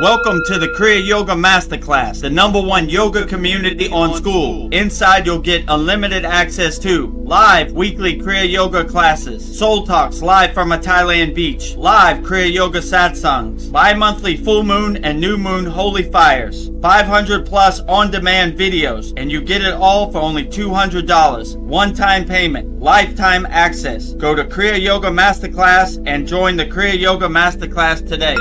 Welcome to the Kriya Yoga Masterclass, the #1 yoga community on SKOOL. Inside you'll get unlimited access to live weekly Kriya Yoga classes, soul talks live from a Thailand beach, live Kriya Yoga Satsangs, bi-monthly full moon and new moon holy fires, 500 plus on-demand videos, and you get it all for only $200. One-time payment, lifetime access. Go to Kriya Yoga Masterclass and join the Kriya Yoga Masterclass today.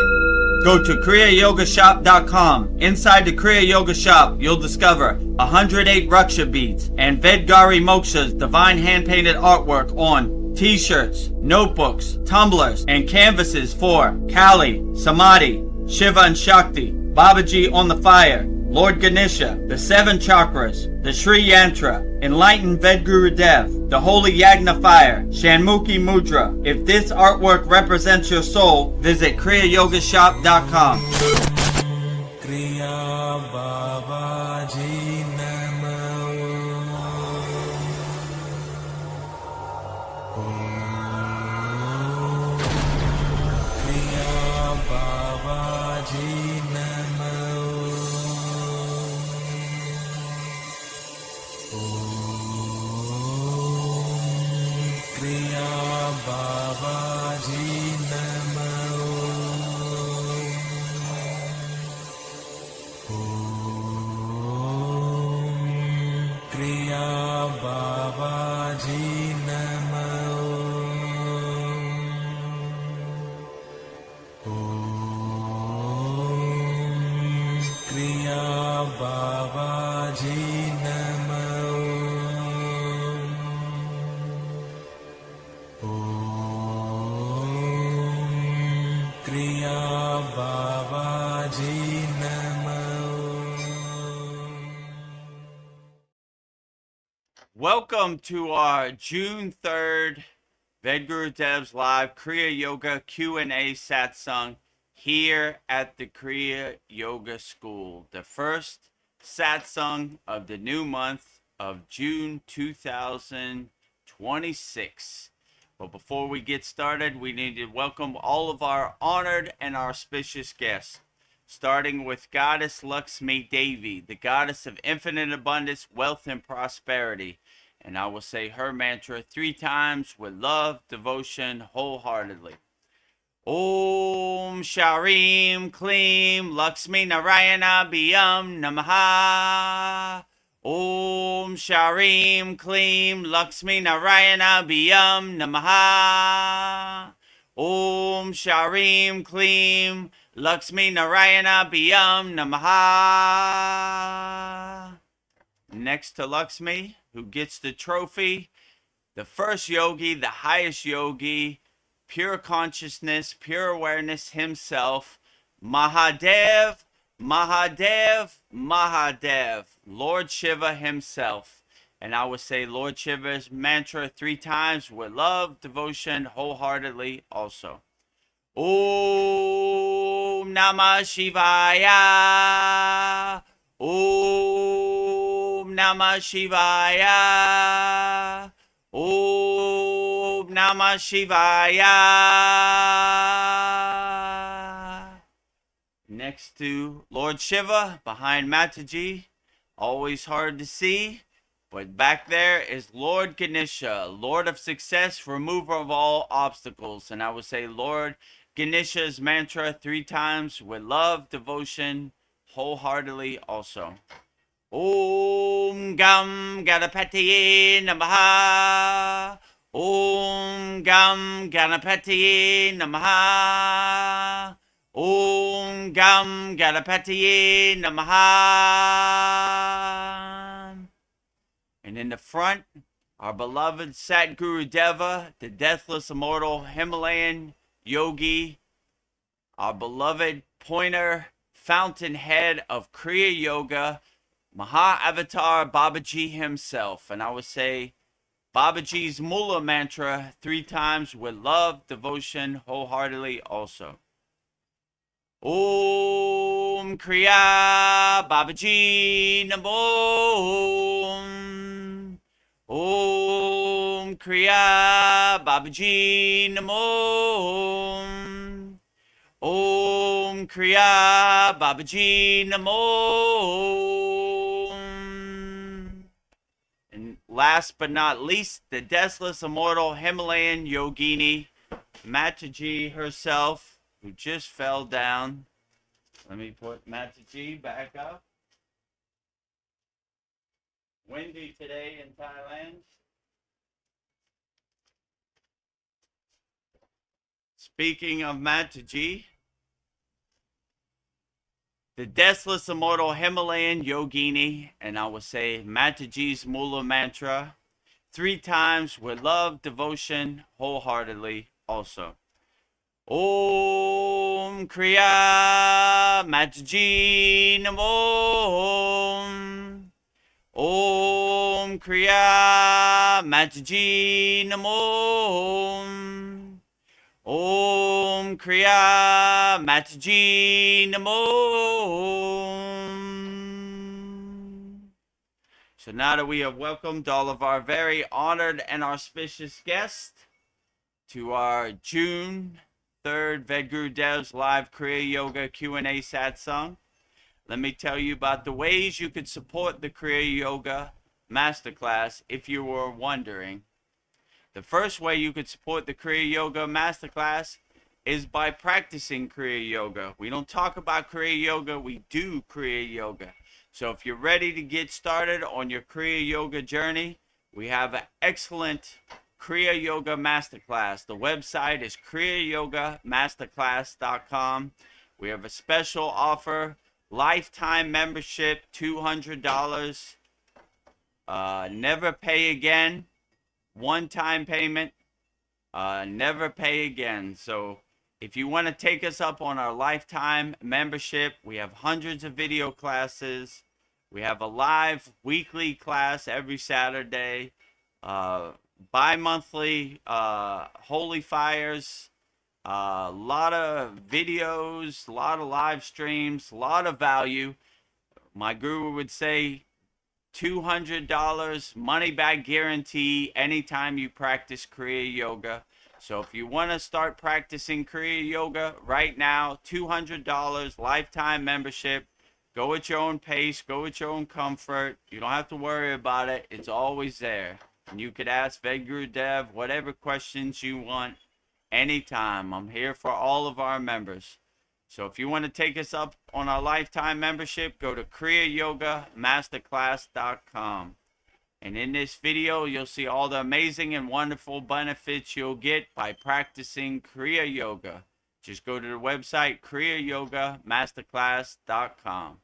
Go to kriyayogamasterclass.com. Inside the Kriya Yoga shop, you'll discover 108 Raksha beads and Vedagurudev divine hand-painted artwork on t-shirts, notebooks, tumblers, and canvases for Kali, Samadhi, Shiva and Shakti, Babaji on the fire, Lord Ganesha, the 7 chakras, the Sri Yantra, enlightened Vedagurudev, the holy Yagna fire, Shanmukhi Mudra. If this artwork represents your soul, visit kriyayogashop.com. Kriya Babaji Namo. Kriya Babaji Namo. Kriya Babaji Namo. Kriya Babaji Namo. Kriya Babaji Namo. Kriya Babaji Namo. Welcome to our June 3rd Vedgurudev's live Kriya Yoga Q&A Satsang here at the Kriya Yoga School. The first Satsang of the new month of June 2026. But before we get started, we need to welcome all of our honored and auspicious guests. Starting with Goddess Lakshmi Devi, the goddess of infinite abundance, wealth, and prosperity. And I will say her mantra 3 times with love, devotion, wholeheartedly. Om Sharim Klim Lakshmi Narayana Biyam Namaha. Om Sharim Klim Lakshmi Narayana Biyam Namaha. Om Sharim Klim Lakshmi Narayana Biyam Namaha. Next to Lakshmi, who gets the trophy, the first yogi, the highest yogi, pure consciousness, pure awareness himself, Mahadev, Mahadev, Mahadev, Lord Shiva himself. And I would say Lord Shiva's mantra 3 times with love, devotion, wholeheartedly also. Om Namah Shivaya. Om Namah Shivaya. Om Namah Shivaya. Next to Lord Shiva, behind Mataji, always hard to see, but back there is Lord Ganesha, Lord of success, remover of all obstacles. And I would say Lord Ganesha's mantra 3 times with love, devotion, wholeheartedly also. Om Gam Ganapatiye Namaha. Om Gam Ganapatiye Namaha. Om Gam Ganapatiye Namaha. And in the front, our beloved Satgurudeva, the deathless immortal Himalayan yogi, our beloved pointer fountainhead of Kriya Yoga, Maha Avatar Babaji himself. And I would say Babaji's Mula mantra 3 times with love, devotion, wholeheartedly also. Om Kriya Babaji Namo. Om Kriya Babaji Namo. Om Kriya Babaji Namo. And last but not least, the deathless, immortal Himalayan yogini, Mataji herself, who just fell down. Let me put Mataji back up. Windy today in Thailand. Speaking of Mataji, the deathless, immortal Himalayan yogini, and I will say Mataji's Mula mantra 3 times with love, devotion, wholeheartedly also. Om Kriya Mataji Namo. Om Kriya Mataji Namo. Om Kriya Mataji Namo. So now that we have welcomed all of our very honored and auspicious guests to our June 3rd Vedgurudev's live Kriya Yoga Q&A Satsang, let me tell you about the ways you could support the Kriya Yoga Masterclass if you were wondering. The first way you could support the Kriya Yoga Masterclass is by practicing Kriya Yoga. We don't talk about Kriya Yoga, we do Kriya Yoga. So if you're ready to get started on your Kriya Yoga journey, we have an excellent Kriya Yoga Masterclass. The website is kriyayogamasterclass.com. We have a special offer, lifetime membership, $200. Never pay again. One-time payment, never pay again. So if you want to take us up on our lifetime membership, we have hundreds of video classes. We have a live weekly class every Saturday, bi-monthly holy fires, a lot of videos, a lot of live streams, a lot of value. My guru would say $200 money back guarantee anytime you practice Kriya Yoga. So if you want to start practicing Kriya Yoga right now, $200 lifetime membership. Go at your own pace, go at your own comfort. You don't have to worry about it. It's always there. And you could ask Vedagurudev whatever questions you want anytime. I'm here for all of our members. So if you want to take us up on our lifetime membership, go to kriyayogamasterclass.com. And in this video, you'll see all the amazing and wonderful benefits you'll get by practicing Kriya Yoga. Just go to the website, kriyayogamasterclass.com.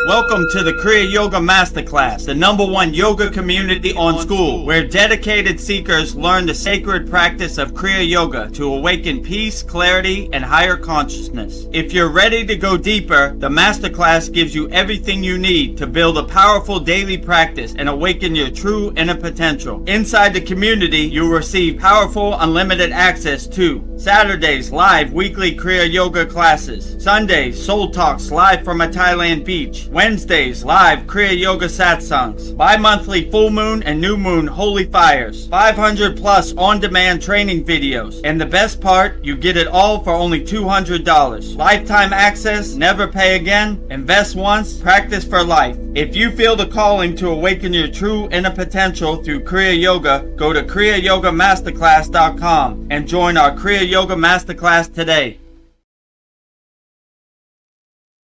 Welcome to the Kriya Yoga Masterclass, the #1 yoga community on SKOOL, where dedicated seekers learn the sacred practice of Kriya Yoga to awaken peace, clarity, and higher consciousness. If you're ready to go deeper, the Masterclass gives you everything you need to build a powerful daily practice and awaken your true inner potential. Inside the community, you'll receive powerful, unlimited access to Saturdays, live weekly Kriya Yoga classes. Sundays, Soul Talks live from a Thailand beach. Wednesdays, live Kriya Yoga Satsangs. Bi-monthly full moon and new moon holy fires. 500 plus on-demand training videos. And the best part, you get it all for only $200. Lifetime access, never pay again, invest once, practice for life. If you feel the calling to awaken your true inner potential through Kriya Yoga, go to kriyayogamasterclass.com and join our Kriya Yoga Masterclass today.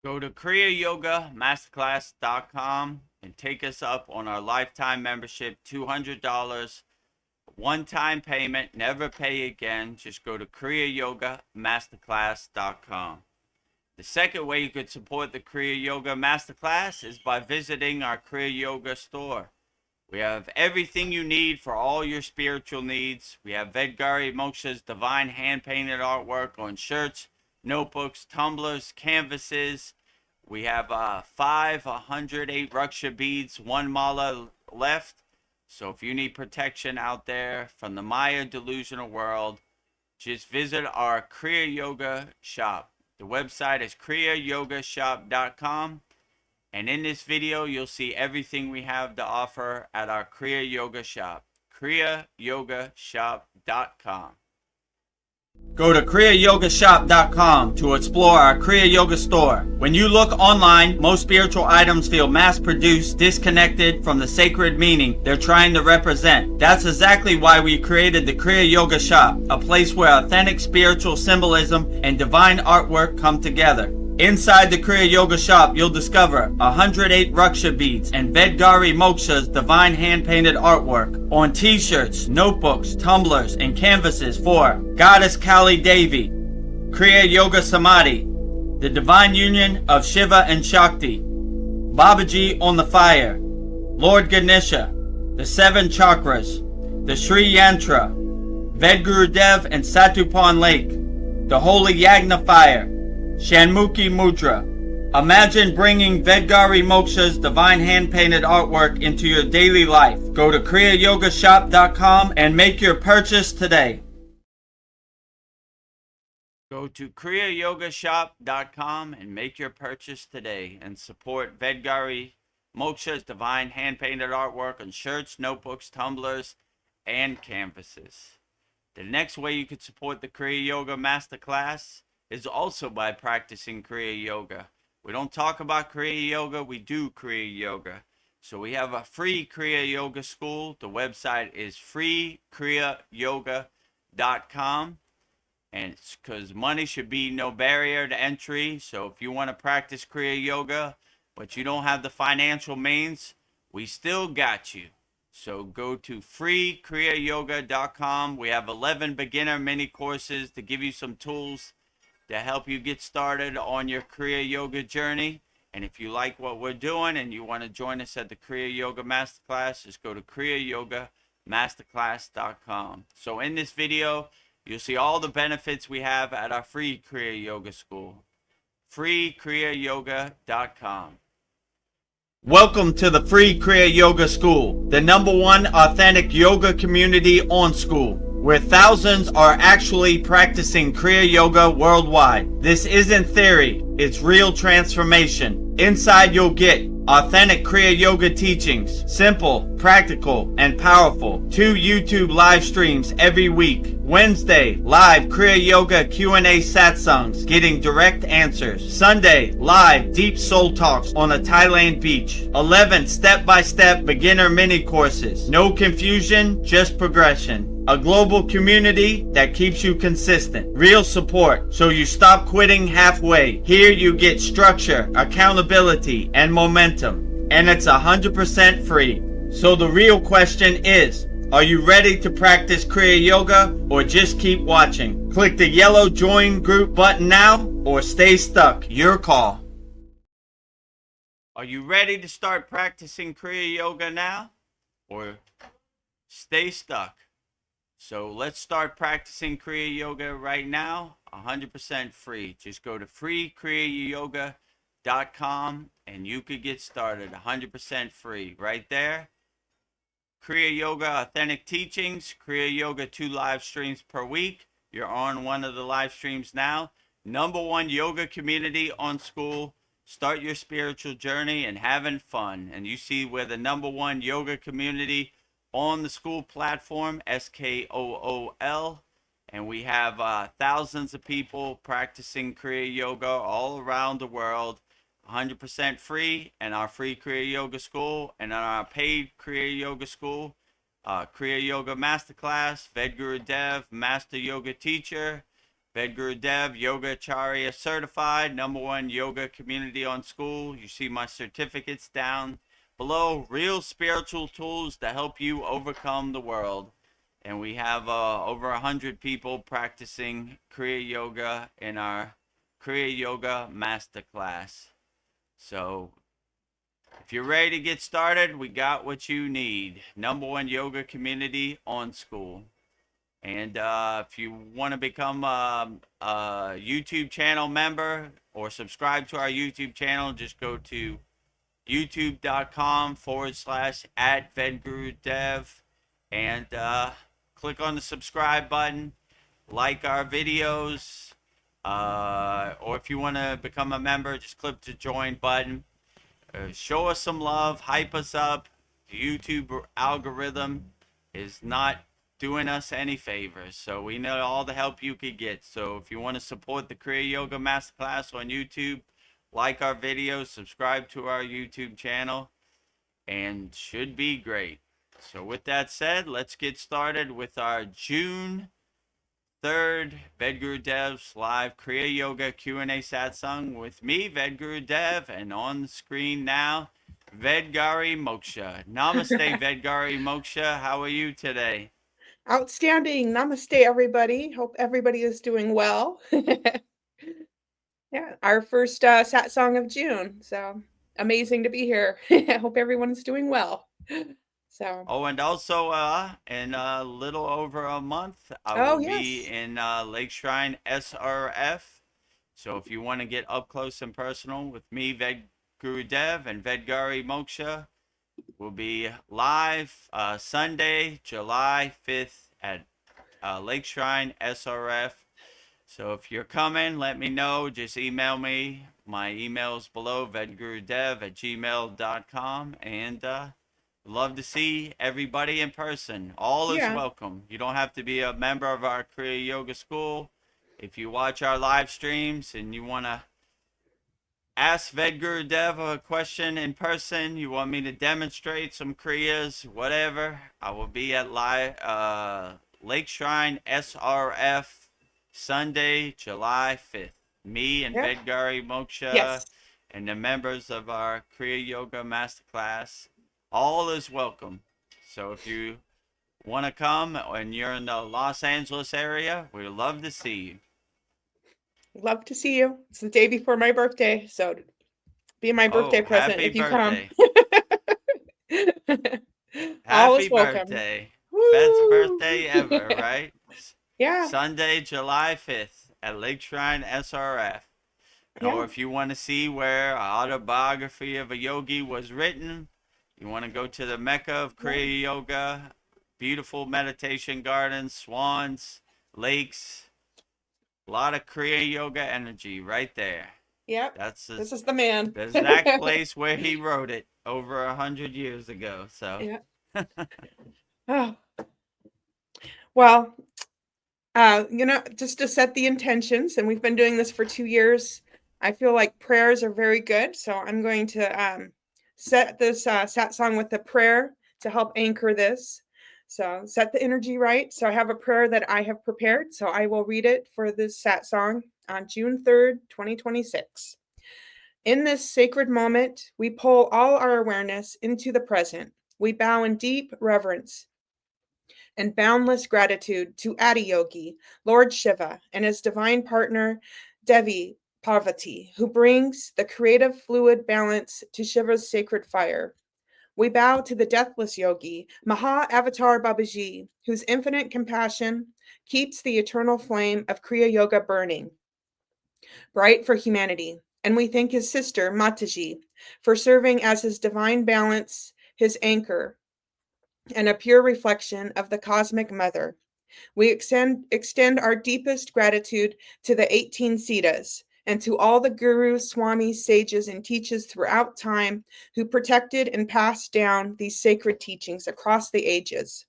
Go to kriyayogamasterclass.com and take us up on our lifetime membership, $200, one-time payment, never pay again. Just go to kriyayogamasterclass.com. The second way you could support the Kriya Yoga Masterclass is by visiting our Kriya Yoga store. We have everything you need for all your spiritual needs. We have Vedgari Moksha's divine hand-painted artwork on shirts, notebooks, tumblers, canvases. We have 508 Raksha beads, 1 mala left. So if you need protection out there from the Maya delusional world, just visit our Kriya Yoga shop. The website is kriyayogashop.com. And in this video, you'll see everything we have to offer at our Kriya Yoga shop, kriyayogashop.com. Go to kriyayogashop.com to explore our Kriya Yoga store. When you look online, most spiritual items feel mass-produced, disconnected from the sacred meaning they're trying to represent. That's exactly why we created the Kriya Yoga Shop, a place where authentic spiritual symbolism and divine artwork come together. Inside the Kriya Yoga Shop, you'll discover 108 Raksha beads and Vedgari Moksha's divine hand-painted artwork on t-shirts, notebooks, tumblers, and canvases for Goddess Kali Devi, Kriya Yoga Samadhi, the divine union of Shiva and Shakti, Babaji on the fire, Lord Ganesha, the 7 chakras, the Sri Yantra, Vedagurudev and Satupan Lake, the Holy Yagna fire, Shanmukhi Mudra. Imagine bringing Vedgari Moksha's divine hand-painted artwork into your daily life. Go to kriyayogashop.com and make your purchase today. Go to kriyayogashop.com and make your purchase today and support Vedgari Moksha's divine hand-painted artwork on shirts, notebooks, tumblers, and canvases. The next way you could support the Kriya Yoga Masterclass is also by practicing Kriya Yoga. We don't talk about Kriya Yoga, we do Kriya Yoga. So we have a free Kriya Yoga school. The website is freekriyayogamasterclass.com. And it's because money should be no barrier to entry. So if you want to practice Kriya Yoga, but you don't have the financial means, we still got you. So go to freekriyayogamasterclass.com. We have 11 beginner mini courses to give you some tools to help you get started on your Kriya Yoga journey. And if you like what we're doing and you want to join us at the Kriya Yoga Masterclass, just go to kriyayogamasterclass.com. So in this video, you'll see all the benefits we have at our free Kriya Yoga school. freekriyayogamasterclass.com. Welcome to the free Kriya Yoga School, the #1 authentic yoga community on school, where thousands are actually practicing Kriya Yoga worldwide. This isn't theory, it's real transformation. Inside you'll get authentic Kriya Yoga teachings, simple, practical, and powerful. 2 YouTube live streams every week. Wednesday, live Kriya Yoga Q&A satsangs, getting direct answers. Sunday, live deep soul talks on a Thailand beach. 11 step-by-step beginner mini courses. No confusion, just progression. A global community that keeps you consistent. Real support, so you stop quitting halfway. Here you get structure, accountability, and momentum. And it's 100% free. So the real question is, are you ready to practice Kriya Yoga or just keep watching? Click the yellow join group button now or stay stuck. Your call. Are you ready to start practicing Kriya Yoga now or stay stuck? So let's start practicing Kriya Yoga right now, 100% free. Just go to freekriyayogamasterclass.com and you could get started 100% free right there. Kriya Yoga Authentic Teachings, Kriya Yoga 2 live streams per week. You're on one of the live streams now. #1 yoga community on school. Start your spiritual journey and having fun. And you see we're the #1 yoga community on the school platform, SKOOL. And we have thousands of people practicing Kriya Yoga all around the world, 100% free, and our free Kriya Yoga school, and on our paid Kriya Yoga school, Kriya Yoga Masterclass, Vedagurudev, Master Yoga Teacher, Vedagurudev, Yoga Acharya Certified, #1 yoga community on school. You see my certificates down below. Real spiritual tools to help you overcome the world. And we have over 100 people practicing Kriya Yoga in our Kriya Yoga Masterclass. So if you're ready to get started, we got what you need. #1 yoga community on school. And if you want to become a YouTube channel member or subscribe to our YouTube channel, just go to youtube.com/@Vedagurudev and click on the subscribe button, like our videos, or if you want to become a member, just click the join button. Show us some love, hype us up. The YouTube algorithm is not doing us any favors. So we know all the help you could get. So if you want to support the Kriya Yoga Masterclass on YouTube, like our videos, subscribe to our YouTube channel, and should be great. So with that said, let's get started with our June 3rd Vedgurudev's live Kriya Yoga Q&A Satsang with me, Vedgurudev, and on the screen now, Vedgari Moksha. Namaste, Vedgari Moksha. How are you today? Outstanding. Namaste, everybody. Hope everybody is doing well. Yeah, our first satsang of June. So amazing to be here. I hope everyone's doing well. So, Oh, and also, in a little over a month, I will oh, be yes. in Lake Shrine SRF. So if you want to get up close and personal with me, Vedgurudev, and Vedgari Moksha, we'll be live Sunday, July 5th at Lake Shrine SRF. So if you're coming, let me know. Just email me. My email's below, vedgurudev@gmail.com. And love to see everybody in person. All is Yeah. welcome. You don't have to be a member of our Kriya Yoga School. If you watch our live streams and you want to ask Vedagurudev a question in person, you want me to demonstrate some Kriyas, whatever, I will be at Lake Shrine SRF Sunday, July 5th. Me and Yep. Vedgari Moksha Yes. and the members of our Kriya Yoga Masterclass, all is welcome. So if you want to come and you're in the Los Angeles area, we'd love to see you. Love to see you. It's the day before my birthday. So be my birthday Oh, present happy if you come. birthday. All Happy is welcome. birthday. Best Woo! birthday ever, right? Yeah. Sunday, July 5th at Lake Shrine SRF. Or Yeah. if you want to see where an autobiography of a yogi was written, you want to go to the Mecca of Yeah. Kriya Yoga, beautiful meditation gardens, swans, lakes, a lot of Kriya Yoga energy right there. Yep. That's This is the man. the exact place where he wrote it over 100 years ago. So. Yeah. Oh, well, just to set the intentions, and we've been doing this for 2 years. I feel like prayers are very good, so I'm going to set this satsang with a prayer to help anchor this. So set the energy right. So I have a prayer that I have prepared, so I will read it for this satsang on June 3rd, 2026. In this sacred moment, we pull all our awareness into the present. We bow in deep reverence and boundless gratitude to Adiyogi, Lord Shiva, and his divine partner, Devi Parvati, who brings the creative fluid balance to Shiva's sacred fire. We bow to the deathless yogi, Maha Avatar Babaji, whose infinite compassion keeps the eternal flame of Kriya Yoga burning, bright for humanity. And we thank his sister, Mataji, for serving as his divine balance, his anchor, and a pure reflection of the cosmic mother. We extend our deepest gratitude to the 18 Siddhas and to all the gurus, swamis, sages, and teachers throughout time who protected and passed down these sacred teachings across the ages.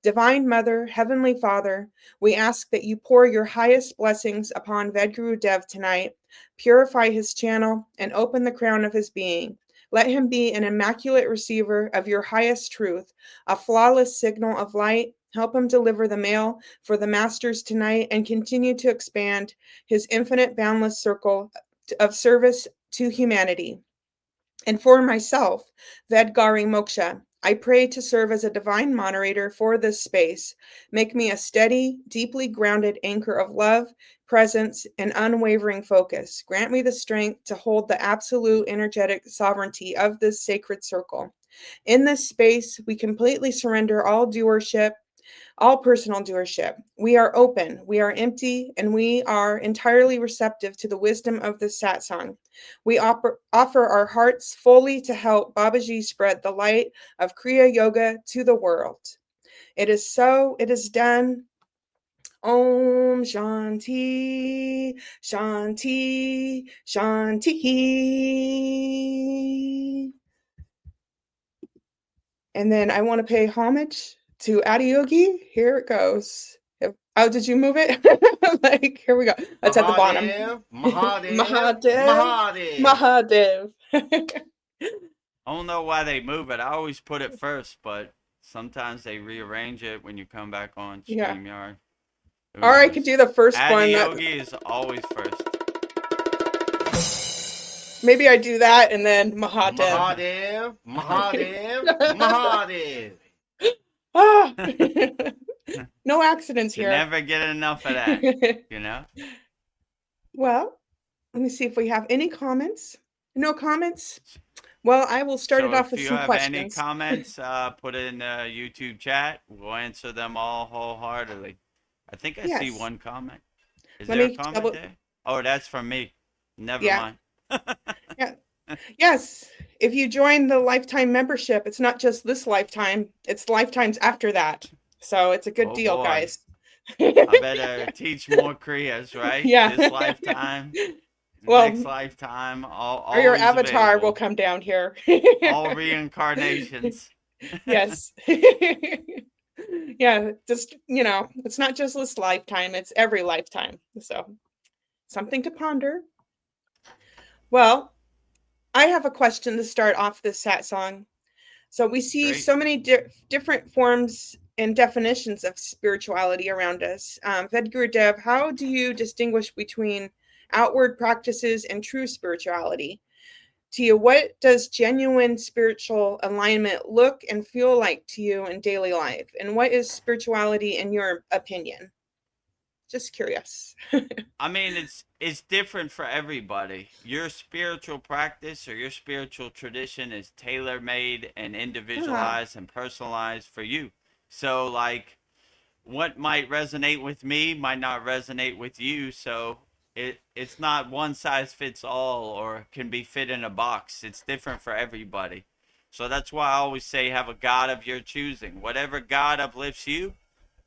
Divine Mother, Heavenly Father, we ask that you pour your highest blessings upon Vedagurudev tonight, purify his channel, and open the crown of his being. Let him be an immaculate receiver of your highest truth, a flawless signal of light. Help him deliver the mail for the masters tonight and continue to expand his infinite boundless circle of service to humanity. And for myself, Vedgari Moksha, I pray to serve as a divine moderator for this space. Make me a steady, deeply grounded anchor of love, presence, and unwavering focus. Grant me the strength to hold the absolute energetic sovereignty of this sacred circle. In this space, we completely surrender all doership, all personal doership. We are open, we are empty, and we are entirely receptive to the wisdom of the satsang. We offer our hearts fully to help Babaji spread the light of Kriya Yoga to the world. It is so, it is done. Om Shanti, Shanti, Shanti. And then I want to pay homage to Adiyogi. Here it goes. Oh, did you move it? Like, here we go. That's at the bottom. Mahadev, Mahadev. I don't know why they move it. I always put it first, but sometimes they rearrange it when you come back on Yeah. StreamYard. Or I could do the first one. Adiyogi is always first. Maybe I do that and then Mahadev. Mahadev. Ah. No accidents You here. never get enough of that, you know? Well, let me see if we have any comments. No comments? Well, I will start it off with some questions. If you have any comments, put it in the YouTube chat. We'll answer them all wholeheartedly. I think I see one comment. Is there a comment there? Oh, that's from me. Never mind. Yeah. Yes. If you join the lifetime membership, it's not just this lifetime, it's lifetimes after that. So it's a good deal, guys. I better teach more Kriyas, right? Yeah. This lifetime. Well, next lifetime, or your avatar will come down here. All reincarnations. Yes. Yeah, just, it's not just this lifetime, it's every lifetime. So something to ponder. Well, I have a question to start off this satsang. So we see so many different forms and definitions of spirituality around us. Vedagurudev, how do you distinguish between outward practices and true spirituality? To you, what does genuine spiritual alignment look and feel like to you in daily life? And what is spirituality in your opinion? Just curious. I mean, it's different for everybody. Your spiritual practice or your spiritual tradition is tailor-made and individualized and personalized for you. So, like, what might resonate with me might not resonate with you. So it's not one size fits all or can be fit in a box. It's different for everybody. So that's why I always say have a God of your choosing. Whatever God uplifts you,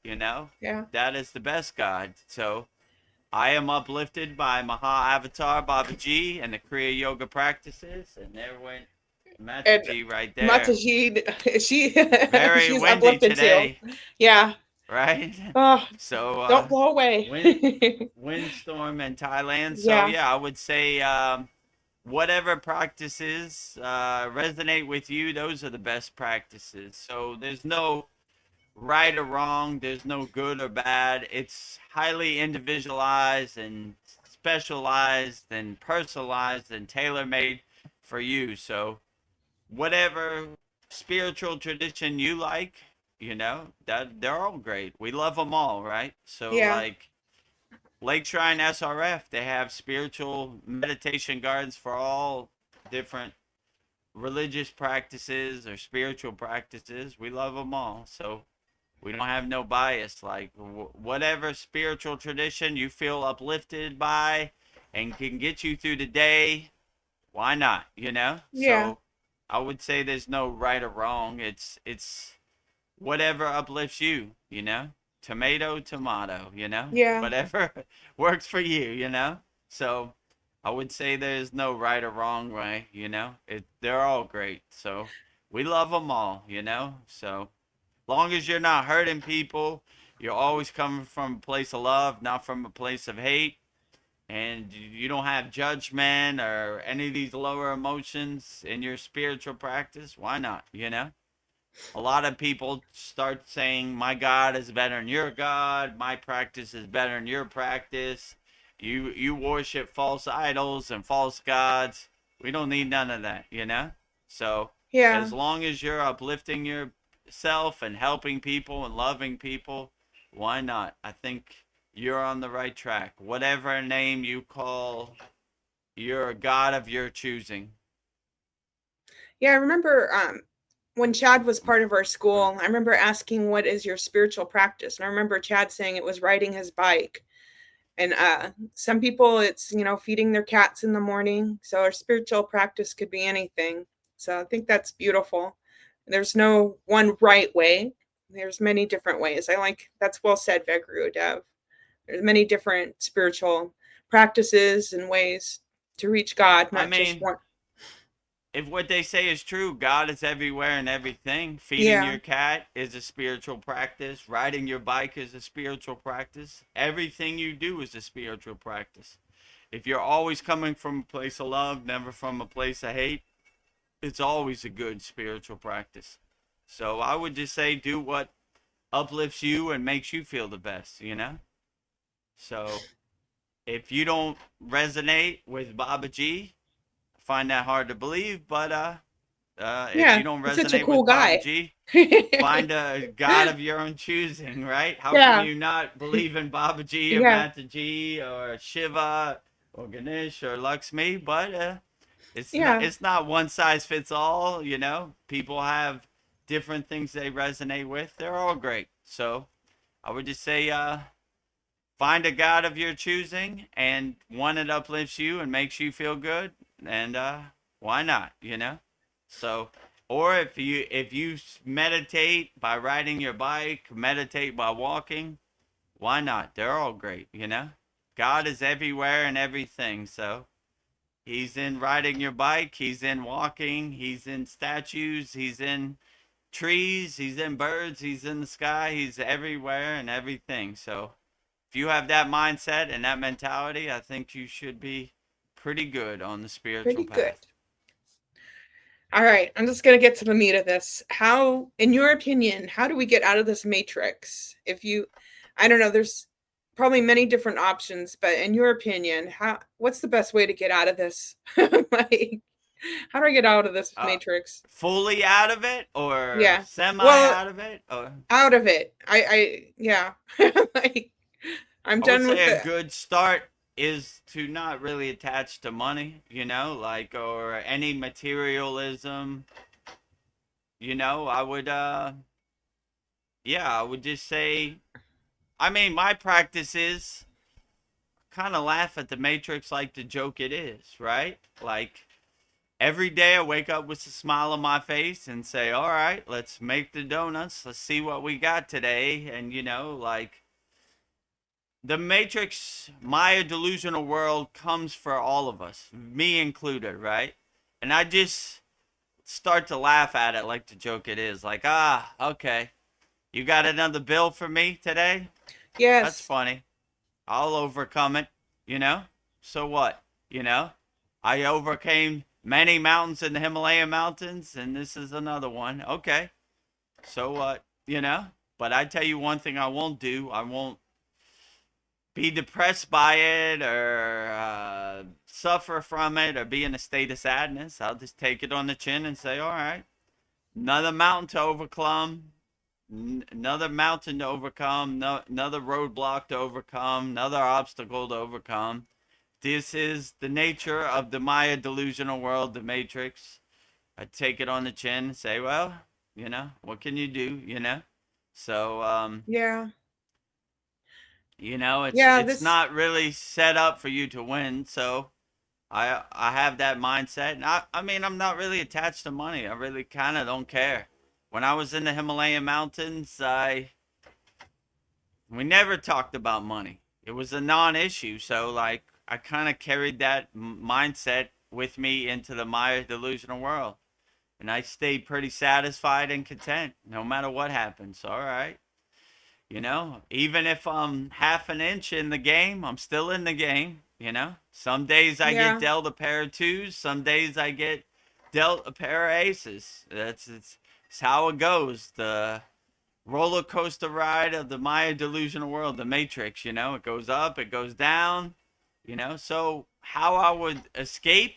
that is the best God. So I am uplifted by Maha Avatar Babaji and the Kriya yoga practices, and there went Mataji right there. Mataji, she's very windy uplifted today. Too. Yeah. Right? Oh, so don't blow away. Windstorm in Thailand. So yeah, I would say whatever practices resonate with you, those are the best practices. So there's no right or wrong. There's no good or bad. It's highly individualized and specialized and personalized and tailor-made for you. So whatever spiritual tradition you like, that they're all great. We love them all, right? So like Lake Shrine SRF, they have spiritual meditation gardens for all different religious practices or spiritual practices. We love them all. So we don't have no bias. Like whatever spiritual tradition you feel uplifted by and can get you through the day, why not? Yeah. So I would say there's no right or wrong. It's whatever uplifts you, Tomato, Yeah. Whatever works for you, So I would say there's no right or wrong way, They're all great. So we love them all, So long as you're not hurting people, you're always coming from a place of love, not from a place of hate. And you don't have judgment or any of these lower emotions in your spiritual practice, why not, A lot of people start saying, my God is better than your God. My practice is better than your practice. You worship false idols and false gods. We don't need none of that, So as long as you're uplifting yourself and helping people and loving people, why not? I think you're on the right track. Whatever name you call your God of your choosing. Yeah, I remember when Chad was part of our school, I remember asking, what is your spiritual practice? And I remember Chad saying it was riding his bike. And some people, it's, feeding their cats in the morning. So our spiritual practice could be anything. So I think that's beautiful. There's no one right way. There's many different ways. That's well said, Vedagurudev. There's many different spiritual practices and ways to reach God, not just one. if what they say is true, God is everywhere and everything. Feeding Yeah. your cat is a spiritual practice. Riding your bike is a spiritual practice. Everything you do is a spiritual practice. If you're always coming from a place of love, never from a place of hate, it's always a good spiritual practice. So I would just say do what uplifts you and makes you feel the best, you know? So if you don't resonate with Baba G, I find that hard to believe, but if you Yeah. don't He's such a resonate cool with Baba guy. G, find a god of your own choosing, right? How can Yeah. you not believe in Baba G or Yeah. Mataji or Shiva or Ganesh or Lakshmi? But Yeah. it's not one size fits all. You know, people have different things they resonate with. They're all great. So I would just say, find a god of your choosing and one that uplifts you and makes you feel good. And why not? You know. So, or if you meditate by riding your bike, meditate by walking, why not? They're all great, you know? God is everywhere and everything, so he's in riding your bike, he's in walking, he's in statues, he's in trees, he's in birds, he's in the sky, he's everywhere and everything. So, if you have that mindset and that mentality, I think you should be pretty good on the spiritual Pretty good. path. All right, I'm just going to get to the meat of this. How, in your opinion, how do we get out of this matrix? I don't know, there's probably many different options, but in your opinion, what's the best way to get out of this? Like, how do I get out of this Uh, matrix? Fully out of it or Yeah. semi Well, out of it or out of it. Yeah. Like, I'm I would done with say a it. good start is to not really attach to money, you know, like or any materialism, you know. I would yeah, I would just say I mean, my practice is kind of laugh at the matrix like the joke it is, right? Like every day I wake up with a smile on my face and say, "All right, let's make the donuts. Let's see what we got today." And you know, like the matrix Maya delusional world comes for all of us, me included, right? And I just start to laugh at it like the joke it is, like, okay, you got another bill for me today? That's Yes. funny. I'll overcome it, you know. So what? You know, I overcame many mountains in the Himalayan mountains, and this is another one. Okay, so what? You know. But I tell you one thing I won't do. I won't be depressed by it or suffer from it or be in a state of sadness. I'll just take it on the chin and say, all right, another mountain to overcome, another mountain to overcome, no, another roadblock to overcome, another obstacle to overcome. This is the nature of the Maya delusional world, the Matrix. I take it on the chin and say, well, you know, what can you do, you know? So, Yeah. you know, Yeah, it's this not really set up for you to win. So I have that mindset, and I mean I'm not really attached to money. I really kind of don't care. When I was in the Himalayan mountains, we never talked about money. It was a non-issue. So like I kind of carried that mindset with me into the Maya delusional world, and I stayed pretty satisfied and content no matter what happens. All right. You know, even if I'm half an inch in the game, I'm still in the game. You know, some days I get yeah. dealt a pair of twos, some days I get dealt a pair of aces. It's how it goes. The roller coaster ride of the Maya delusional world, the Matrix. You know, it goes up, it goes down. You know, so how I would escape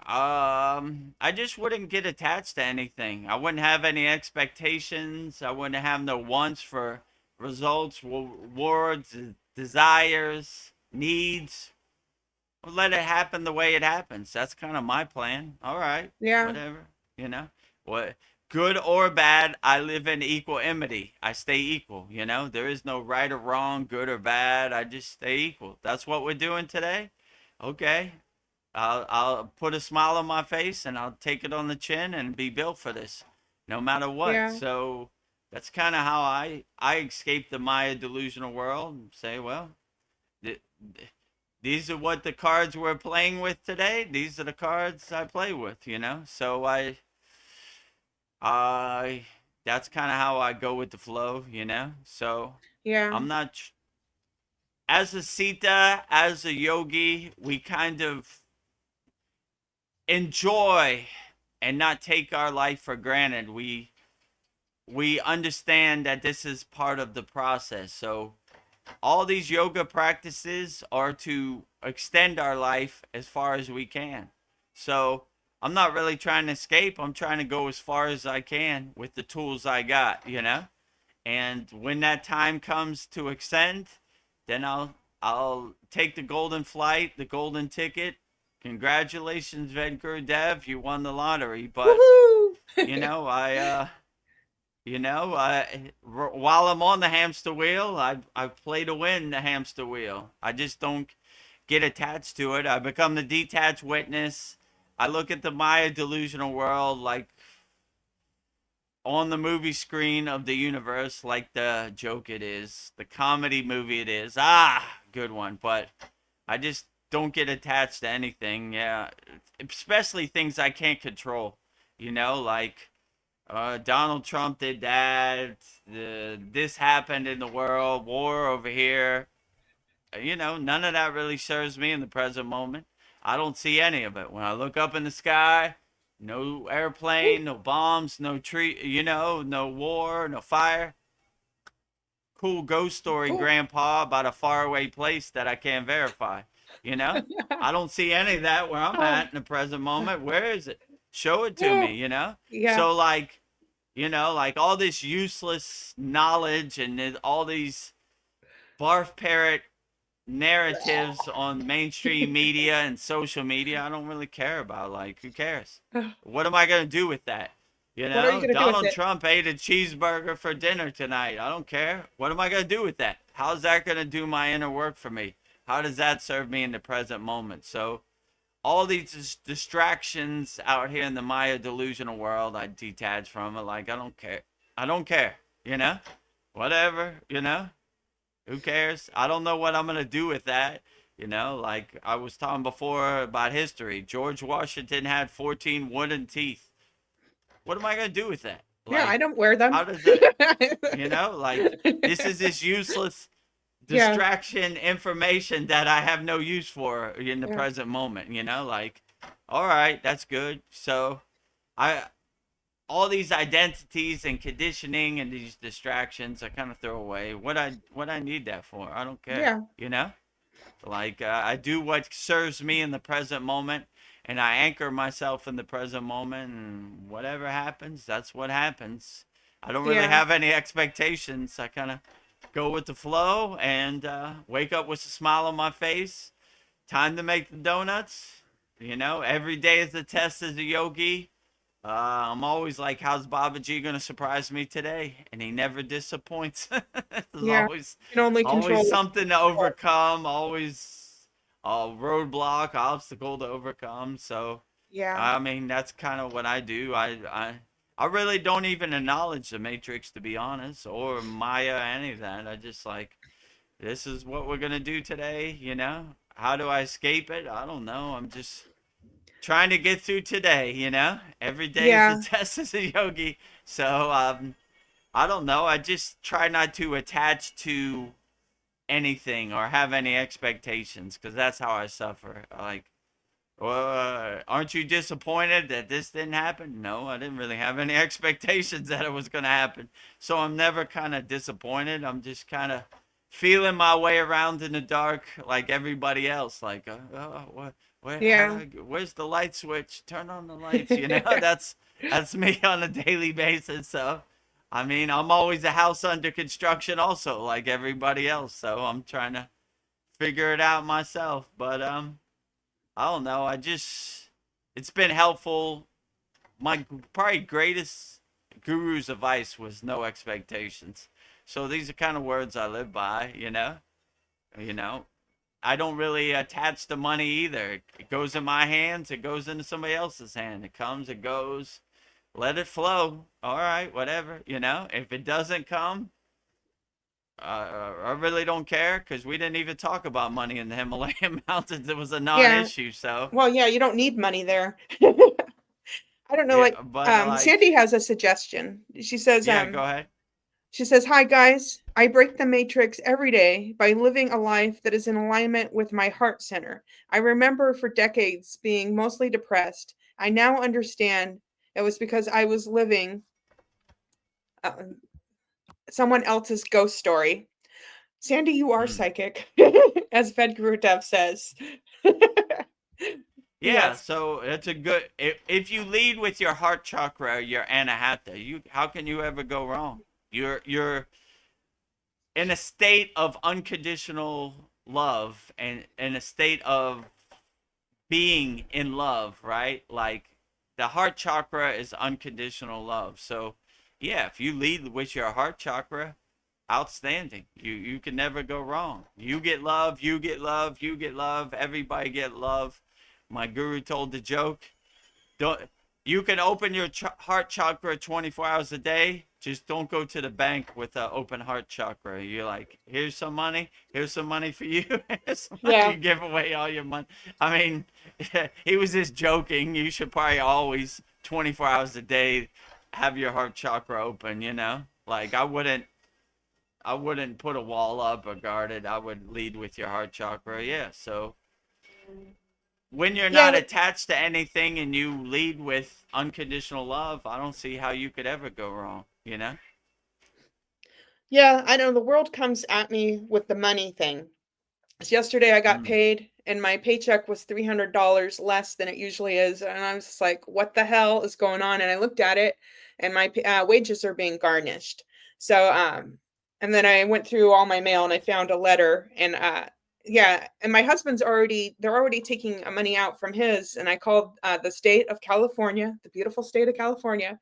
I just wouldn't get attached to anything. I wouldn't have any expectations. I wouldn't have no wants for results, rewards, desires, needs. I'll let it happen the way it happens. That's kind of my plan. All right, Yeah. whatever. You know, what good or bad, I live in equanimity. I stay equal. You know, there is no right or wrong, good or bad. I just stay equal. That's what we're doing today. Okay, I'll put a smile on my face and I'll take it on the chin and be built for this, no matter what. Yeah. So that's kind of how I escape the Maya delusional world and say, well, th- these are what the cards we're playing with today. These are the cards I play with, you know. So I that's kind of how I go with the flow, you know. So Yeah. I'm not as a Sita, as a yogi, we kind of enjoy and not take our life for granted. We understand that this is part of the process. So all these yoga practices are to extend our life as far as we can. So I'm not really trying to escape. I'm trying to go as far as I can with the tools I got, you know? And when that time comes to extend, then I'll take the golden flight, the golden ticket. Congratulations, Vedagurudev, you won the lottery. But Woohoo! you know, while I'm on the hamster wheel, I play to win the hamster wheel. I just don't get attached to it. I become the detached witness. I look at the Maya delusional world like on the movie screen of the universe, like the joke it is, the comedy movie it is. Ah, good one. But I just don't get attached to anything. Yeah, especially things I can't control. You know, like Donald Trump did that. This happened in the world. War over here. You know, none of that really serves me in the present moment. I don't see any of it. When I look up in the sky, no airplane, no bombs, no tree, you know, no war, no fire. Cool ghost story, Cool. Grandpa, about a faraway place that I can't verify. You know, I don't see any of that where I'm at in the present moment. Where is it? Show it to me, you know? Yeah. So, like, you know, like all this useless knowledge and all these barf parrot narratives on mainstream media and social media, I don't really care about. Like, who cares? What am I going to do with that? You What are you know, going to do with Donald it? Trump ate a cheeseburger for dinner tonight. I don't care. What am I going to do with that? How's that going to do my inner work for me? How does that serve me in the present moment? So, all these distractions out here in the Maya delusional world, I detach from it. Like, I don't care. I don't care. You know? Whatever, you know? Who cares? I don't know what I'm going to do with that. You know, like I was talking before about history. George Washington had 14 wooden teeth. What am I going to do with that? Yeah, I Like, don't wear them. how does that, you know, like this is this useless Yeah. distraction information that I have no use for in the Yeah. present moment, you know, like, all right, that's good. So I, all these identities and conditioning and these distractions I kind of throw away. What I need that for? I don't care. Yeah. You know, like I do what serves me in the present moment, and I anchor myself in the present moment, and whatever happens, that's what happens. I don't really Yeah. have any expectations. I kind of go with the flow and wake up with a smile on my face. Time to make the donuts. You know, every day is a test as a yogi. I'm always like, how's Babaji gonna surprise me today? And he never disappoints. There's Yeah. always, You can only control always what something to you control. overcome. Always a roadblock, obstacle to overcome. So, Yeah. I mean, that's kind of what I do. I really don't even acknowledge the Matrix, to be honest, or Maya, any of that. I just like, this is what we're gonna do today. You know, how do I escape it? I don't know. I'm just trying to get through today, you know? Every day is a Yeah. test as a yogi. So, I don't know. I just try not to attach to anything or have any expectations because that's how I suffer. Like, aren't you disappointed that this didn't happen? No, I didn't really have any expectations that it was going to happen. So I'm never kind of disappointed. I'm just kind of feeling my way around in the dark like everybody else. Like, what? Yeah. Where's the light switch? Turn on the lights. You know, that's me on a daily basis. So, I mean, I'm always a house under construction, also like everybody else. So I'm trying to figure it out myself. But I don't know. It's been helpful. My probably greatest guru's advice was no expectations. So these are kind of words I live by, you know? You know, I don't really attach to money either. It goes in my hands, it goes into somebody else's hand. It comes, it goes. Let it flow. All right, whatever, you know? If it doesn't come, I really don't care because we didn't even talk about money in the Himalayan mountains. It was a Yeah. non-issue. So Well, yeah, you don't need money there. I don't know, yeah, like but like, Sandy has a suggestion. yeah, go ahead. She says, "Hi guys, I break the matrix every day by living a life that is in alignment with my heart center. I remember for decades being mostly depressed. I now understand it was because I was living uh, someone else's ghost story." Sandy, you are Mm. psychic, as Vedagurudev says. Yeah, Yes. so it's a good. If you lead with your heart chakra, your anahata, you how can you ever go wrong? You're in a state of unconditional love and in a state of being in love, right? Like the heart chakra is unconditional love. So, yeah, if you lead with your heart chakra, outstanding. You can never go wrong. You get love, you get love, you get love, everybody get love. My guru told the joke, don't you can open your heart chakra 24 hours a day, just don't go to the bank with an open heart chakra. You're like, here's some money for you. Here's some money. Yeah. You give away all your money. I mean, he was just joking. You should probably always 24 hours a day have your heart chakra open, like I wouldn't put a wall up or guard it. I would lead with your heart chakra. Yeah, so when you're Yeah. not attached to anything and you lead with unconditional love, I don't see how you could ever go wrong. Yeah. I know the world comes at me with the money thing. So yesterday I got Mm, paid and my paycheck was $300 less than it usually is. And I was just like, what the hell is going on? And I looked at it and my wages are being garnished. So, and then I went through all my mail and I found a letter and, yeah, and my husband's they're already taking money out from his. And I called the state of California, the beautiful state of California.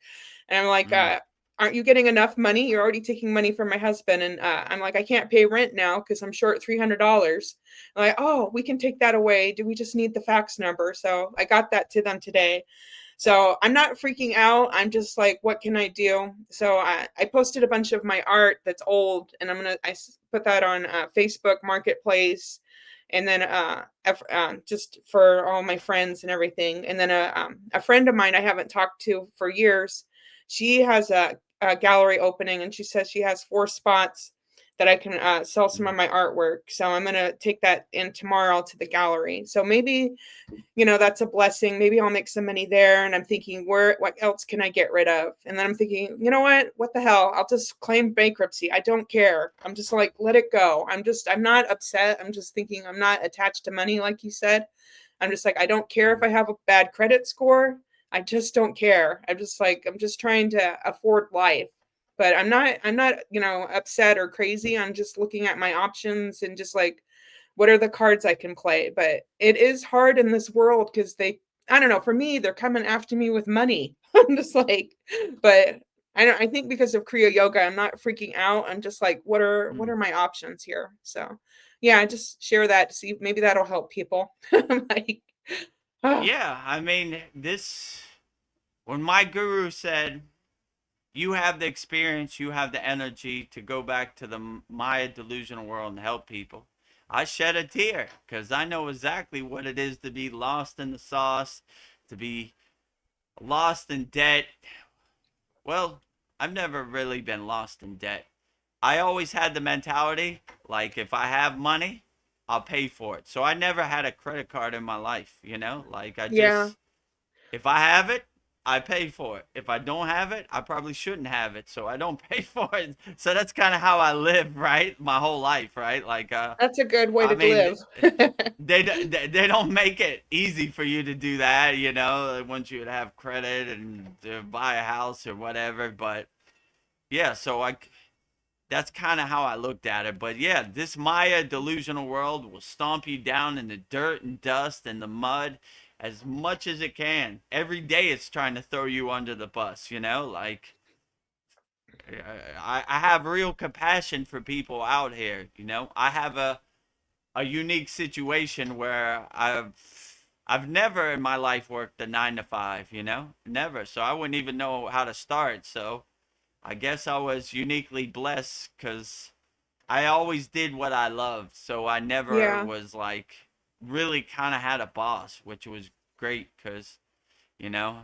And I'm like, mm, aren't you getting enough money? You're already taking money from my husband. And I'm like, I can't pay rent now because I'm short $300. I'm like, oh, we can take that away. Do we just need the fax number? So I got that to them today. So I'm not freaking out. I'm just like, what can I do? So I posted a bunch of my art that's old, and I put that on Facebook Marketplace, and then just for all my friends and everything. And then a friend of mine I haven't talked to for years, she has a gallery opening, and she says she has 4 spots that I can sell some mm. of my artwork. So I'm gonna take that in tomorrow to the gallery. So maybe that's a blessing. Maybe I'll make some money there. And I'm thinking, what else can I get rid of? And then I'm thinking, you know what the hell? I'll just claim bankruptcy. I don't care. I'm just like, let it go. I'm not upset. I'm just thinking I'm not attached to money, like you said. I'm just like, I don't care if I have a bad credit score. I just don't care. I'm just like, I'm just trying to afford life. But I'm not, upset or crazy. I'm just looking at my options and just like, what are the cards I can play? But it is hard in this world because I don't know, for me, they're coming after me with money. I'm just like, but I think because of Kriya yoga, I'm not freaking out. I'm just like, what are my options here? So yeah, I just share that to see maybe that'll help people. I'm like, oh, Yeah, I mean, when my guru said, you have the experience, you have the energy to go back to the Maya delusional world and help people, I shed a tear because I know exactly what it is to be lost in the sauce, to be lost in debt. Well, I've never really been lost in debt. I always had the mentality like if I have money, I'll pay for it. So I never had a credit card in my life. Like yeah, if I have it, I pay for it. If I don't have it, I probably shouldn't have it. So I don't pay for it. So that's kind of how I live, right? My whole life, right? Like that's a good way I to mean, live. they don't make it easy for you to do that. Once you have credit and to buy a house or whatever. But yeah, so that's kind of how I looked at it. But yeah, this Maya delusional world will stomp you down in the dirt and dust and the mud as much as it can. Every day it's trying to throw you under the bus. Like I have real compassion for people out here. I have a unique situation where I've never in my life worked a 9 to 5. Never. So I wouldn't even know how to start. So I guess I was uniquely blessed because I always did what I loved, so I never Yeah. was like really kind of had a boss, which was great because you know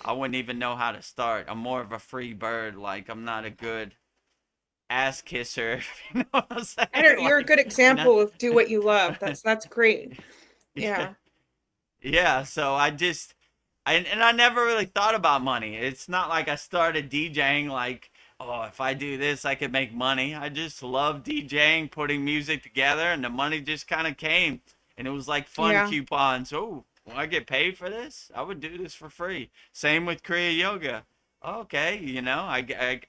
I wouldn't even know how to start. I'm more of a free bird. Like I'm not a good ass kisser. You know what I'm I saying? don't, you're a Like good you know. example of do what you love. That's great. Yeah. Yeah, so and I never really thought about money. It's not like I started DJing like, oh, if I do this, I could make money. I just love DJing, putting music together, and the money just kind of came. And it was like fun Yeah. coupons. Oh, will I get paid for this? I would do this for free. Same with Kriya Yoga. Okay,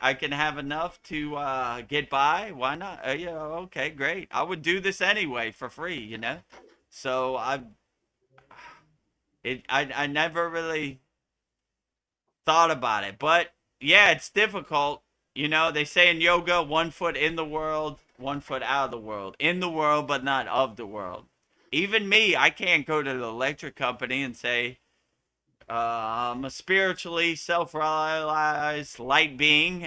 I can have enough to get by. Why not? Okay, great. I would do this anyway for free. So I never really thought about it. But yeah, it's difficult. They say in yoga, 1 foot in the world, 1 foot out of the world. In the world, but not of the world. Even me, I can't go to the electric company and say, I'm a spiritually self-realized light being.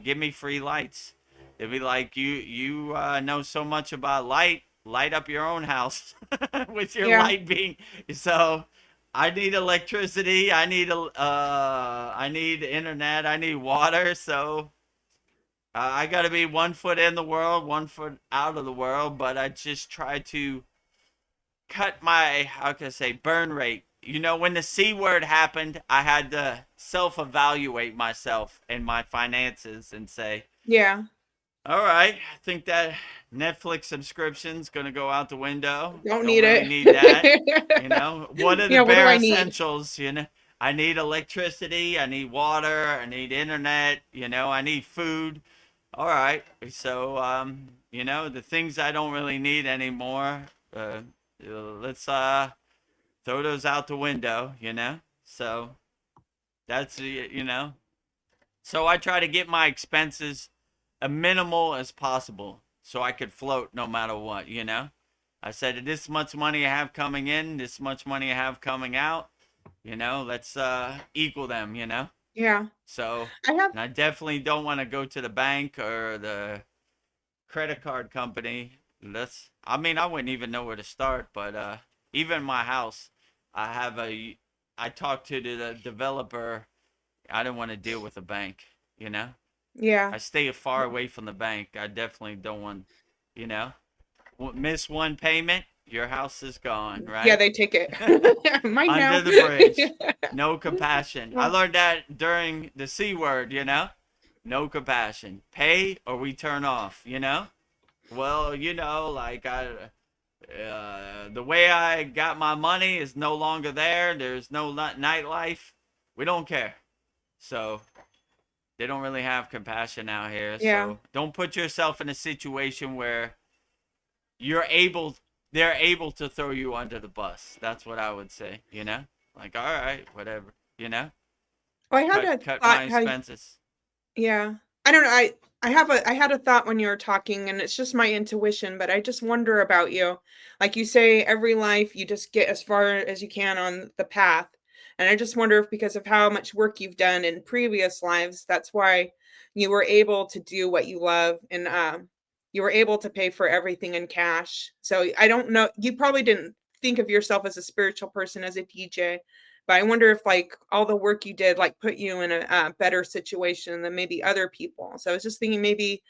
Give me free lights. They'd be like, you know so much about light. Light up your own house with your Yeah. light being. So, I need electricity. I need internet. I need water. So, I got to be 1 foot in the world, 1 foot out of the world. But I just try to cut my, how can I say, burn rate. When the C word happened, I had to self evaluate myself and my finances and say, Yeah. all right, I think that Netflix subscription's going to go out the window. Don't Don't need really need that. it. What are the Yeah, what do bare I need? essentials? I need electricity, I need water, I need internet, I need food. All right. So, the things I don't really need anymore, uh, let's throw those out the window. So that's. So I try to get my expenses as minimal as possible so I could float no matter what. I said this much money I have coming in, this much money I have coming out, let's equal them. Yeah. So, I have, and I definitely don't want to go to the bank or the credit card company. I mean, I wouldn't even know where to start, but even my house, I have I talked to the developer. I didn't want to deal with a bank, you know? yeah. I stay far away from the bank. I definitely don't want, you know, miss one payment, your house is gone, Yeah, right? they take it. Mine Under now. the bridge. No compassion. I Well, learned that during the C word. No compassion. Pay or we turn off. Well, like the way I got my money is no longer there. There's no nightlife. We don't care. So they don't really have compassion out here. yeah. So don't put yourself in a situation where you're able, they're able to throw you under the bus. That's what I would say. Like, all right, whatever. You know, Well, I had cut a cut my thought how, expenses. yeah. I don't know. I had a thought when you were talking, and it's just my intuition, but I just wonder about you. Like you say, every life you just get as far as you can on the path. And I just wonder if because of how much work you've done in previous lives, that's why you were able to do what you love and you were able to pay for everything in cash. So I don't know. You probably didn't think of yourself as a spiritual person as a DJ, but I wonder if like all the work you did like put you in a better situation than maybe other people. So I was just thinking maybe,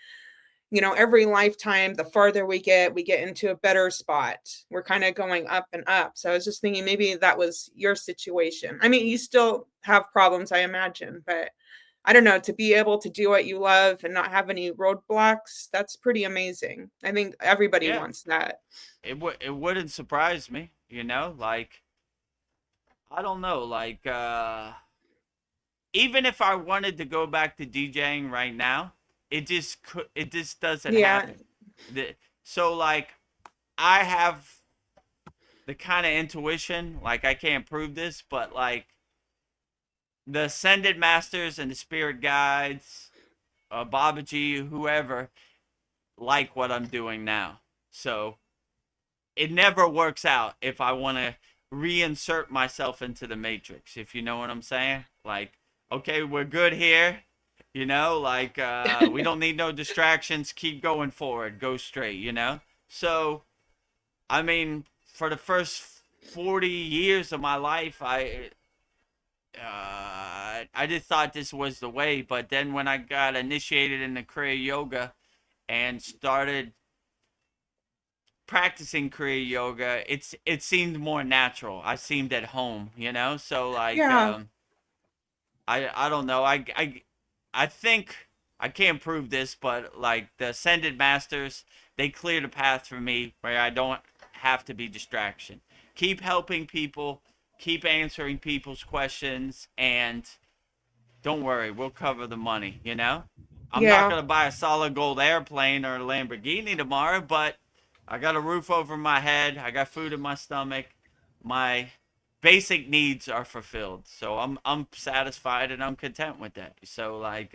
every lifetime, the farther we get into a better spot. We're kind of going up and up. So I was just thinking maybe that was your situation. I mean, you still have problems, I imagine, but I don't know, to be able to do what you love and not have any roadblocks, that's pretty amazing. I think everybody Yeah, wants that. it wouldn't surprise me. Like I don't know, like even if I wanted to go back to DJing right now, it just doesn't Yeah. happen. So like I have the kind of intuition, like I can't prove this, but like the ascended masters and the spirit guides, Babaji, whoever, like what I'm doing now. So it never works out if I want to reinsert myself into the matrix, if you know what I'm saying. Like, okay, we're good here. You know, like we don't need no distractions. Keep going forward. Go straight. You know. So I mean, for the first 40 years of my life, I just thought this was the way. But then when I got initiated in the Kriya Yoga and started practicing Kriya Yoga, it seemed more natural. I seemed at home, you know. So like, Yeah. I don't know. I think I can't prove this, but like the ascended masters, they cleared a path for me where I don't have to be distraction. Keep helping people, keep answering people's questions, and don't worry, we'll cover the money, you know? I'm not Yeah. going to buy a solid gold airplane or a Lamborghini tomorrow, but I got a roof over my head, I got food in my stomach. My basic needs are fulfilled. So I'm satisfied and I'm content with that. So like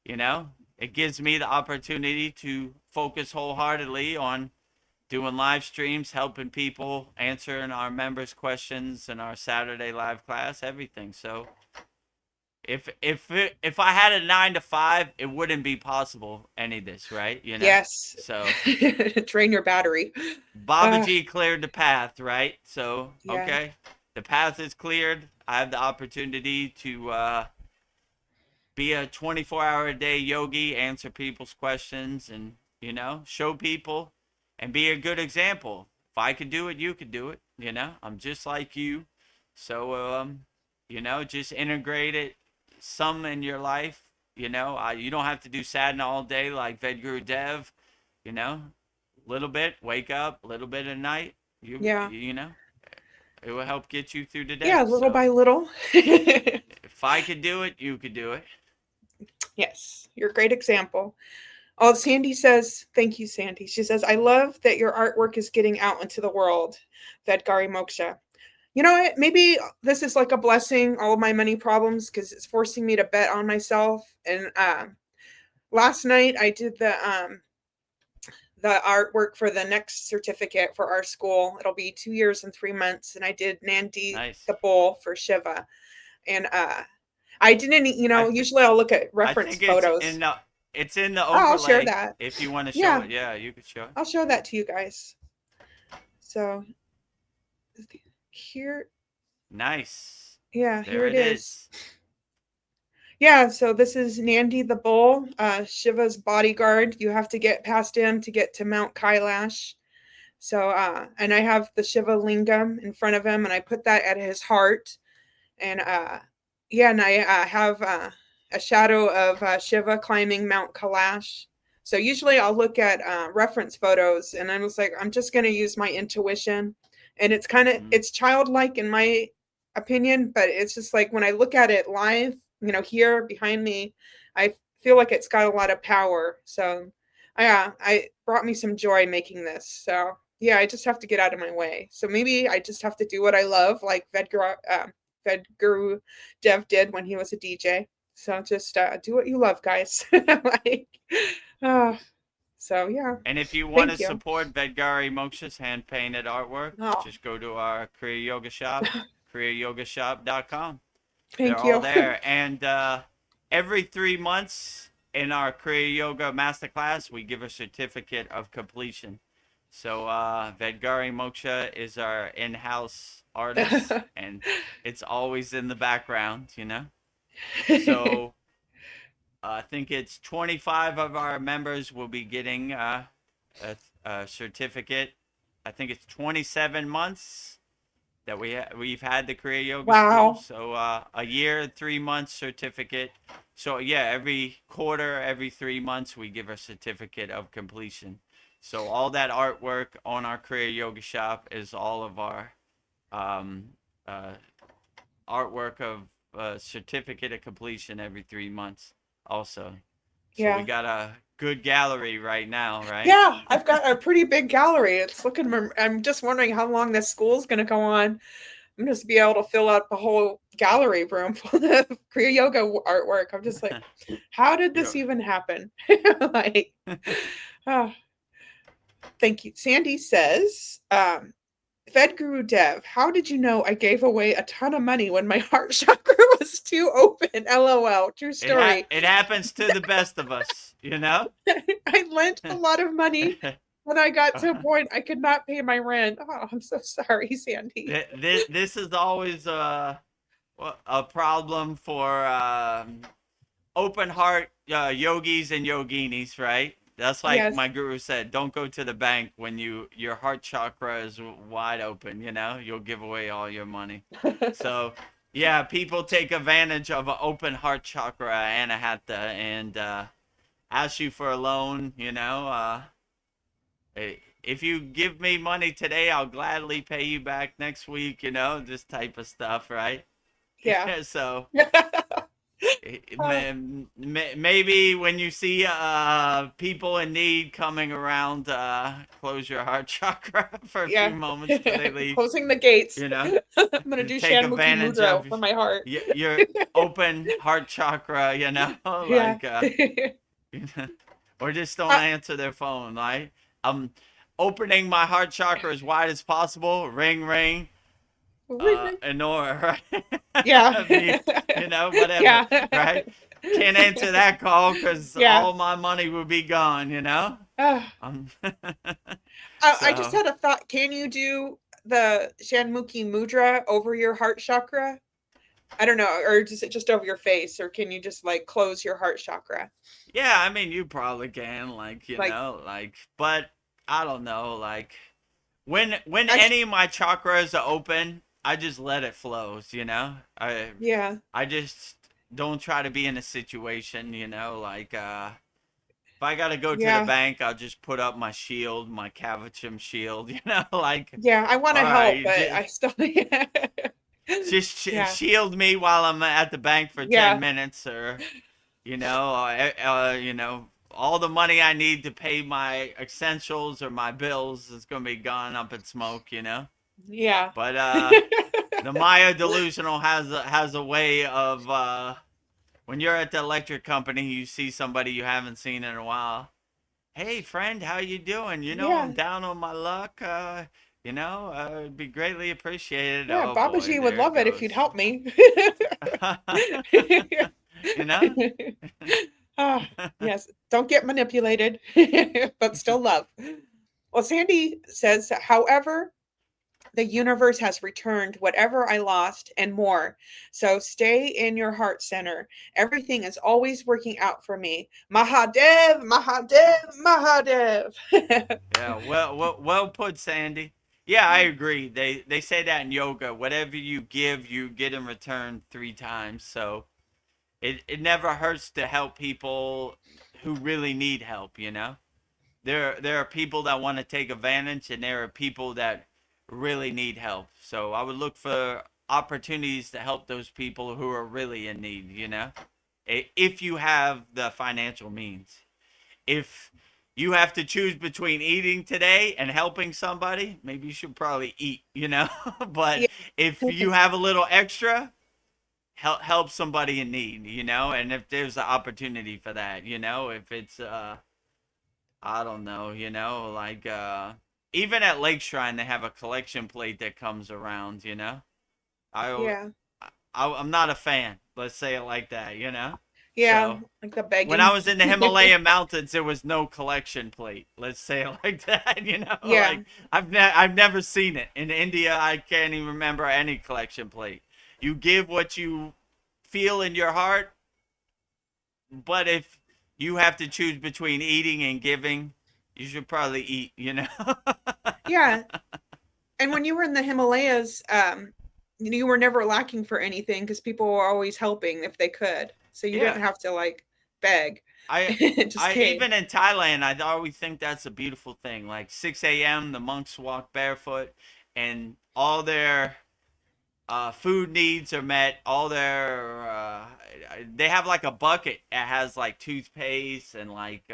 you know, it gives me the opportunity to focus wholeheartedly on doing live streams, helping people, answering our members' questions in our Saturday live class, everything. So if I had a 9 to 5, it wouldn't be possible any of this, right? You know. Yes. So Drain your battery. Babaji cleared the path, right? So Yeah. okay, the path is cleared. I have the opportunity to be a 24-hour a day yogi, answer people's questions, and you know, show people and be a good example. If I could do it, you could do it. You know, I'm just like you. So you know, just integrate it some in your life. You know, you don't have to do sadhana all day like Vedagurudev. You know, little bit, wake up, little bit at night. Yeah. You know, it will help get you through the day. Yeah, little So by little. if I could do it, you could do it. Yes, you're a great example. Oh, Sandy says, thank you, Sandy. She says, I love that your artwork is getting out into the world, Vedgari Moksha. You know what? Maybe this is like a blessing, all of my money problems, because it's forcing me to bet on myself. And last night I did the artwork for the next certificate for our school. It'll be 2 years and 3 months. And I did Nandi Nice. the bull for Shiva. And I didn't, I usually I'll look at I reference think it's photos. in the Oh, I'll share overlay. that. If you want to show Yeah, it, yeah, you could show it. I'll show that to you guys. So here, Nice. yeah, There here it it is. is. Yeah, so this is Nandi the bull, Shiva's bodyguard. You have to get past him to get to Mount Kailash. So, and I have the Shiva lingam in front of him, and I put that at his heart. And yeah, and I have a shadow of Shiva climbing Mount Kailash. So usually I'll look at reference photos, and I'm just like, I'm just going to use my intuition. And it's kind of, it's childlike in my opinion, but it's just like when I look at it live, here behind me, I feel like it's got a lot of power. So I brought me some joy making this. So yeah, I just have to get out of my way. So maybe I just have to do what I love, like Vedagurudev did when he was a DJ. So just do what you love, guys. Like, so yeah. And if you want to Thank you. support Vedgari Moksha's hand painted artwork, Oh, just go to our Kriya Yoga shop, kriyayogamasterclass.com. They're thank all you. there. And every 3 months in our Kriya Yoga Masterclass, we give a certificate of completion. So Vedgari Moksha is our in-house artist, and it's always in the background, you know. So I think it's 25 of our members will be getting a certificate. I think it's 27 months that we've had the Kriya Yoga School. Wow. So a year, 3 months certificate. So yeah, every quarter, every 3 months, we give a certificate of completion. So all that artwork on our Kriya Yoga shop is all of our artwork of certificate of completion every 3 months also. So Yeah. we got a good gallery right now, right? Yeah, I've got a pretty big gallery. It's looking, I'm just wondering how long this school's going to go on. I'm just be able to fill out the whole gallery room full of Kriya Yoga artwork. I'm just like, how did this even happen? Like, oh, thank you. Sandy says, Vedagurudev, how did you know I gave away a ton of money when my heart chakra was too open? LOL. True story. It happens to the best of us, you know. I lent a lot of money when I got to a point I could not pay my rent. Oh, I'm so sorry, Sandy. This is always a problem for open heart yogis and yoginis, right? That's like Yes. my guru said, don't go to the bank when your heart chakra is wide open, you know? You'll give away all your money. So, yeah, people take advantage of an open heart chakra, anahata, and ask you for a loan, you know? If you give me money today, I'll gladly pay you back next week, you know? This type of stuff, right? Yeah. So Uh, maybe when you see people in need coming around, close your heart chakra for a few yeah. moments before they leave. Closing the gates. You know, I'm gonna do take Shanmuki advantage Mudra of for my heart. your open heart chakra. You know, Yeah. like you know, or just don't Uh, answer their phone. Right? I'm opening my heart chakra as wide as possible. Ring, ring. ring, ring. Ignore, Yeah. right? Mute, you know, whatever, Yeah. right? Can't answer that call because Yeah. all my money will be gone, you know? Uh, Um, I just so, had a thought. Can you do the Shanmuki Mudra over your heart chakra? I don't know, or just over your face, or can you just like close your heart chakra? yeah, I mean, you probably can, like, you Like, know, like, but I don't know, like, when I any of my chakras are open, I just let it flows, you know? yeah, I just don't try to be in a situation, you know, like, if I gotta go to the yeah, bank, I'll just put up my shield, my Cavachim shield, you know, like, yeah. I want all to help, right, but I still, yeah, just yeah, shield me while I'm at the bank for 10 yeah, minutes, or, you know, all the money I need to pay my essentials or my bills is gonna be gone up in smoke, you know. yeah, But the Maya delusional has a way of when you're at the electric company, you see somebody you haven't seen in a while. Hey friend, how you doing? You know, I'm yeah, down on my luck. You know, it'd be greatly appreciated. yeah. Oh boy, Babaji would there it love it if you'd goes. help me. You know? Ah, yes, don't get manipulated, but still love. Well, Sandy says, however, the universe has returned whatever I lost and more. So stay in your heart center. Everything is always working out for me. Mahadev, Mahadev, Mahadev. Yeah, well put, Sandy. Yeah, I agree. They say that in yoga. Whatever you give, you get in return 3 times. So it never hurts to help people who really need help, you know? There are people that want to take advantage, and there are people that really need help. So I would look for opportunities to help those people who are really in need, you know? If you have the financial means. If you have to choose between eating today and helping somebody, maybe you should probably eat, you know? But Yeah. if you have a little extra, help somebody in need, you know? And if there's an opportunity for that, you know, if it's I don't know, you know, like even at Lake Shrine they have a collection plate that comes around, you know. I, Yeah. I'm not a fan. Let's say it like that, you know. Yeah. So Like the when I begging. was in the Himalayan mountains, there was no collection plate. Let's say it like that, you know. Yeah. Like I've never seen it in India. I can't even remember any collection plate. You give what you feel in your heart, but if you have to choose between eating and giving, you should probably eat, you know? Yeah. And when you were in the Himalayas, you were never lacking for anything because people were always helping if they could. So you Yeah. didn't have to like beg. I It just I came. even in Thailand, I always think that's a beautiful thing. Like 6 a.m., the monks walk barefoot, and all their food needs are met. All their they have like a bucket that has like toothpaste and like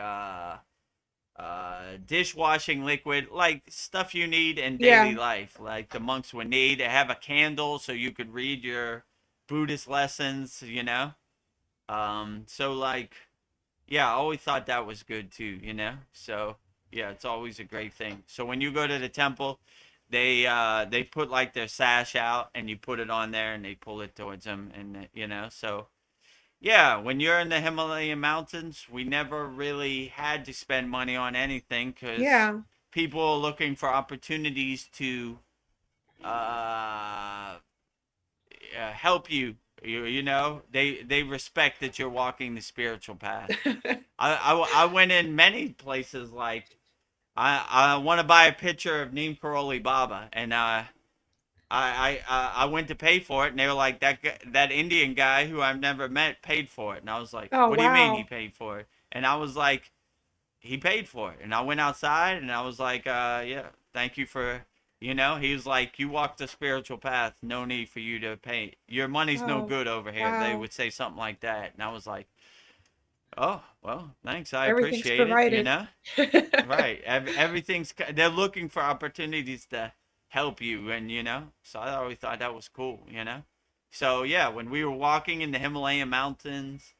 dishwashing liquid, like stuff you need in daily Yeah. life, like the monks would need. They have a candle so you could read your Buddhist lessons, you know. So like, yeah, I always thought that was good too, you know. So yeah, it's always a great thing. So when you go to the temple, they put like their sash out, and you put it on there, and they pull it towards them, and so yeah, when you're in the Himalayan mountains, we never really had to spend money on anything because Yeah. people are looking for opportunities to uh, help you. They respect that you're walking the spiritual path. I went in many places like I want to buy a picture of Neem Karoli Baba, and I went to pay for it, and they were like, that Indian guy who I've never met paid for it, and I was like, Oh, what do you mean he wow. paid for it? And I was like, he paid for it, and I went outside, and I was like, yeah, thank you for. He was like, you walk the spiritual path, no need for you to pay. Your money's no Oh, good over here. They wow. would say something like that, and I was like, oh well, thanks, I Everything's appreciate it. provided. Right. Everything's they're looking for opportunities to help you, and so I always thought that was cool. So yeah, when we were walking in the Himalayan mountains,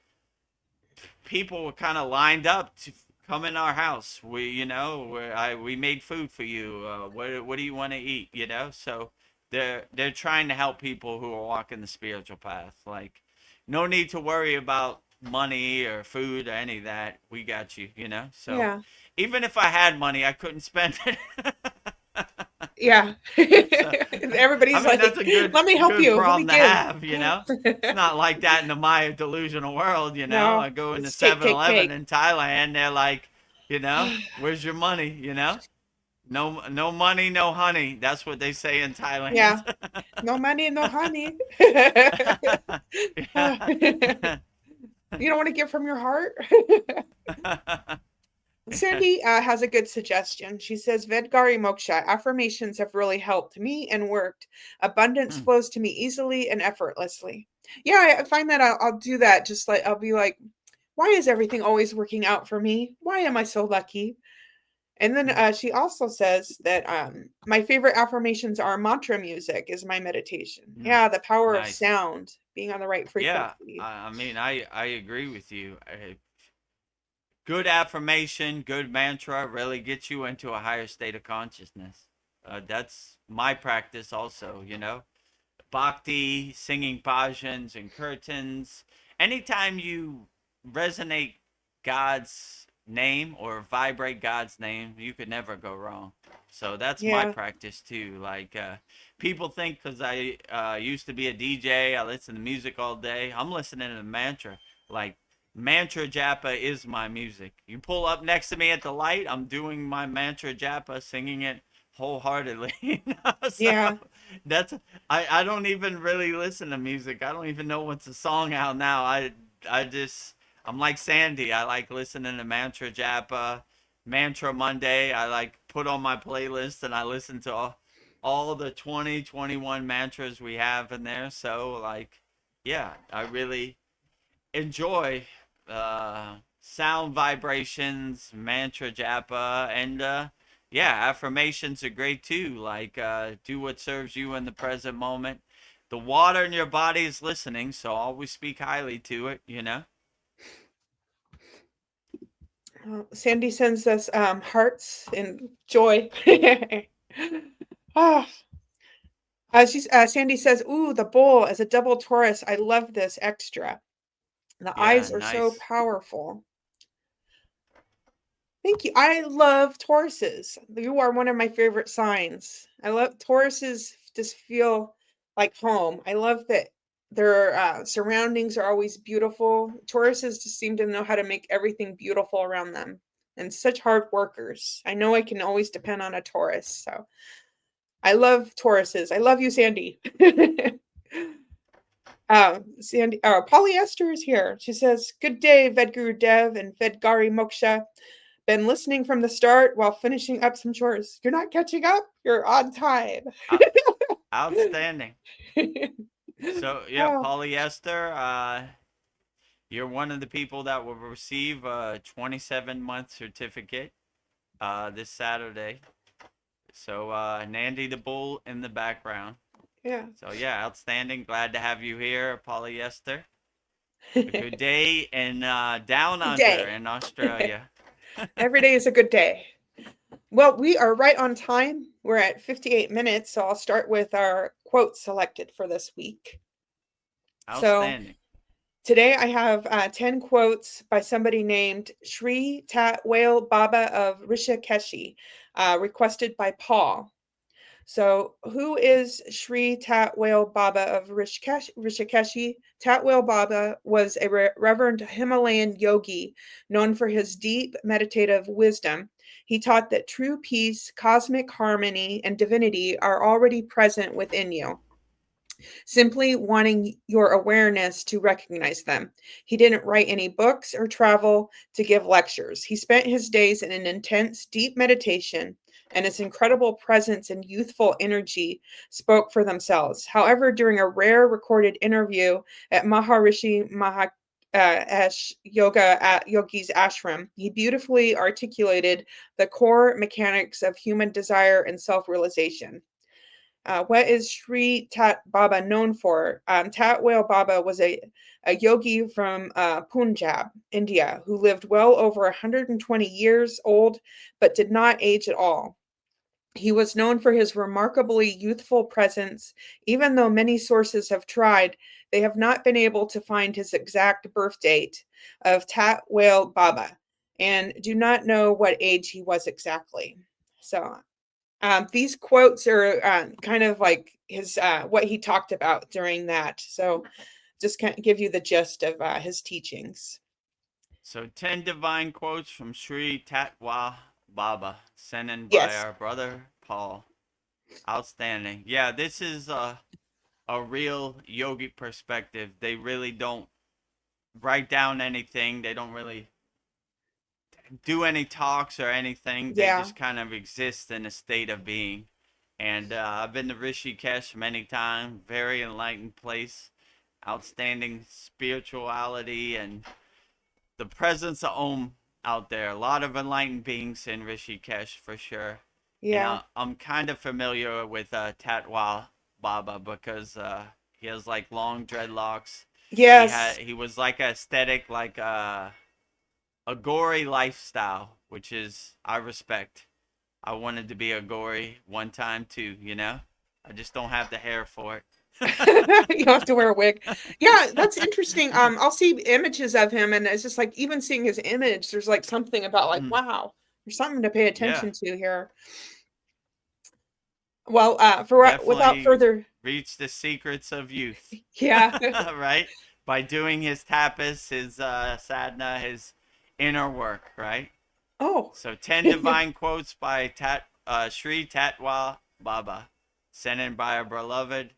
people were kind of lined up to come in our house. We made food for you. What do you want to eat? So they're trying to help people who are walking the spiritual path. Like, no need to worry about money or food or any of that. We got you. So Yeah. even if I had money, I couldn't spend it. Yeah. So, I Everybody's mean, like, that's a good let me help good you. Let me problem to give. have. It's not like that in the Maya delusional world. No, I go into it's cake, cake, 7-Eleven cake. in Thailand, they're like, where's your money? No money, no honey. That's what they say in Thailand. Yeah. No money, no honey. Yeah. You don't want to give from your heart? Sandy has a good suggestion. She says, Vedgari Moksha, affirmations have really helped me and worked. Abundance flows to me easily and effortlessly. Yeah, I find that I'll do that. Just like, I'll be like, why is everything always working out for me? Why am I so lucky? And then she also says that my favorite affirmations are mantra music is my meditation. Yeah, the power of Nice. sound, being on the right Yeah, frequency. I mean, I agree with you. Good affirmation, good mantra really gets you into a higher state of consciousness. That's my practice also. Bhakti, singing bhajans and kirtans. Anytime you resonate God's name or vibrate God's name, you could never go wrong. So that's my Yeah, practice too. Like, people think because I used to be a DJ, I listen to music all day. I'm listening to the mantra. Like, mantra japa is my music. You pull up next to me at the light, I'm doing my mantra japa, singing it wholeheartedly. So yeah, that's I don't even really listen to music. I don't even know what's a song out now. I'm like Sandy. I like listening to Mantra Japa, Mantra Monday. I like put on my playlist, and I listen to all the 21 mantras we have in there. So like, yeah, I really enjoy sound vibrations, mantra japa, and yeah, affirmations are great too. Like, do what serves you in the present moment. The water in your body is listening, so always speak highly to it. Sandy sends us hearts and joy. Ah, Sandy says, "Ooh, the bowl as a double Taurus. I love this extra. The Yeah, eyes are so nice. powerful." Thank you. I love Tauruses. You are one of my favorite signs. I love Tauruses. Just feel like home. I love that their surroundings are always beautiful. Tauruses just seem to know how to make everything beautiful around them, and such hard workers. I know I can always depend on a Taurus. So I love Tauruses. I love you, Sandy. Sandy, Polyester is here. She says, "Good day, Vedgurudev and Vedgari Moksha. Been listening from the start while finishing up some chores. You're not catching up. You're on time." Out- Outstanding. So yeah, Oh, polyester. You're one of the people that will receive a 27-month certificate this Saturday. So Nandy the Bull in the background. yeah. So yeah, outstanding. Glad to have you here, Polyester. A good day in down Good under day. in Australia. Every day is a good day. Well, we are right on time. We're at 58 minutes, so I'll start with our quotes selected for this week. So Outstanding. today I have 10 quotes by somebody named Sri Tatwale Baba of Rishikeshi, requested by Paul. So, who is Sri Tatwale Baba of Rishikeshi? Tatwale Baba was a reverend Himalayan yogi known for his deep meditative wisdom. He taught that true peace, cosmic harmony, and divinity are already present within you, simply wanting your awareness to recognize them. He didn't write any books or travel to give lectures. He spent his days in an intense, deep meditation, and his incredible presence and youthful energy spoke for themselves. However, during a rare recorded interview at Maharishi Yogi's ashram, he beautifully articulated the core mechanics of human desire and self-realization. What is Sri Tat Baba known for? Tatwale Baba was a yogi from Punjab, India, who lived well over 120 years old but did not age at all. He was known for his remarkably youthful presence. Even though many sources have tried, they have not been able to find his exact birth date of Tatwale Baba and do not know what age he was exactly. So these quotes are kind of like his what he talked about during that. So just kind of give you the gist of his teachings. So 10 divine quotes from Sri Tatwa Baba, sent in by Yes. our brother Paul. Outstanding. Yeah, this is a real yogi perspective. They really don't write down anything. They don't really do any talks or anything. They Yeah. just kind of exist in a state of being. And I've been to Rishikesh many times. Very enlightened place. Outstanding spirituality and the presence of Om out there. A lot of enlightened beings in Rishikesh for sure. And Yeah. I'm kind of familiar with Tatwa Baba because he has like long dreadlocks. Yes. He was like aesthetic, like a gory lifestyle, which is I respect. I wanted to be a gory one time too, you know. I just don't have the hair for it. You have to wear a wig. Yeah, that's interesting. I'll see images of him, and it's just like even seeing his image, there's like something about like, wow, there's something to pay Yeah, attention to here. Well, without definitely further, reach the secrets of youth, yeah. right? By doing his tapas, his sadhana, his inner work, right? Oh, So 10 divine quotes by Sri Tatwa Baba, sent in by our beloved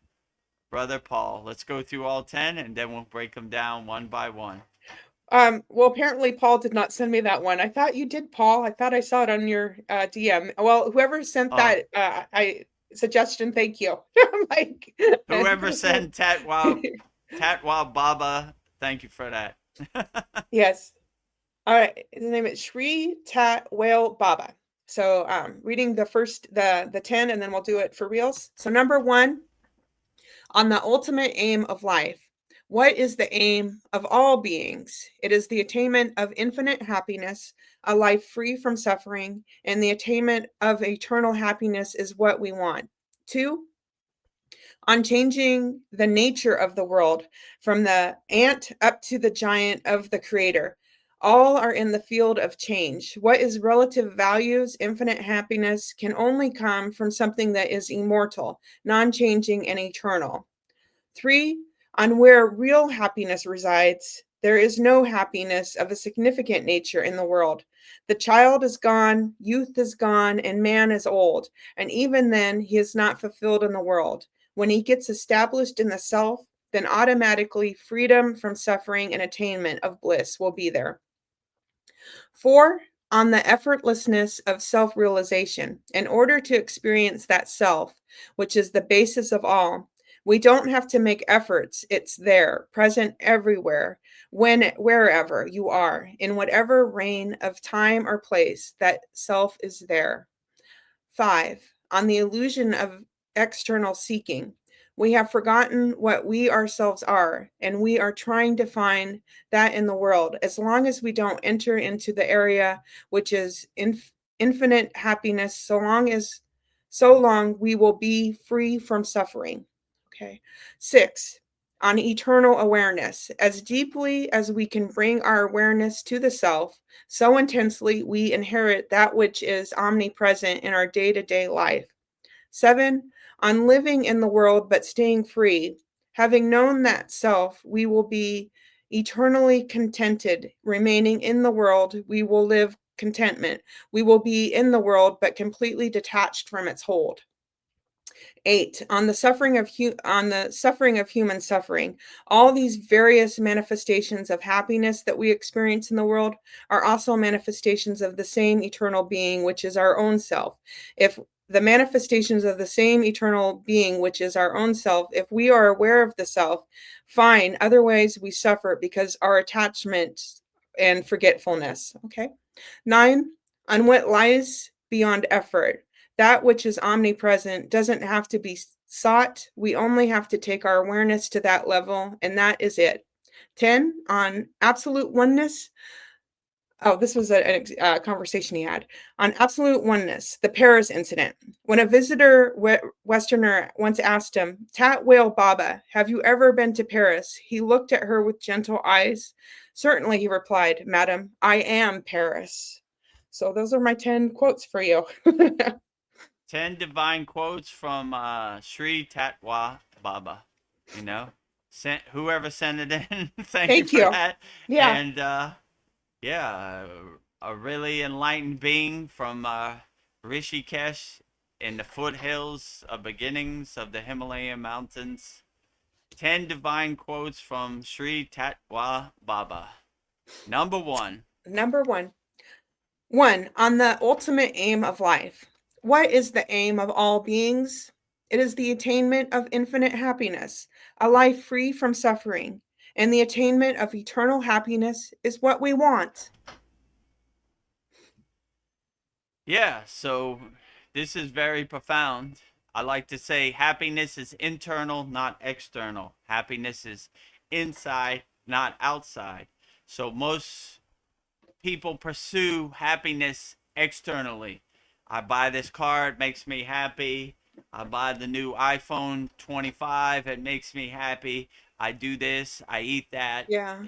brother Paul. Let's go through all 10 and then we'll break them down one by one. Well, apparently Paul did not send me that one. I thought you did, Paul. I thought I saw it on your DM. Well, whoever sent Oh, that I suggestion, thank you. I'm like, whoever sent Tatwa Baba, thank you for that. yes. All right. His name is Sri Tatwale Baba. So reading the 10, and then we'll do it for reals. So number 1, on the ultimate aim of life. What is the aim of all beings? It is the attainment of infinite happiness, a life free from suffering, and the attainment of eternal happiness is what we want. 2, on changing the nature of the world from the ant up to the giant of the creator. All are in the field of change. What is relative values, infinite happiness, can only come from something that is immortal, non changing, and eternal. 3, on where real happiness resides, there is no happiness of a significant nature in the world. The child is gone, youth is gone, and man is old, and even then he is not fulfilled in the world. When he gets established in the self, then automatically freedom from suffering and attainment of bliss will be there. 4, on the effortlessness of self realization. In order to experience that self, which is the basis of all, we don't have to make efforts. It's there, present everywhere, wherever you are, in whatever reign of time or place, that self is there. 5, on the illusion of external seeking. We have forgotten what we ourselves are, and we are trying to find that in the world. As long as we don't enter into the area which is infinite happiness, So long we will be free from suffering. Okay. 6. On eternal awareness. As deeply as we can bring our awareness to the self, so intensely we inherit that which is omnipresent in our day to day life. 7. On living in the world but staying free. Having known that self, we will be eternally contented. Remaining in the world, we will live contentment. We will be in the world but completely detached from its hold. 8. On the suffering of human suffering. All these various manifestations of happiness that we experience in the world are also manifestations of the same eternal being, which is our own self. If the manifestations of the same eternal being, which is our own self, if we are aware of the self, fine. Otherwise, we suffer because our attachment and forgetfulness. Okay. 9. On what lies beyond effort. That which is omnipresent doesn't have to be sought. We only have to take our awareness to that level, and that is it. 10. On absolute oneness. Oh, this was a conversation he had on absolute oneness, the Paris incident. When a visitor Westerner once asked him, Tat Whale Baba, have you ever been to Paris? He looked at her with gentle eyes. Certainly, he replied, Madam, I am Paris. So those are my 10 quotes for you. 10 divine quotes from Sri Tatwa Baba. You know, whoever sent it in, thank you Thank for you. that. Yeah. And yeah, a really enlightened being from Rishikesh in the foothills of beginnings of the Himalayan mountains. 10 divine quotes from Sri Tatwa Baba. Number one. Number one. 1. On the ultimate aim of life. What is the aim of all beings? It is the attainment of infinite happiness, a life free from suffering, and the attainment of eternal happiness is what we want. Yeah, so this is very profound. I like to say happiness is internal, not external. Happiness is inside, not outside. So most people pursue happiness externally. I buy this car, it makes me happy. I buy the new iPhone 25, it makes me happy. I do this, I eat that. Yeah.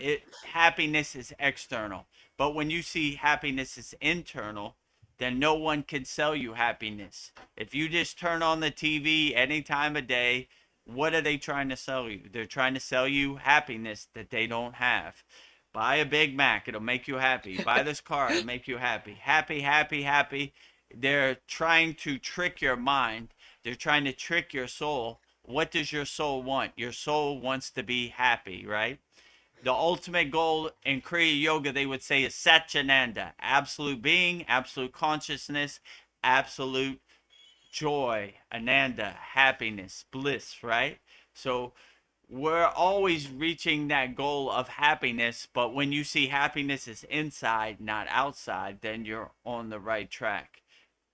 Happiness is external. But when you see happiness is internal, then no one can sell you happiness. If you just turn on the TV any time of day, what are they trying to sell you? They're trying to sell you happiness that they don't have. Buy a Big Mac, it'll make you happy. Buy this car, it'll make you happy. Happy, happy, happy. They're trying to trick your mind. They're trying to trick your soul. What does your soul want? Your soul wants to be happy, right? The ultimate goal in Kriya Yoga, they would say, is Satchananda, absolute being, absolute consciousness, absolute joy, Ananda, happiness, bliss, right? So we're always reaching that goal of happiness, but when you see happiness is inside, not outside, then you're on the right track.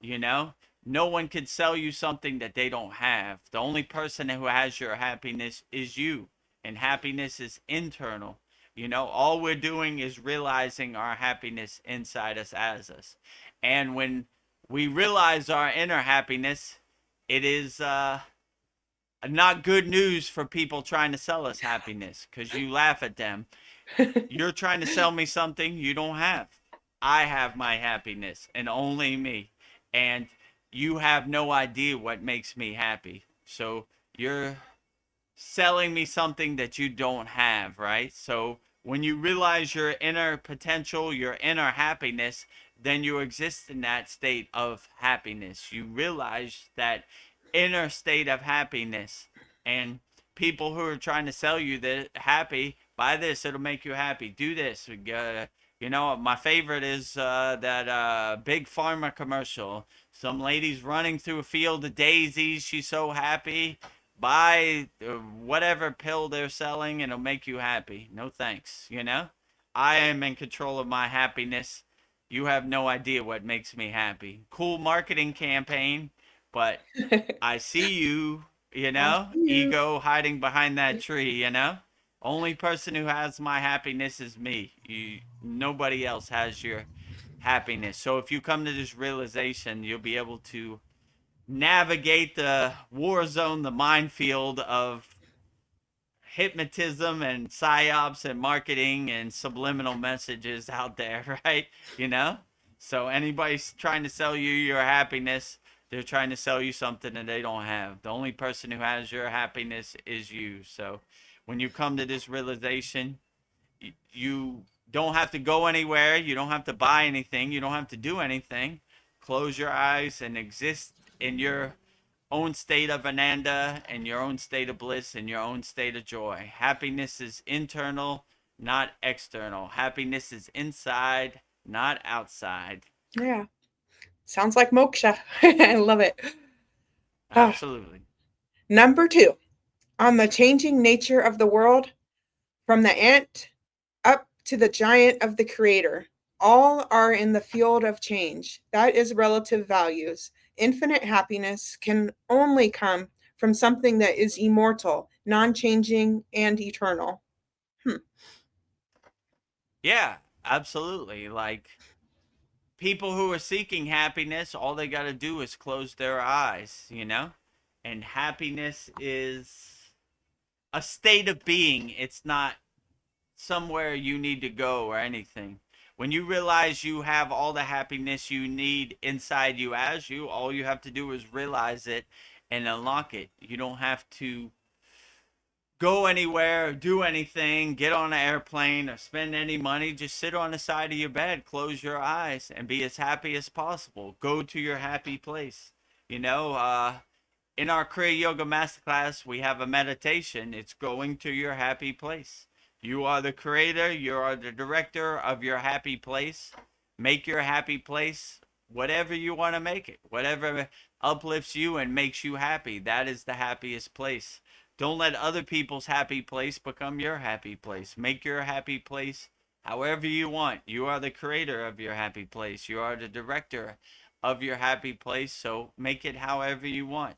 You know, no one can sell you something that they don't have. The only person who has your happiness is you, and happiness is internal. You know, all we're doing is realizing our happiness inside us as us. And when we realize our inner happiness, it is not good news for people trying to sell us happiness because you laugh at them. You're trying to sell me something you don't have. I have my happiness and only me. And you have no idea what makes me happy. So you're selling me something that you don't have, right? So when you realize your inner potential, your inner happiness, then you exist in that state of happiness. You realize that inner state of happiness. And people who are trying to sell you that happy, buy this, it'll make you happy. Do this. You know, my favorite is that big pharma commercial. Some lady's running through a field of daisies. She's so happy. Buy whatever pill they're selling and it'll make you happy. No thanks, you know? I am in control of my happiness. You have no idea what makes me happy. Cool marketing campaign, but I see you, you I know? see you. Ego hiding behind that tree, you know? Only person who has my happiness is me. Nobody else has your happiness. So if you come to this realization, you'll be able to navigate the war zone, the minefield of hypnotism and psyops and marketing and subliminal messages out there, right? You know? So anybody's trying to sell you your happiness, they're trying to sell you something that they don't have. The only person who has your happiness is you. So when you come to this realization, you don't have to go anywhere, you don't have to buy anything, you don't have to do anything. Close your eyes and exist in your own state of ananda and your own state of bliss and your own state of joy. Happiness is internal, not external. Happiness is inside, not outside. Yeah. Sounds like moksha. I love it. Ah, Absolutely. number 2, on the changing nature of the world, from the ant up to the giant of the creator. All are in the field of change. That is relative values. Infinite happiness can only come from something that is immortal, non changing, and eternal. Hmm. Yeah, absolutely. Like people who are seeking happiness, all they got to do is close their eyes, you know? And happiness is a state of being. It's not somewhere you need to go or anything. When you realize you have all the happiness you need inside you as you, all you have to do is realize it and unlock it. You don't have to go anywhere, do anything, get on an airplane, or spend any money. Just sit on the side of your bed, close your eyes, and be as happy as possible. Go to your happy place. You know, in our Kriya Yoga Masterclass, we have a meditation. It's going to your happy place. You are the creator, you are the director of your happy place. Make your happy place whatever you want to make it, whatever uplifts you and makes you happy. That is the happiest place. Don't let other people's happy place become your happy place. Make your happy place however you want. You are the creator of your happy place. You are the director of your happy place. So make it however you want.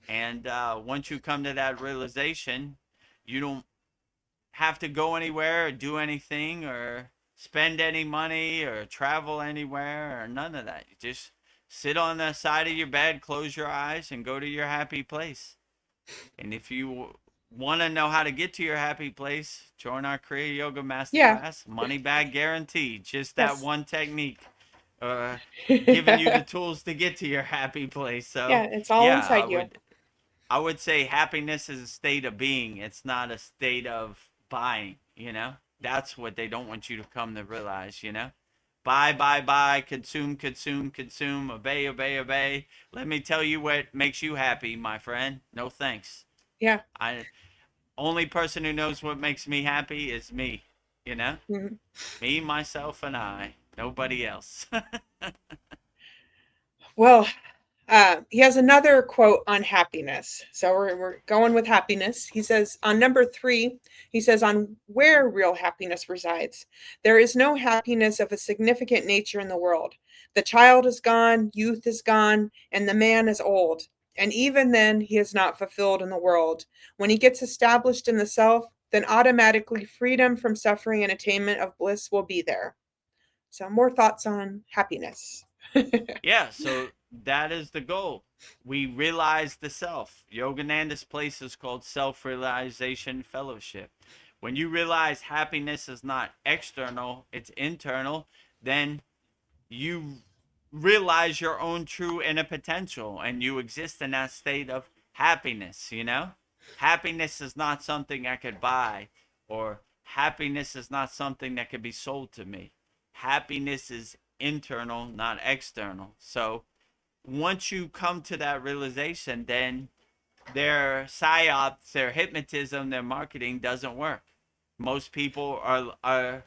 And once you come to that realization, you don't have to go anywhere or do anything or spend any money or travel anywhere or none of that. You just sit on the side of your bed, close your eyes, and go to your happy place. And if you want to know how to get to your happy place, join our Kriya Yoga Yeah. Masterclass. Money back guaranteed. Just that Yes. one technique. Uh, Giving you the tools to get to your happy place. So, Yeah, it's all yeah, inside you. I would say happiness is a state of being. It's not a state of buying, you know? That's what they don't want you to come to realize, you know? Buy, buy, buy, consume, consume, consume, obey, obey, obey. Let me tell you what makes you happy, my friend. No thanks. Yeah. I only person who knows what makes me happy is me, you know? Mhm. Me, myself, and I. Nobody else. Well, he has another quote on happiness. So we're going with happiness. He says on number 3, he says, on where real happiness resides, there is no happiness of a significant nature in the world. The child is gone, youth is gone, and the man is old. And even then, he is not fulfilled in the world. When he gets established in the self, then automatically freedom from suffering and attainment of bliss will be there. So, more thoughts on happiness. Yeah, so that is the goal. We realize the self. Yogananda's place is called Self Realization Fellowship. When you realize happiness is not external, it's internal, then you realize your own true inner potential and you exist in that state of happiness, you know? Happiness is not something I could buy, or happiness is not something that could be sold to me. Happiness is internal, not external. So once you come to that realization, then their psyops, their hypnotism, their marketing doesn't work. Most people are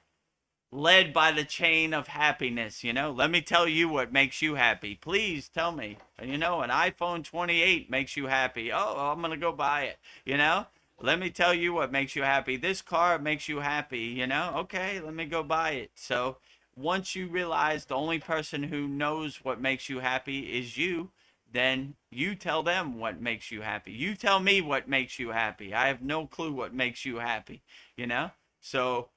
led by the chain of happiness, you know. Let me tell you what makes you happy. Please tell me. You know, an iPhone 28 makes you happy. Oh, I'm going to go buy it, you know. Let me tell you what makes you happy. This car makes you happy, you know. Okay, let me go buy it. So, once you realize the only person who knows what makes you happy is you, then you tell them what makes you happy. You tell me what makes you happy. I have no clue what makes you happy, you know? So,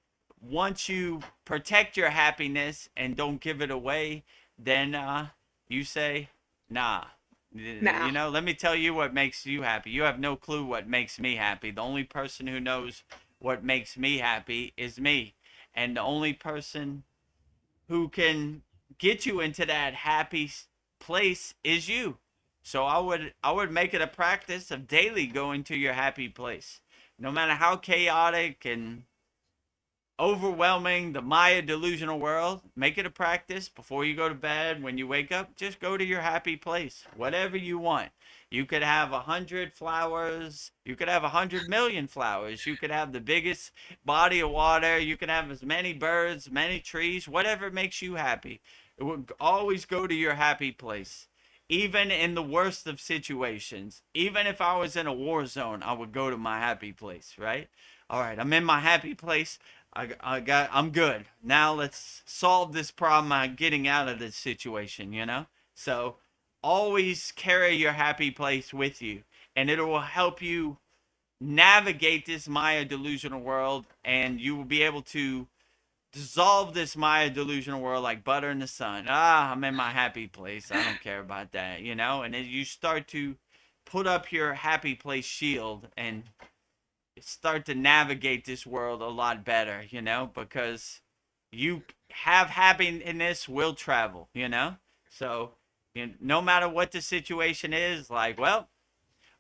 once you protect your happiness and don't give it away, then you say, nah, Nah. You know, let me tell you what makes you happy. You have no clue what makes me happy. The only person who knows what makes me happy is me. And the only person who can get you into that happy place is you. So I would make it a practice of daily going to your happy place. No matter how chaotic and overwhelming the Maya delusional world, make it a practice before you go to bed. When you wake up, just go to your happy place, whatever you want. You could have 100 flowers, you could have 100 million flowers, you could have the biggest body of water, you could have as many birds, many trees, whatever makes you happy. It would always go to your happy place. Even in the worst of situations, even if I was in a war zone, I would go to my happy place, right? All right, I'm in my happy place. I'm good. Now let's solve this problem. I'm getting out of this situation, you know? So always carry your happy place with you, and it will help you navigate this Maya delusional world, and you will be able to dissolve this Maya delusional world like butter in the sun. Ah, I'm in my happy place. I don't care about that, you know? And then you start to put up your happy place shield and start to navigate this world a lot better, you know, because you have happiness will travel, you know. So, no matter what the situation is, like, well,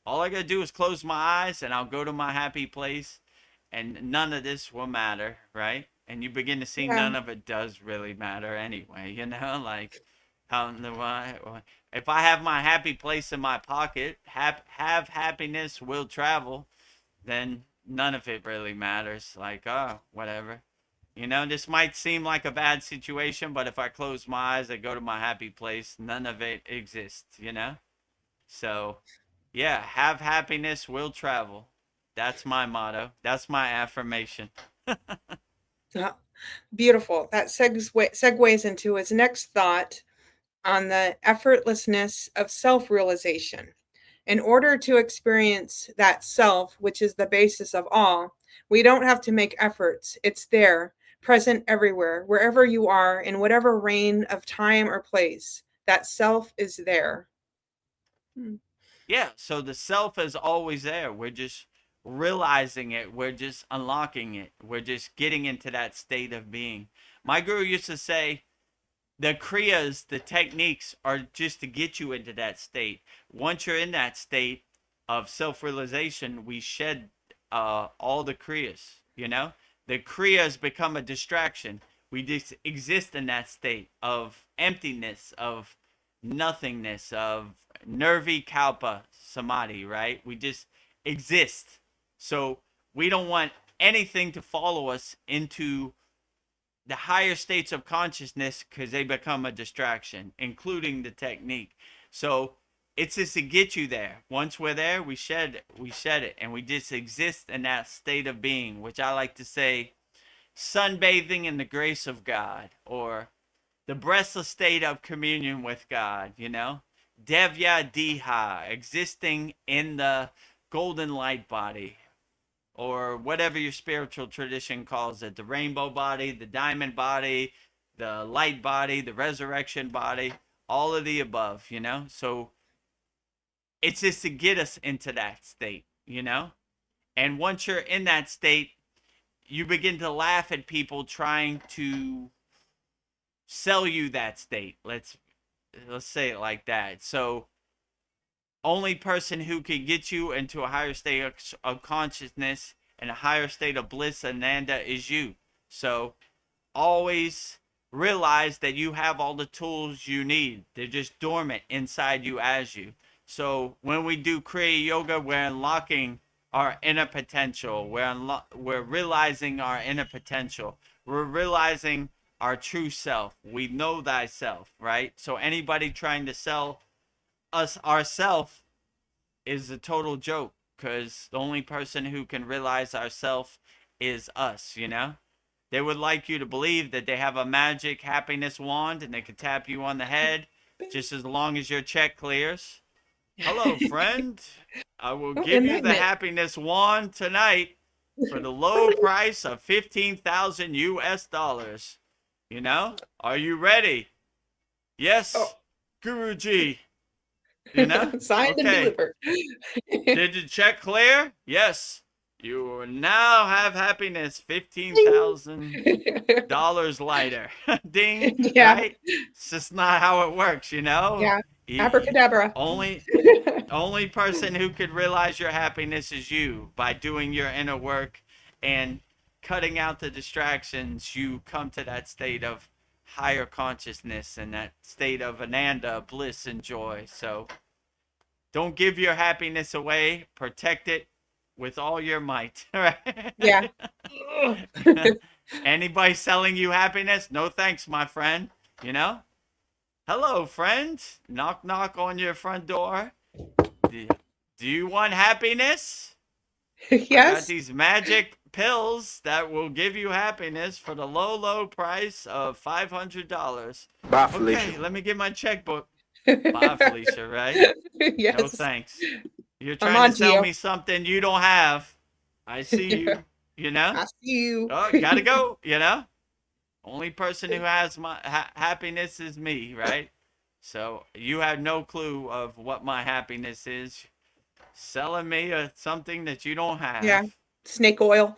all I gotta do is close my eyes and I'll go to my happy place, and none of this will matter, right? And you begin to see Yeah. none of it does really matter anyway, you know, like how if I have my happy place in my pocket, have happiness will travel, then none of it really matters. Like, oh, whatever. You know, this might seem like a bad situation, but if I close my eyes, I go to my happy place, none of it exists, you know? So, yeah, have happiness, will travel. That's my motto. That's my affirmation. Yeah. Beautiful. That segues into his next thought on the effortlessness of self realization. In order to experience that self, which is the basis of all, we don't have to make efforts. It's there, present everywhere, wherever you are, in whatever reign of time or place. That self is there. Hmm. Yeah, so the self is always there. We're just realizing it. We're just unlocking it. We're just getting into that state of being. My guru used to say, the kriyas, the techniques are just to get you into that state. Once you're in that state of self-realization, we shed all the kriyas, you know? The kriyas become a distraction. We just exist in that state of emptiness, of nothingness, of nirvikalpa samadhi, right? We just exist. So we don't want anything to follow us into the higher states of consciousness because they become a distraction, including the technique. So it's just to get you there. Once we're there, we shed it, and we just exist in that state of being, which I like to say, sunbathing in the grace of God, or the breathless state of communion with God, you know? Devya Diha, existing in the golden light body, or whatever your spiritual tradition calls it, the rainbow body, the diamond body, the light body, the resurrection body, all of the above, you know? So it's just to get us into that state, you know? And once you're in that state, you begin to laugh at people trying to sell you that state. Let's say it like that. So only person who can get you into a higher state of consciousness and a higher state of bliss, Ananda, is you. So always realize that you have all the tools you need. They're just dormant inside you as you. So when we do Kriya Yoga, we're unlocking our inner potential. We're realizing our inner potential. We're realizing our true self. We know thyself, right? So anybody trying to sell us ourself is a total joke, because the only person who can realize ourself is us, you know? They would like you to believe that they have a magic happiness wand and they can tap you on the head just as long as your check clears. Hello, friend. I will Oh, give you the enlightenment. happiness wand tonight for the low price of 15,000 US dollars. You know? Are you ready? Yes, Oh, Guruji. You know? Signed and Okay. delivered. Did the check clear? Yes. You now have happiness. $15,000 lighter. Ding. Yeah, Right? It's just not how it works, you know? yeah. You, Abracadabra. only person who could realize your happiness is you. By doing your inner work and cutting out the distractions, you come to that state of higher consciousness and that state of ananda, bliss, and joy. So don't give your happiness away. Protect it with all your might. Right? Yeah. Anybody selling you happiness? No thanks, my friend. You know? Hello, friend. Knock, knock on your front door. Do you want happiness? I got Yes. these magic pills that will give you happiness for the low, low price of $500. Bye, Okay, Felicia. let me get my checkbook. Bye, Felicia, right? No Yes. thanks. You're I'm trying to on to sell you. me something you don't have. I see you, you know? I see you. Oh, gotta go, you know? Only person who has my happiness is me, right? So you have no clue of what my happiness is. Selling me something that you don't Yeah. have. Snake oil.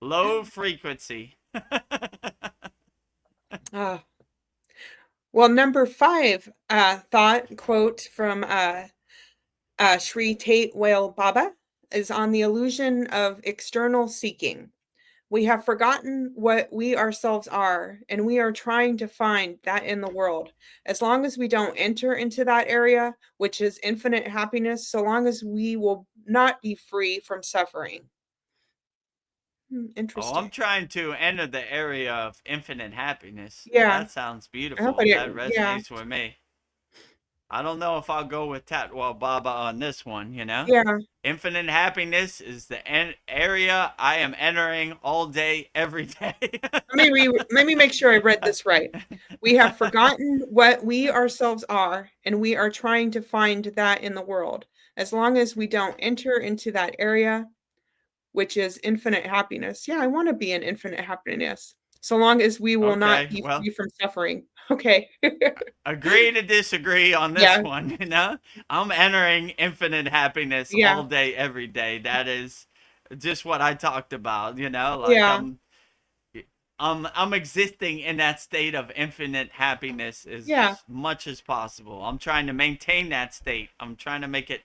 Low frequency. Ah. Well, number 5 thought quote from Sri Tate Whale Baba is on the illusion of external seeking. We have forgotten what we ourselves are, and we are trying to find that in the world. As long as we don't enter into that area, which is infinite happiness, so long as we will not be free from suffering. Oh, I'm Interesting. trying to enter the area of infinite happiness. Yeah. That sounds I hope beautiful. I That didn't. Yeah. resonates with me. I don't know if I'll go with Tatwal Baba on this one, you know? Yeah. Infinite happiness is the area I am entering all day, every day. Let me make sure I read this right. We have forgotten what we ourselves are, and we are trying to find that in the world. As long as we don't enter into that area, which is infinite happiness. Yeah, I want to be in infinite happiness. So long as we will not Okay, be well, free from suffering. Okay. agree to disagree on this Yeah. one, you know? I'm entering infinite happiness Yeah. all day, every day. That is just what I talked about, you know? Like Yeah. I'm existing in that state of infinite happiness Yeah. as much as possible. I'm trying to maintain that state. I'm trying to make it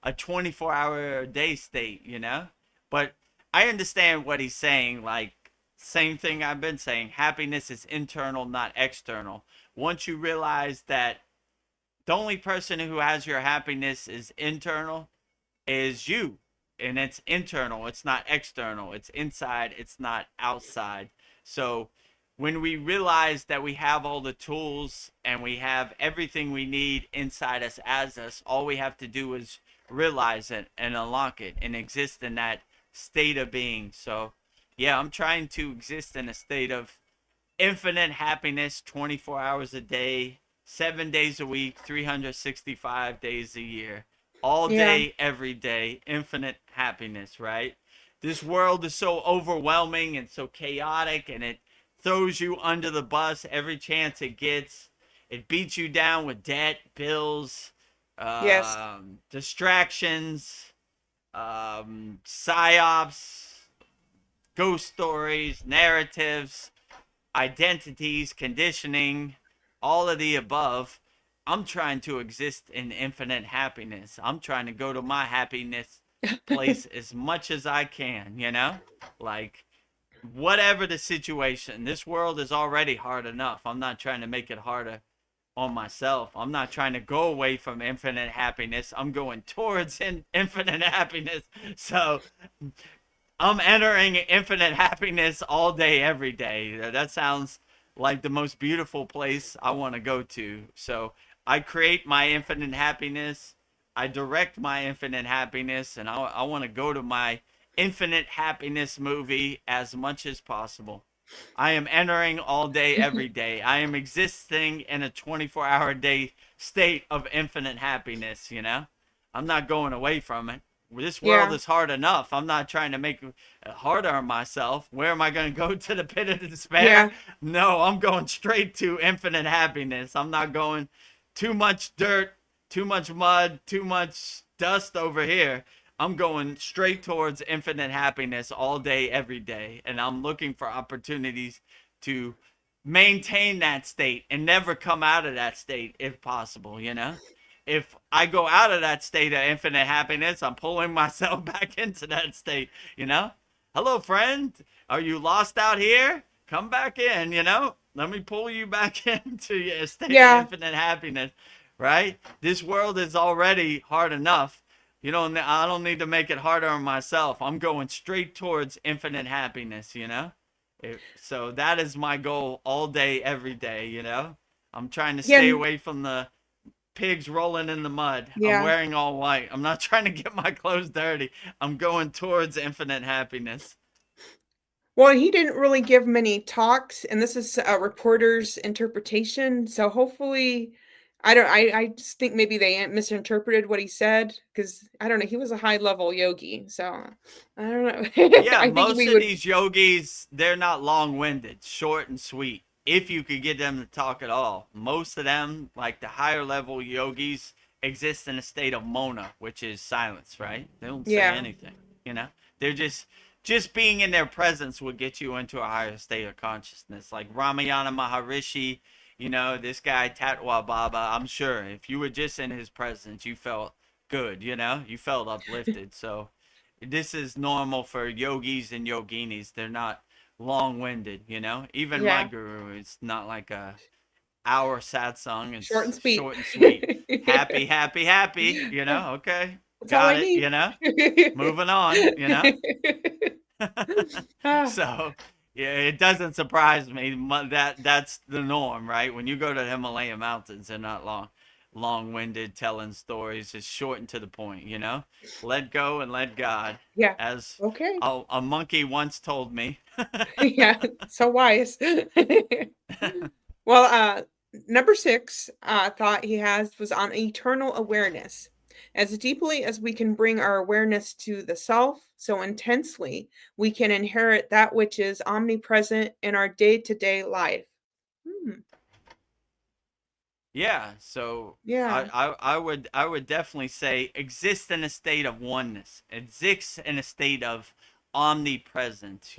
a 24-hour a day state, you know? But I understand what he's saying. Like, same thing I've been saying. Happiness is internal, not external. Once you realize that the only person who has your happiness is internal, is you. And it's internal, it's not external. It's inside, it's not outside. So when we realize that we have all the tools and we have everything we need inside us as us, all we have to do is realize it and unlock it and exist in that state of being. So yeah, I'm trying to exist in a state of infinite happiness 24 hours a day, 7 days a week, 365 days a year, all Yeah. day, every day, infinite happiness, right? This world is so overwhelming and so chaotic, and it throws you under the bus every chance it gets. It beats you down with debt, bills, Yes. distractions, psyops, ghost stories, narratives, identities, conditioning, all of the above. I'm trying to exist in infinite happiness. I'm trying to go to my happiness place as much as I can, you know? Like, whatever the situation, this world is already hard enough. I'm not trying to make it harder on myself. I'm not trying to go away from infinite happiness. I'm going towards infinite happiness. So I'm entering infinite happiness all day, every day. That sounds like the most beautiful place I want to go to. So I create my infinite happiness. I direct my infinite happiness, and I want to go to my infinite happiness movie as much as possible. I am entering all day, every day. I am existing in a 24-hour day state of infinite happiness, you know? I'm not going away from it. This world Yeah. is hard enough. I'm not trying to make it harder on myself. Where am I going to go to the pit of despair? Yeah. No, I'm going straight to infinite happiness. I'm not going too much dirt, too much mud, too much dust over here. I'm going straight towards infinite happiness all day, every day. And I'm looking for opportunities to maintain that state and never come out of that state if possible, you know? If I go out of that state of infinite happiness, I'm pulling myself back into that state, you know? Hello, friend. Are you lost out here? Come back in, you know? Let me pull you back into a state of Yeah. infinite happiness, right? This world is already hard enough. I don't need to make it harder on myself. I'm going straight towards infinite happiness, you know? So that is my goal all day, every day, you know? I'm trying to Yeah. stay away from the pigs rolling in the mud. I'm Yeah. wearing all white. I'm not trying to get my clothes dirty. I'm going towards infinite happiness. Well, he didn't really give many talks, and this is a reporter's interpretation. So hopefully, I don't. I just think maybe they misinterpreted what he said because I don't know. He was a high level yogi, so I don't know. Yeah, I think most we of would. these yogis, they're not long winded, short and sweet. If you could get them to talk at all, most of them, like the higher level yogis, exist in a state of mona, which is silence, right? They don't say Yeah. anything, you know? They're just being in their presence will get you into a higher state of consciousness. Like Ramayana Maharishi, this guy Tatwa Baba, I'm sure if you were just in his presence, you felt good, you felt uplifted. So this is normal for yogis and yoginis. They're not long-winded, Even my Yeah. guru, it's not like a hour satsang. Short It's and sweet. short and sweet. Yeah. Happy, happy, happy. Okay, That's all I got it. need. Moving on. Ah, So yeah, it doesn't surprise me that's the norm, right? When you go to the Himalayan mountains, they're not long-winded telling stories. It's short and to the point. Let go and let God, yeah. as Okay. a monkey once told me. Yeah. So wise. Well, number six thought he has was on eternal awareness. As deeply as we can bring our awareness to the self, so intensely, we can inherit that which is omnipresent in our day to day life. Hmm. Yeah, so Yeah. I would definitely say exist in a state of oneness. Exist in a state of omnipresence.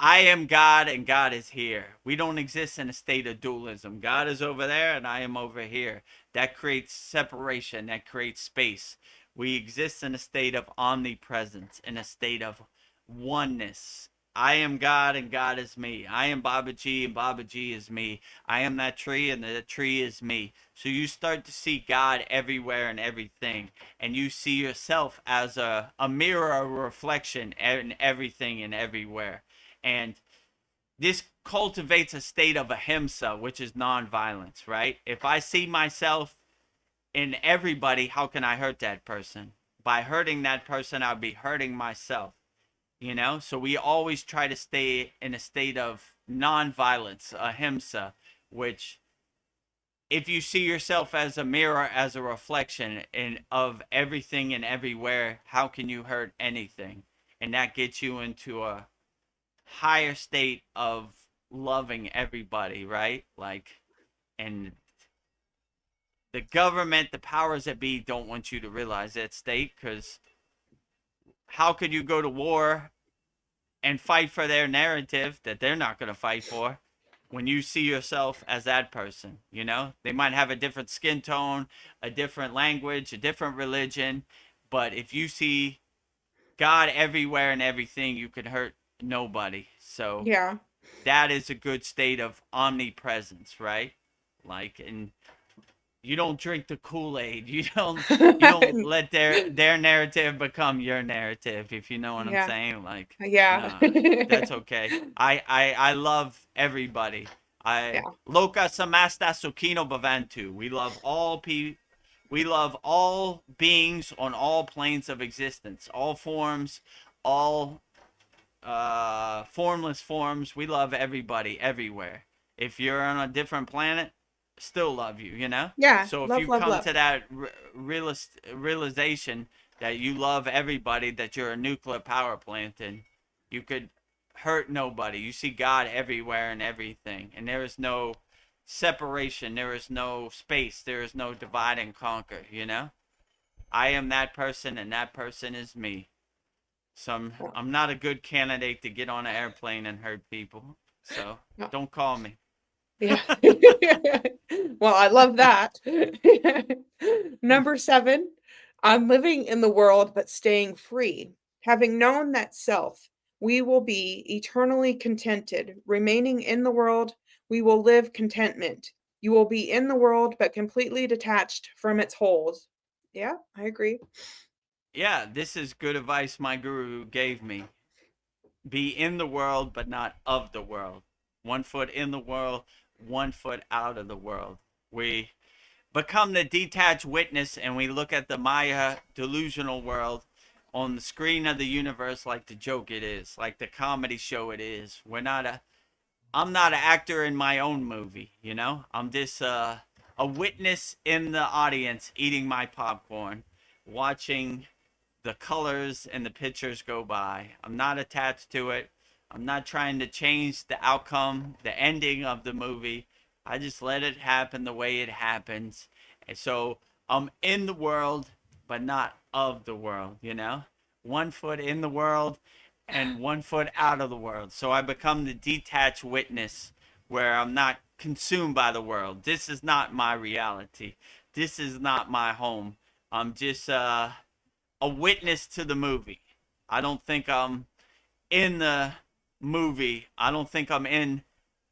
I am God and God is here. We don't exist in a state of dualism. God is over there and I am over here. That creates separation, that creates space. We exist in a state of omnipresence, in a state of oneness. I am God and God is me. I am Babaji and Babaji is me. I am that tree and the tree is me. So you start to see God everywhere and everything. And you see yourself as a mirror, a reflection in everything and everywhere. And this cultivates a state of ahimsa, which is nonviolence, right? If I see myself in everybody, how can I hurt that person? By hurting that person, I'll be hurting myself. So we always try to stay in a state of nonviolence, ahimsa, which if you see yourself as a mirror, as a reflection of everything and everywhere, how can you hurt anything? And that gets you into a higher state of loving everybody, right? And the government, the powers that be, don't want you to realize that state, because how could you go to war and fight for their narrative that they're not going to fight for when you see yourself as that person? They might have a different skin tone, a different language, a different religion, but if you see God everywhere and everything, you can hurt nobody. So Yeah. that is a good state of omnipresence, right? And you don't drink the Kool-Aid. You don't let their narrative become your narrative, if you know what I'm Yeah. saying. Yeah. Nah, that's okay. I love everybody. Yeah. I Loka samasta sukino bhavantu. We love all beings on all planes of existence, all forms, all formless forms. We love everybody everywhere. If you're on a different planet, still love you. Yeah. So if Love, you love, come love. to that realization that you love everybody, that you're a nuclear power plant, and you could hurt nobody. You see God everywhere and everything, and there is no separation. There is no space. There is no divide and conquer, you know? I am that person and that person is me. So I'm not a good candidate to get on an airplane and hurt people. So No. don't call me. Yeah. Well, I love that. Number 7, I'm living in the world but staying free. Having known that self, we will be eternally contented. Remaining in the world, we will live contentment. You will be in the world but completely detached from its hold. Yeah, I agree. Yeah, this is good advice my guru gave me. Be in the world but not of the world. 1 foot in the world, 1 foot out of the world. We become the detached witness and we look at the Maya delusional world on the screen of the universe like the joke it is, like the comedy show it is. I'm not an actor in my own movie, you know? I'm just a witness in the audience eating my popcorn, watching the colors and the pictures go by. I'm not attached to it. I'm not trying to change the outcome, the ending of the movie. I just let it happen the way it happens. And so I'm in the world, but not of the world, you know? 1 foot in the world and 1 foot out of the world. So I become the detached witness where I'm not consumed by the world. This is not my reality. This is not my home. I'm just a witness to the movie. I don't think I'm in the movie. I don't think I'm in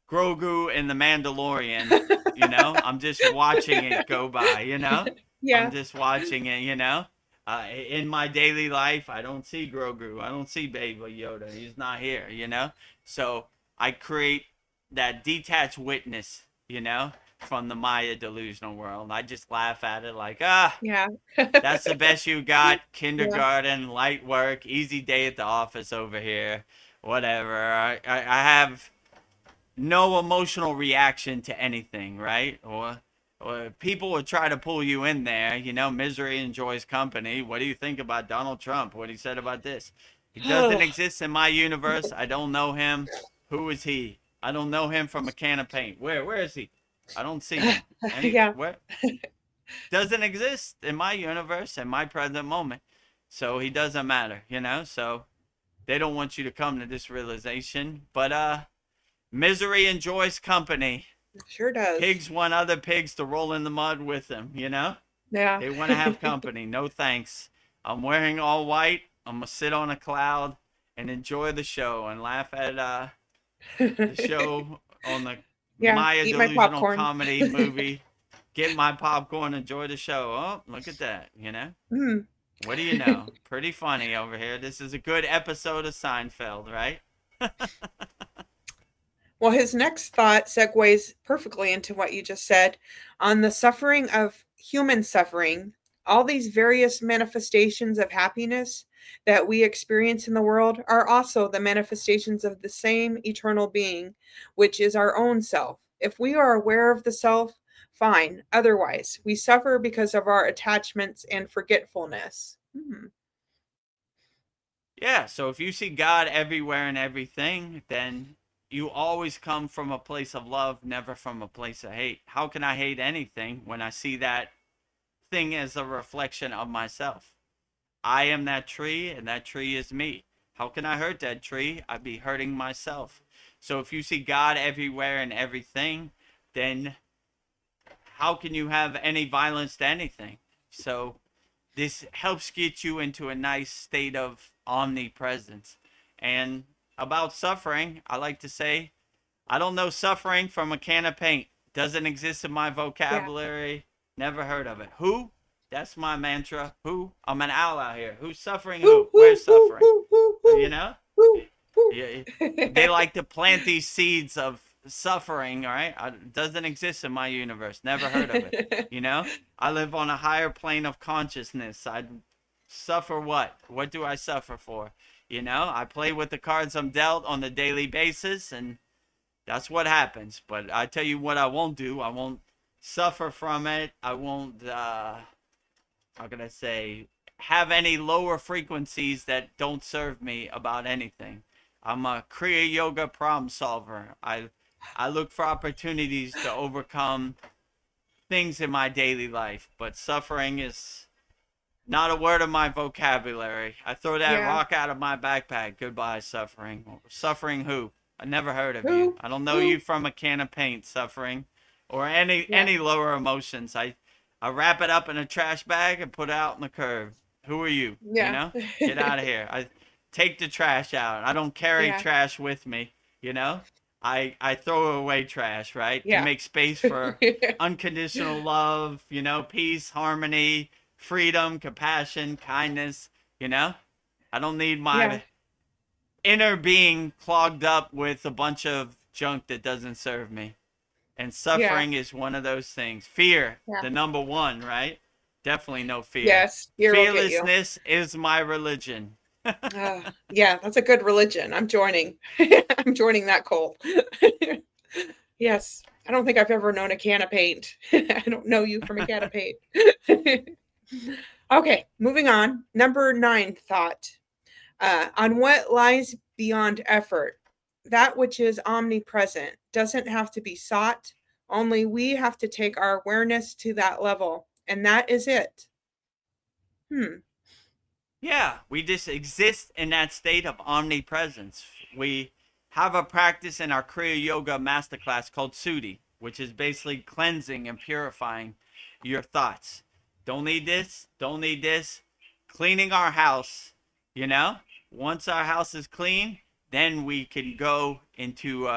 Grogu and the Mandalorian. You know, I'm just watching it go by. You know, I'm Yeah. just watching it. You know, in my daily life, I don't see Grogu. I don't see Baby Yoda. He's not here. You know, so I create that detached witness. You know, from the Maya delusional world. I just laugh at it like, Yeah. that's the best you got. Yeah. Kindergarten, light work, easy day at the office over here. Whatever. I have no emotional reaction to anything, right? Or people will try to pull you in there. You know, misery enjoys company. What do you think about Donald Trump? What he said about this? He doesn't exist in my universe. I don't know him. Who is he? I don't know him from a can of paint. Where is he? I don't see him. Yeah. Where? Doesn't exist in my universe in my present moment. So he doesn't matter, you know? So they don't want you to come to this realization. But misery enjoys company. Sure does. Pigs want other pigs to roll in the mud with them, you know? Yeah. They want to have company. No thanks. I'm wearing all white. I'm going to sit on a cloud and enjoy the show and laugh at the show on the Yeah. Maya Eat my delusional popcorn. comedy movie. Get my popcorn, enjoy the show. Oh, look at that, you know? Mm. What do you know? Pretty funny over here. This is a good episode of Seinfeld, right? Well, his next thought segues perfectly into what you just said on the suffering of human suffering. All these various manifestations of happiness that we experience in the world are also the manifestations of the same eternal being, which is our own self. If we are aware of the self, fine. Otherwise, we suffer because of our attachments and forgetfulness. Hmm. Yeah, so if you see God everywhere and everything, then you always come from a place of love, never from a place of hate. How can I hate anything when I see that thing as a reflection of myself? I am that tree, and that tree is me. How can I hurt that tree? I'd be hurting myself. So if you see God everywhere and everything, then how can you have any violence to anything? So this helps get you into a nice state of omnipresence. And about suffering, I like to say, I don't know suffering from a can of paint. Doesn't exist in my Yeah. vocabulary. Never heard of it. Who? That's my mantra. Who? I'm an owl out here. Who's suffering Woo, who? woo, Where's woo, suffering? woo, woo, You woo, know? woo, woo. Yeah, they like to plant these seeds of suffering, all right? It doesn't exist in my universe. Never heard of it. You know? I live on a higher plane of consciousness. I suffer what? What do I suffer for? You know, I play with the cards I'm dealt on a daily basis, and that's what happens. But I tell you what I won't do. I won't suffer from it. I won't, how can I say, have any lower frequencies that don't serve me about anything. I'm a Kriya yoga problem solver. I I look for opportunities to overcome things in my daily life, but suffering is not a word of my vocabulary. I throw that Yeah. rock out of my backpack. Goodbye, suffering. Suffering who? I never heard of you. Who? I don't know you Who? from a can of paint, suffering, or Yeah. any lower emotions. I wrap it up in a trash bag and put it out in the curb. Who are you? You Yeah. know? Get out of here. I take the trash out. I don't carry Yeah. trash with me, you know? I throw away trash, right? To Yeah. make space for unconditional love, you know, peace, harmony, freedom, compassion, kindness, you know? I don't need Yeah. my inner being clogged up with a bunch of junk that doesn't serve me. And Yeah. suffering is one of those things. Fear, Yeah. the number one, right? Definitely no fear. Yes. Fear will get you. Fearlessness is my religion. Yeah, that's a good religion. I'm joining. I'm joining that cult. Yes. I don't think I've ever known a can of paint. I don't know you from a can of paint. Okay, moving on. Number 9 thought. On what lies beyond effort. That which is omnipresent doesn't have to be sought, only we have to take our awareness to that level. And that is it. Hmm. Yeah, we just exist in that state of omnipresence. We have a practice in our Kriya Yoga Masterclass called Sudhi, which is basically cleansing and purifying your thoughts. Don't need this, don't need this. Cleaning our house, you know? Once our house is clean, then we can go into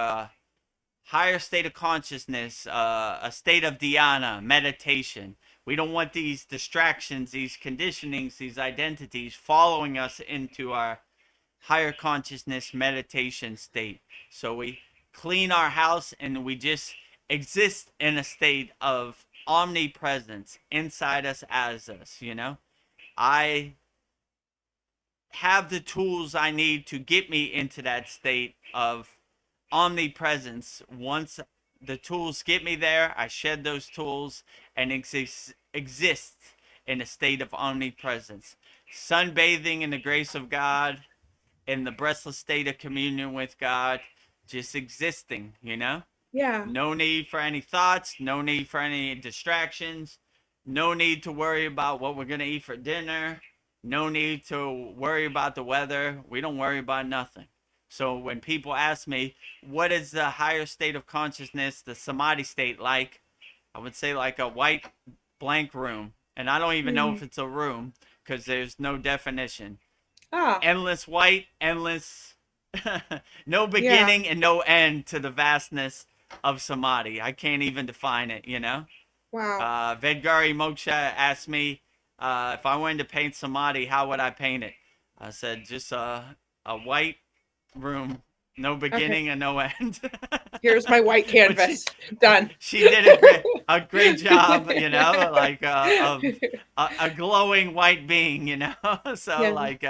higher state of consciousness, a state of dhyana, meditation. We don't want these distractions, these conditionings, these identities following us into our higher consciousness meditation state. So we clean our house and we just exist in a state of omnipresence inside us as us, you know? I have the tools I need to get me into that state of omnipresence. Once the tools get me there, I shed those tools and exist in a state of omnipresence. Sunbathing in the grace of God, in the breathless state of communion with God, just existing, you know? Yeah. No need for any thoughts, no need for any distractions, no need to worry about what we're going to eat for dinner, no need to worry about the weather. We don't worry about nothing. So when people ask me, what is the higher state of consciousness, the samadhi state like? I would say like a white blank room. And I don't even know Hmm. if it's a room because there's no definition. Ah, Endless white, endless, no yeah. beginning and no end to the vastness of samadhi. I can't even define it, you know? Wow. Vedgari Moksha asked me if I wanted to paint samadhi, how would I paint it? I said, just a white room, no Okay. beginning and no end. Here's my white But canvas. Done. she did a great job, you know, like of a glowing white being, you know. So Yeah. like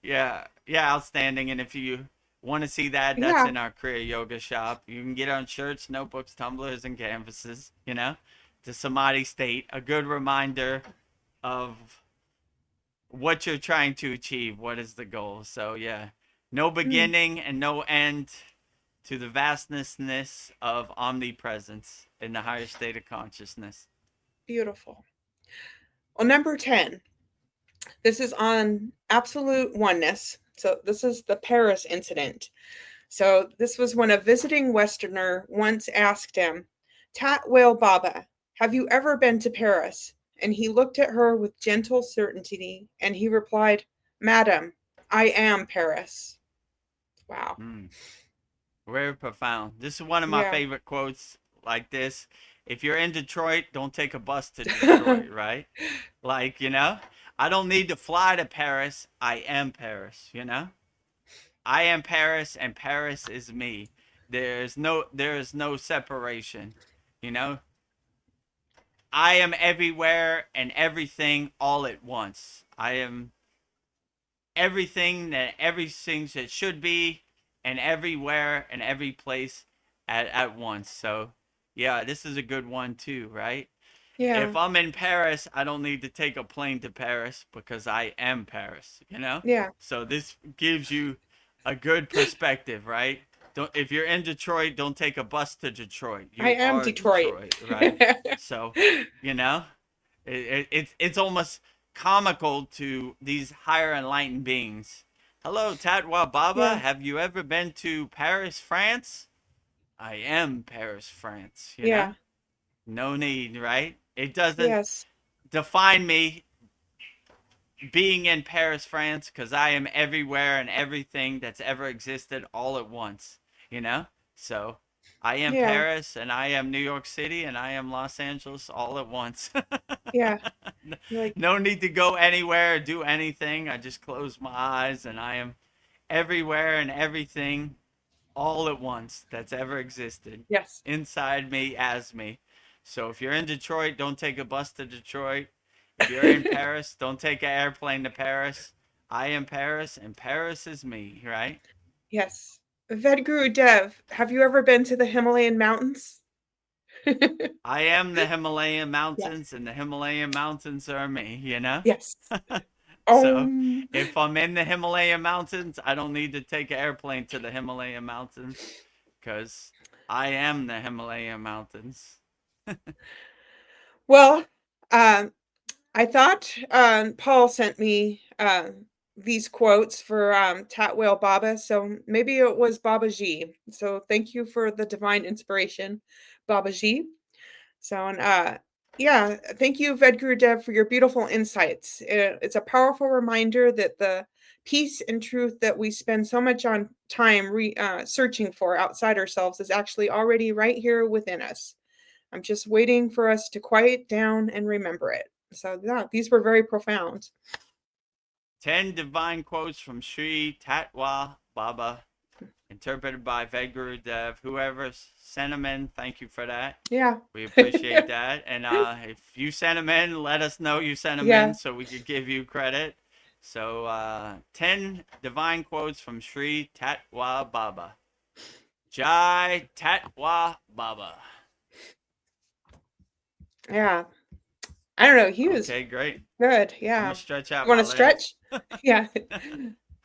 yeah, yeah, outstanding. And if you want to see that, that's Yeah. in our Kriya Yoga shop. You can get on shirts, notebooks, tumblers, and canvases. You know, the Samadhi state, a good reminder of what you're trying to achieve. What is the goal? So yeah, no Mm, beginning and no end to the vastnessness of omnipresence in the higher state of consciousness. beautiful. Well, number 10. This is on absolute oneness. So this is the Paris incident. So this was when a visiting Westerner once asked him, Tat Whale Baba, have you ever been to Paris? And he looked at her with gentle certainty and he replied, Madam, I am Paris. Wow. Mm. Very profound. This is one of my Yeah. favorite quotes like this. If you're in Detroit, don't take a bus to Detroit, right? Like, you know, I don't need to fly to Paris. I am Paris, you know? I am Paris and Paris is me. There is no separation, you know? I am everywhere and everything all at once. I am everything that should be and everywhere and every place at once. So yeah, this is a good one too, right? Yeah. If I'm in Paris, I don't need to take a plane to Paris because I am Paris, you know? Yeah. So this gives you a good perspective, right? don't, if you're in Detroit, don't take a bus to Detroit. I You am are Detroit. Detroit, right? So, you know, it's almost comical to these higher enlightened beings. Hello, Tatwa Baba. Yeah. Have you ever been to Paris, France? I am Paris, France. You know, Yeah. no need, right? It doesn't Yes. define me being in Paris, France, because I am everywhere and everything that's ever existed all at once, you know? So I am Yeah. Paris and I am New York City and I am Los Angeles all at once. Yeah. Like, No need to go anywhere or do anything. I just close my eyes and I am everywhere and everything all at once that's ever existed yes. inside me as me. So if you're in Detroit, don't take a bus to Detroit. If you're in Paris, don't take an airplane to Paris. I am Paris and Paris is me, right? Yes. Vedagurudev, have you ever been to the Himalayan mountains? I am the Himalayan Yes. mountains and the Himalayan mountains are me, you know? Yes. So Um, if I'm in the Himalayan mountains, I don't need to take an airplane to the Himalayan mountains because I am the Himalayan mountains. well, um, I thought Paul sent me these quotes for Tatwale Baba, so maybe it was Baba Ji. So thank you for the divine inspiration, Baba Ji. So, and yeah, thank you, Vedgurudev, for your beautiful insights. It's a powerful reminder that the peace and truth that we spend so much on time searching for outside ourselves is actually already right here within us. I'm just waiting for us to quiet down and remember it. So, yeah, these were very profound. 10 divine quotes from Sri Tatwa Baba, interpreted by Vedagurudev. Whoever sent them in, thank you for that. Yeah. We appreciate that. And if you sent them in, let us know you sent them Yeah. in so we could give you credit. So 10 divine quotes from Sri Tatwa Baba. Jai Tatwa Baba. Yeah. I don't know. He was Okay, great. good. I'm Yeah. going to stretch out You want my to stretch? legs. Yeah.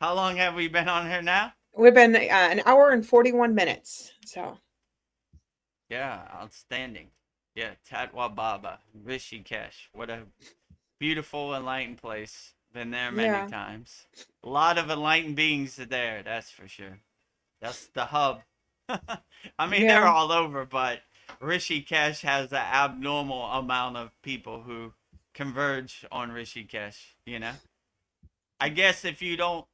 How long have we been on here now? We've been an hour and 41 minutes. So, Yeah, outstanding. Yeah, Tatwa Baba, Rishikesh. What a beautiful, enlightened place. Been there many yeah. times. A lot of enlightened beings are there, that's for sure. That's the hub. I mean, they're Yeah. all over, but Rishikesh has an abnormal amount of people who converge on Rishikesh, you know? I guess if you don't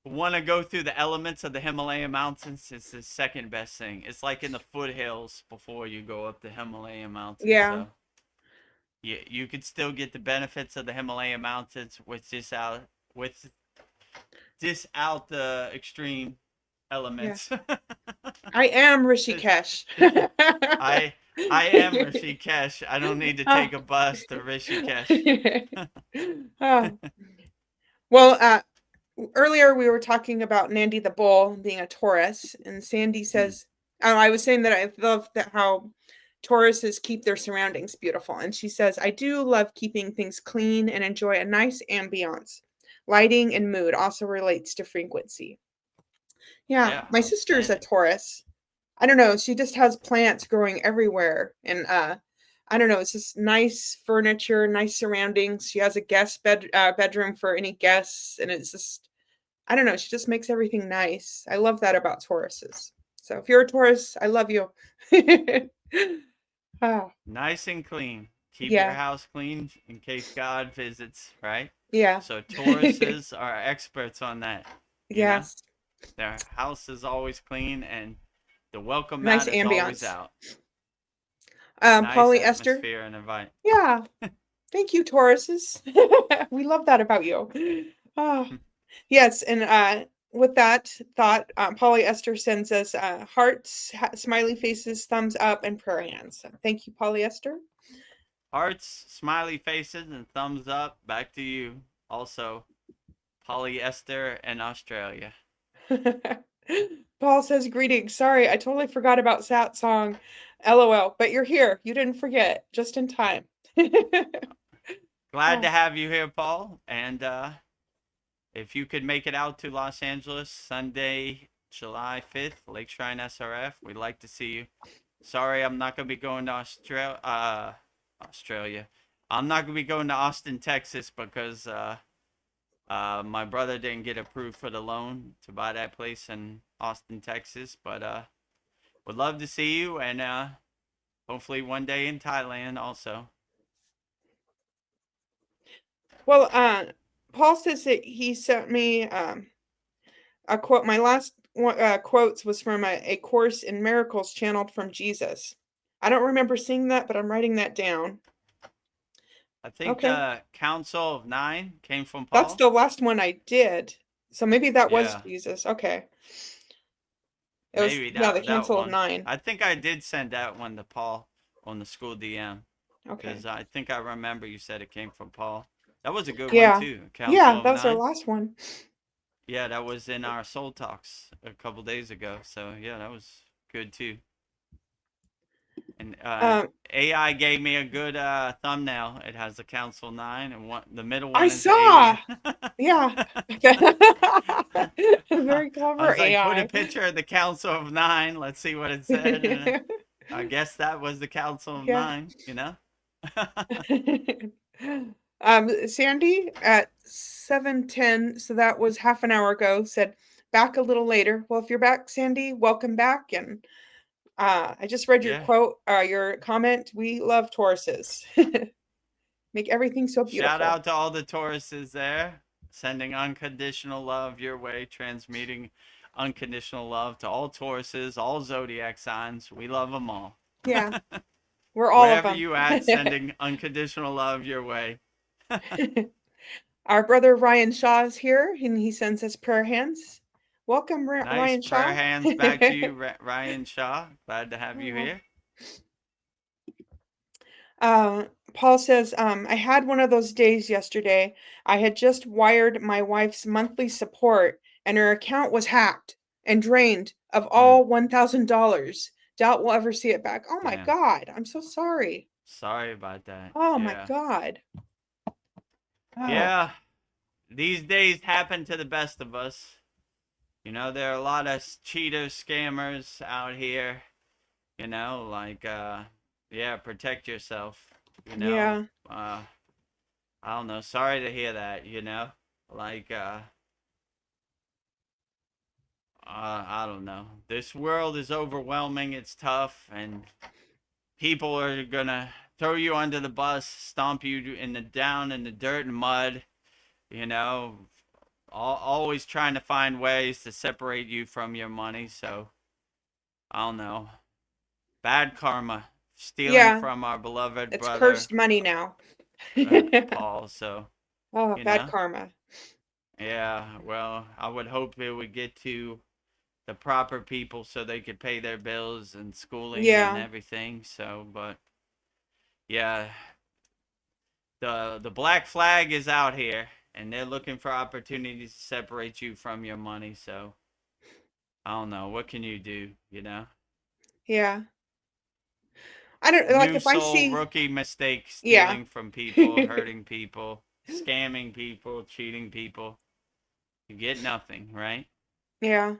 want to go through the elements of the Himalayan mountains, it's the second best thing. It's like in the foothills before you go up the Himalayan mountains. Yeah. So you could still get the benefits of the Himalayan mountains with this out the extreme Yeah. elements. I am Rishikesh. I I am Rishikesh. I don't need to Ah. take a bus to Rishikesh. Ah. Well, earlier we were talking about Nandi the bull being a Taurus, and Sandy says, oh, I was saying that I love that how Tauruses keep their surroundings beautiful. And she says, I do love keeping things clean and enjoy a nice ambiance. Lighting and mood also relates to frequency. Yeah, Yeah, my sister's a outstanding. Taurus. I don't know, she just has plants growing everywhere. And I don't know, it's just nice furniture, nice surroundings. She has a bedroom for any guests, and it's just I don't know, she just makes everything nice. I love that about Tauruses. So if you're a Taurus, I love you. Ah, Nice and clean. Keep your yeah, house clean in case God visits, right? yeah. So Tauruses are experts on that, you know? Yes. Their house is always clean and the welcome Nice mat is always ambiance. out. Nice Polyester. atmosphere and invite. Yeah. Thank you, Tauruses. We love that about you. Ah, yes, and with that thought, Polyester sends us hearts, smiley faces, thumbs up, and prayer hands. So thank you, Polyester. Hearts, smiley faces, and thumbs up. Back to you. Also, polyester in Australia. Paul says greetings. Sorry, I totally forgot about Satsang. LOL. But you're here. You didn't forget. Just in time. Glad Ah, to have you here, Paul. And if you could make it out to Los Angeles Sunday, July 5th, Lake Shrine SRF. We'd like to see you. Sorry, I'm not going to be going to Australia. I'm not going to be going to Austin, Texas because my brother didn't get approved for the loan to buy that place in Austin, Texas. But would love to see you, and hopefully one day in Thailand also. Well, Paul says that he sent me a quote. My last quotes was from a Course in Miracles channeled from Jesus. I don't remember seeing that, but I'm writing that down. I think Okay. Council of Nine came from That's Paul. the last one I did. So maybe that was Yeah. Jesus. Okay. It was, Maybe yeah, the that Council of one. Nine. I think I did send that one to Paul on the school DM Okay. because I think I remember you said it came from Paul. That was a good one Yeah. too. Yeah, Council of that was our Nine. last one. Yeah, that was in our Soul Talks a couple days ago. So yeah, that was good too. And AI gave me a good thumbnail. It has the Council 9, and the middle I one is the saw. alien. Yeah. Very I clever was like, put a AI. picture of the Council of 9. Let's see what it said. And I guess that was the Council of Yeah. 9, you know? Sandy at 7:10, so that was half an hour ago, said back a little later. Well, if you're back, Sandy, welcome back. And I just read your Yeah. quote, your comment. We love Tauruses. Make everything so Shout beautiful. out to all the Tauruses there, sending unconditional love your way, transmuting unconditional love to all Tauruses, all zodiac signs. We love them all. Yeah, we're all of Wherever them. you at, sending unconditional love your way. Our brother Ryan Shaw is here, and he sends us prayer hands. Welcome, Nice Ryan prayer Shaw. hands back to you, Ryan Shaw. Glad to have you here. Paul says, I had one of those days yesterday. I had just wired my wife's monthly support, and her account was hacked and drained of all $1,000. Doubt we'll ever see it back. Oh my Damn. God, I'm so sorry. Sorry about that. Oh my Yeah. God. Oh, Yeah. These days happen to the best of us. You know, there are a lot of cheaters, scammers out here. You know, like, yeah, protect yourself. You know, yeah, I don't know. Sorry to hear that, you know? Like, I don't know. This world is overwhelming. It's tough, and people are gonna throw you under the bus, stomp you in the down in the dirt and mud. You know, always trying to find ways to separate you from your money. So I don't know. Bad karma, stealing yeah. from our beloved It's brother cursed money now. Paul. So Oh, you bad know, karma. yeah. Well, I would hope it would get to the proper people so they could pay their bills and schooling and Yeah, everything. So, but yeah, the black flag is out here, and they're looking for opportunities to separate you from your money. So I don't know. What can you do? You know, yeah. I don't like new if I soul see, rookie mistake, yeah. stealing from people, hurting people, scamming people, cheating people. You get nothing, right? Yeah.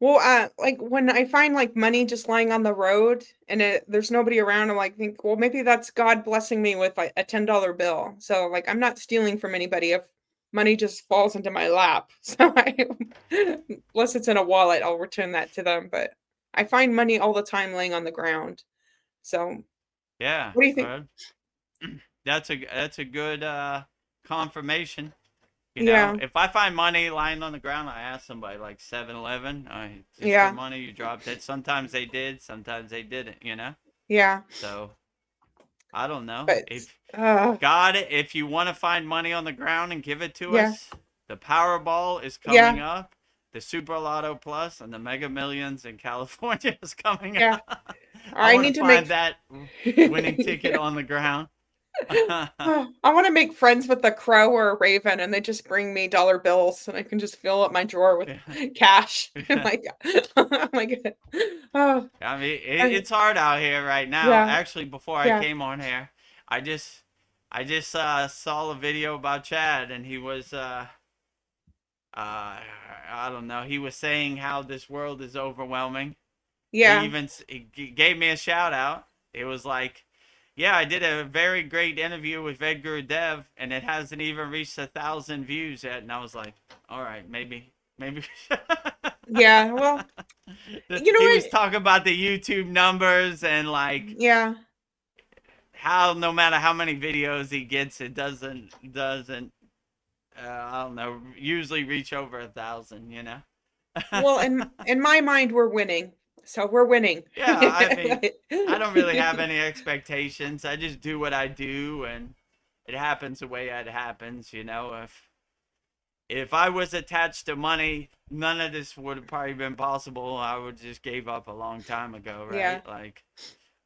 Well, like when I find like money just lying on the road and there's nobody around, I'm like, think, well, maybe that's God blessing me with like a $10 bill. So like, I'm not stealing from anybody if money just falls into my lap. So unless it's in a wallet, I'll return that to them. But I find money all the time laying on the ground. So Yeah. what do you think? Well, that's a good confirmation. You know, Yeah. if I find money lying on the ground, I ask somebody like 7-Eleven, is this your Yeah. money? You dropped it. Sometimes they did, sometimes they didn't, you know? Yeah. So I don't know. But If you want to find money on the ground and give it to yeah. us, the Powerball is coming Yeah. up. The Super Lotto Plus and the Mega Millions in California is coming Yeah. up. I I want to need to find make that winning ticket on the ground. I wanna make friends with a crow or a raven, and they just bring me dollar bills, and I can just fill up my drawer with cash. Like, oh my god. Oh, I mean, I it's hard out here right now. yeah, Actually, before I yeah, came on here, I just, I just saw a video about Chad, and he was, I don't know. He was saying how this world is overwhelming. Yeah. He gave me a shout out. It was like, yeah, I did a very great interview with Vedagurudev, and it hasn't even reached 1,000 views yet. And I was like, all right, maybe. Yeah. Well, you know He was what? talking about the YouTube numbers and like Yeah. how no matter how many videos he gets, it doesn't I don't know, usually reach over 1,000. You know. Well, in my mind, we're winning. So we're winning. Yeah, I mean, I don't really have any expectations. I just do what I do, and it happens the way it happens. You know, if I was attached to money, none of this would have probably been possible. I would just gave up a long time ago, Yeah. right? Like,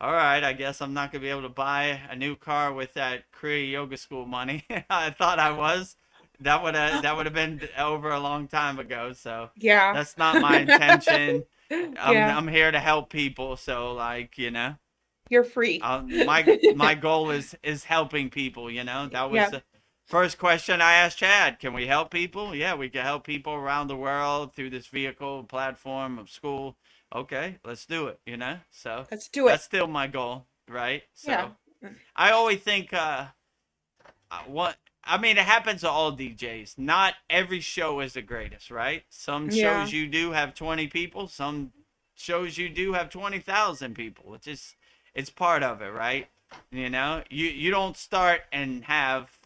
all right, I guess I'm not gonna be able to buy a new car with that Kriya yoga school money. I thought I was. That would have been over a long time ago. So Yeah. that's not my intention. I'm Yeah. I'm here to help people. So like You're free. my goal is helping people. That was Yeah. the first question I asked Chad. Can we help people? Yeah, we can help people around the world through this vehicle platform of school. Okay, let's do it. So Let's do that's it. still my goal, right? Yeah. So I always think what I mean, it happens to all DJs. Not every show is the greatest, right? Some Yeah. shows you do have 20 people. Some shows you do have 20,000 people. It's part of it, right? You don't start and have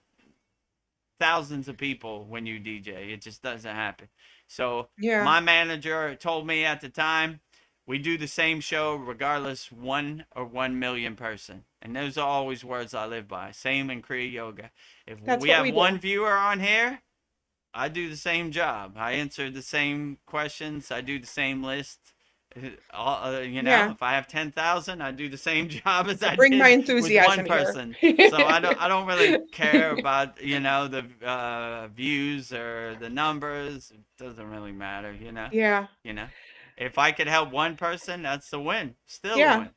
thousands of people when you DJ. It just doesn't happen. So Yeah. my manager told me at the time, we do the same show regardless 1 or 1 million person. And those are always words I live by. Same in Kriya Yoga. If That's we what have we one do. viewer on here, I do the same job. I answer the same questions. I do the same list. Yeah. If I have 10,000, I do the same job as I I bring my did with one enthusiasm here. person. So I don't really care about the views or the numbers. It doesn't really matter. Yeah. You know, if I could help one person, that's a win. Still a Yeah. win.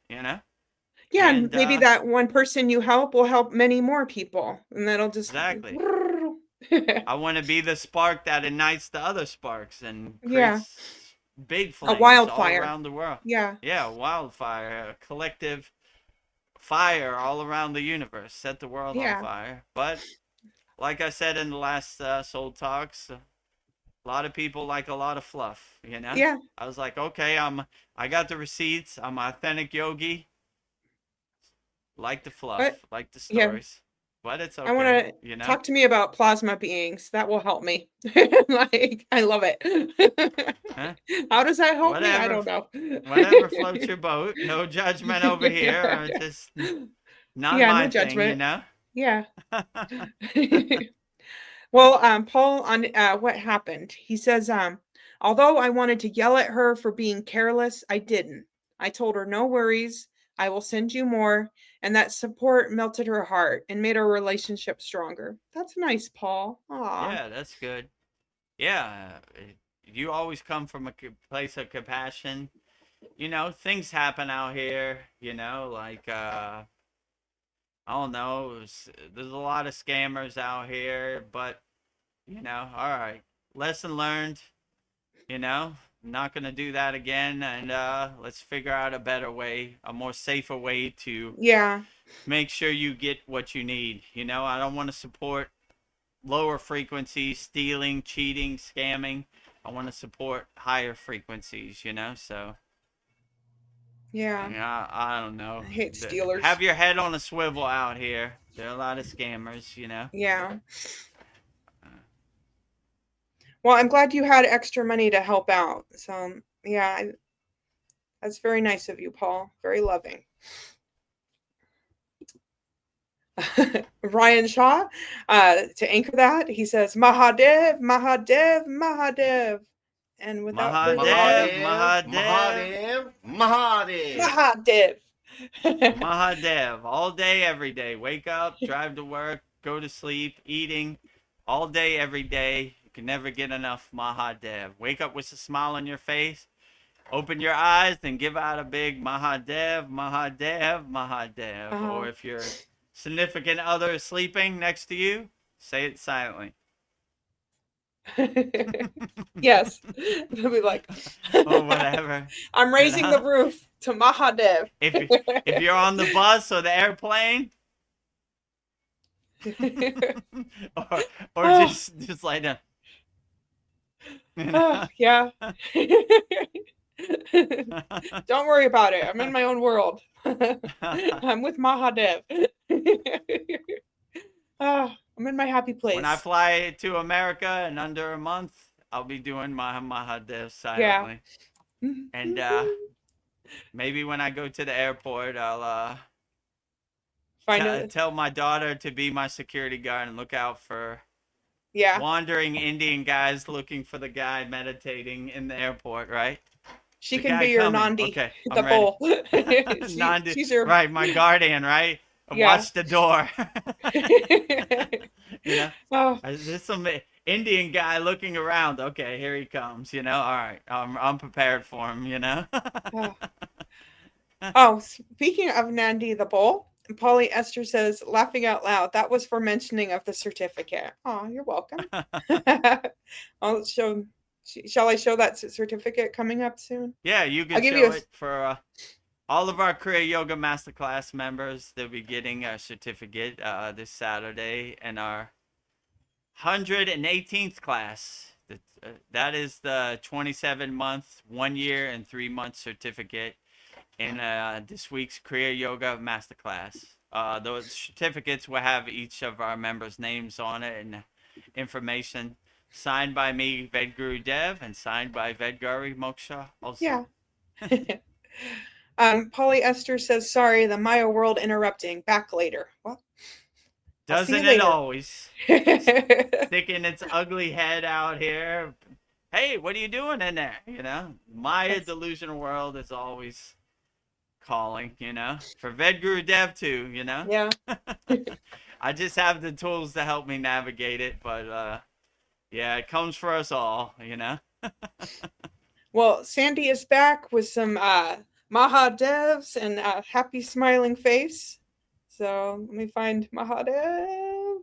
Yeah. And And maybe that one person you help will help many more people. And that'll just. exactly. I want to be the spark that ignites the other sparks and Yeah. creates big A flames all wildfire. around the world. Yeah. Yeah, wildfire, a collective fire all around the universe, set the world on Yeah. fire. But like I said in the last Soul Talks, a lot of people like a lot of fluff. Yeah. I was like, okay, I got the receipts. I'm an authentic yogi. Like the But fluff, like the yeah. stories. But it's I want okay. to talk to me about plasma beings. That will help me. I love it. Huh? How does that help me? I Whatever, don't know. whatever floats your boat. No judgment over here. Just not Yeah, no my thing, judgment. Yeah. Yeah, Well, Paul, on what happened, he says, although I wanted to yell at her for being careless, I didn't. I told her, no worries, I will send you more. And that support melted her heart and made our relationship stronger. That's nice, Paul. Aw. that's good. Yeah, you always come from a place of compassion. Things happen out here. Like I don't know. There's a lot of scammers out here, but all right. Lesson learned. Not gonna do that again, and let's figure out a better way, a more safer way to Yeah. make sure you get what you need. I don't want to support lower frequencies, stealing, cheating, scamming. I want to support higher frequencies. So Yeah. yeah, I don't know. I hate Steelers. Have your head on a swivel out here. There are a lot of scammers. Yeah. Well, I'm glad you had extra money to help out. So, yeah, that's very nice of you, Paul. Very loving. Ryan Shaw, to anchor that, he says, Mahadev, Mahadev, Mahadev. And without further ado, Mahadev. Mahadev. Mahadev. All day, every day. Wake up, drive to work, go to sleep, eating. All day, every day. You can never get enough Mahadev. Wake up with a smile on your face. Open your eyes and give out a big Mahadev, Mahadev, Mahadev. Or if your significant other is sleeping next to you, say it silently. Yes. They'll be like, or whatever. I'm raising the roof to Mahadev. If you're on the bus or the airplane, or Oh, just like that, oh, yeah. Don't worry about it. I'm in my own world. I'm with Mahadev. Oh, I'm in my happy When I place. fly to America in under a month, I'll be doing my Mahadev Yeah. silently. And maybe when I go to the airport, I'll Find a, tell my daughter to be my security guard and look out for yeah. wandering Indian guys looking for the guy meditating in the airport, right? She The can guy be your coming. Nandi, Okay, the I'm ready. bull. Nandi, She's your, right, my guardian, right? yeah. Watch the door. You know, Oh, there's some Indian guy looking around. Okay, here he comes. You know, all right, I'm prepared for him. You know. oh. Oh, speaking of Nandi the bull, Polly Esther says, laughing out loud, that was for mentioning of the certificate. Oh, you're welcome. I'll show. Shall I show that certificate coming up soon? Yeah, you I'll could give you show a. it for all of our Kriya Yoga Masterclass members. They'll be getting a certificate this Saturday, and our 118th class. That is the 27-month, 1 year, and 3 month certificate in this week's Kriya Yoga Masterclass. Those certificates will have each of our members' names on it and information signed by me, Vedagurudev, and signed by Vedgari Moksha also. Yeah. Polly Esther says, sorry, the Maya world interrupting. Back later. Well, I'll see you Doesn't it later. always? Sticking its ugly head out here. Hey, what are you doing in there? You know, Maya delusional world is always calling, you know, for Vedagurudev too, you know. Yeah. I just have the tools to help me navigate it, but yeah, it comes for us all, you know. Well, Sandy is back with some Mahadevs and a happy smiling face. So let me find Mahadev.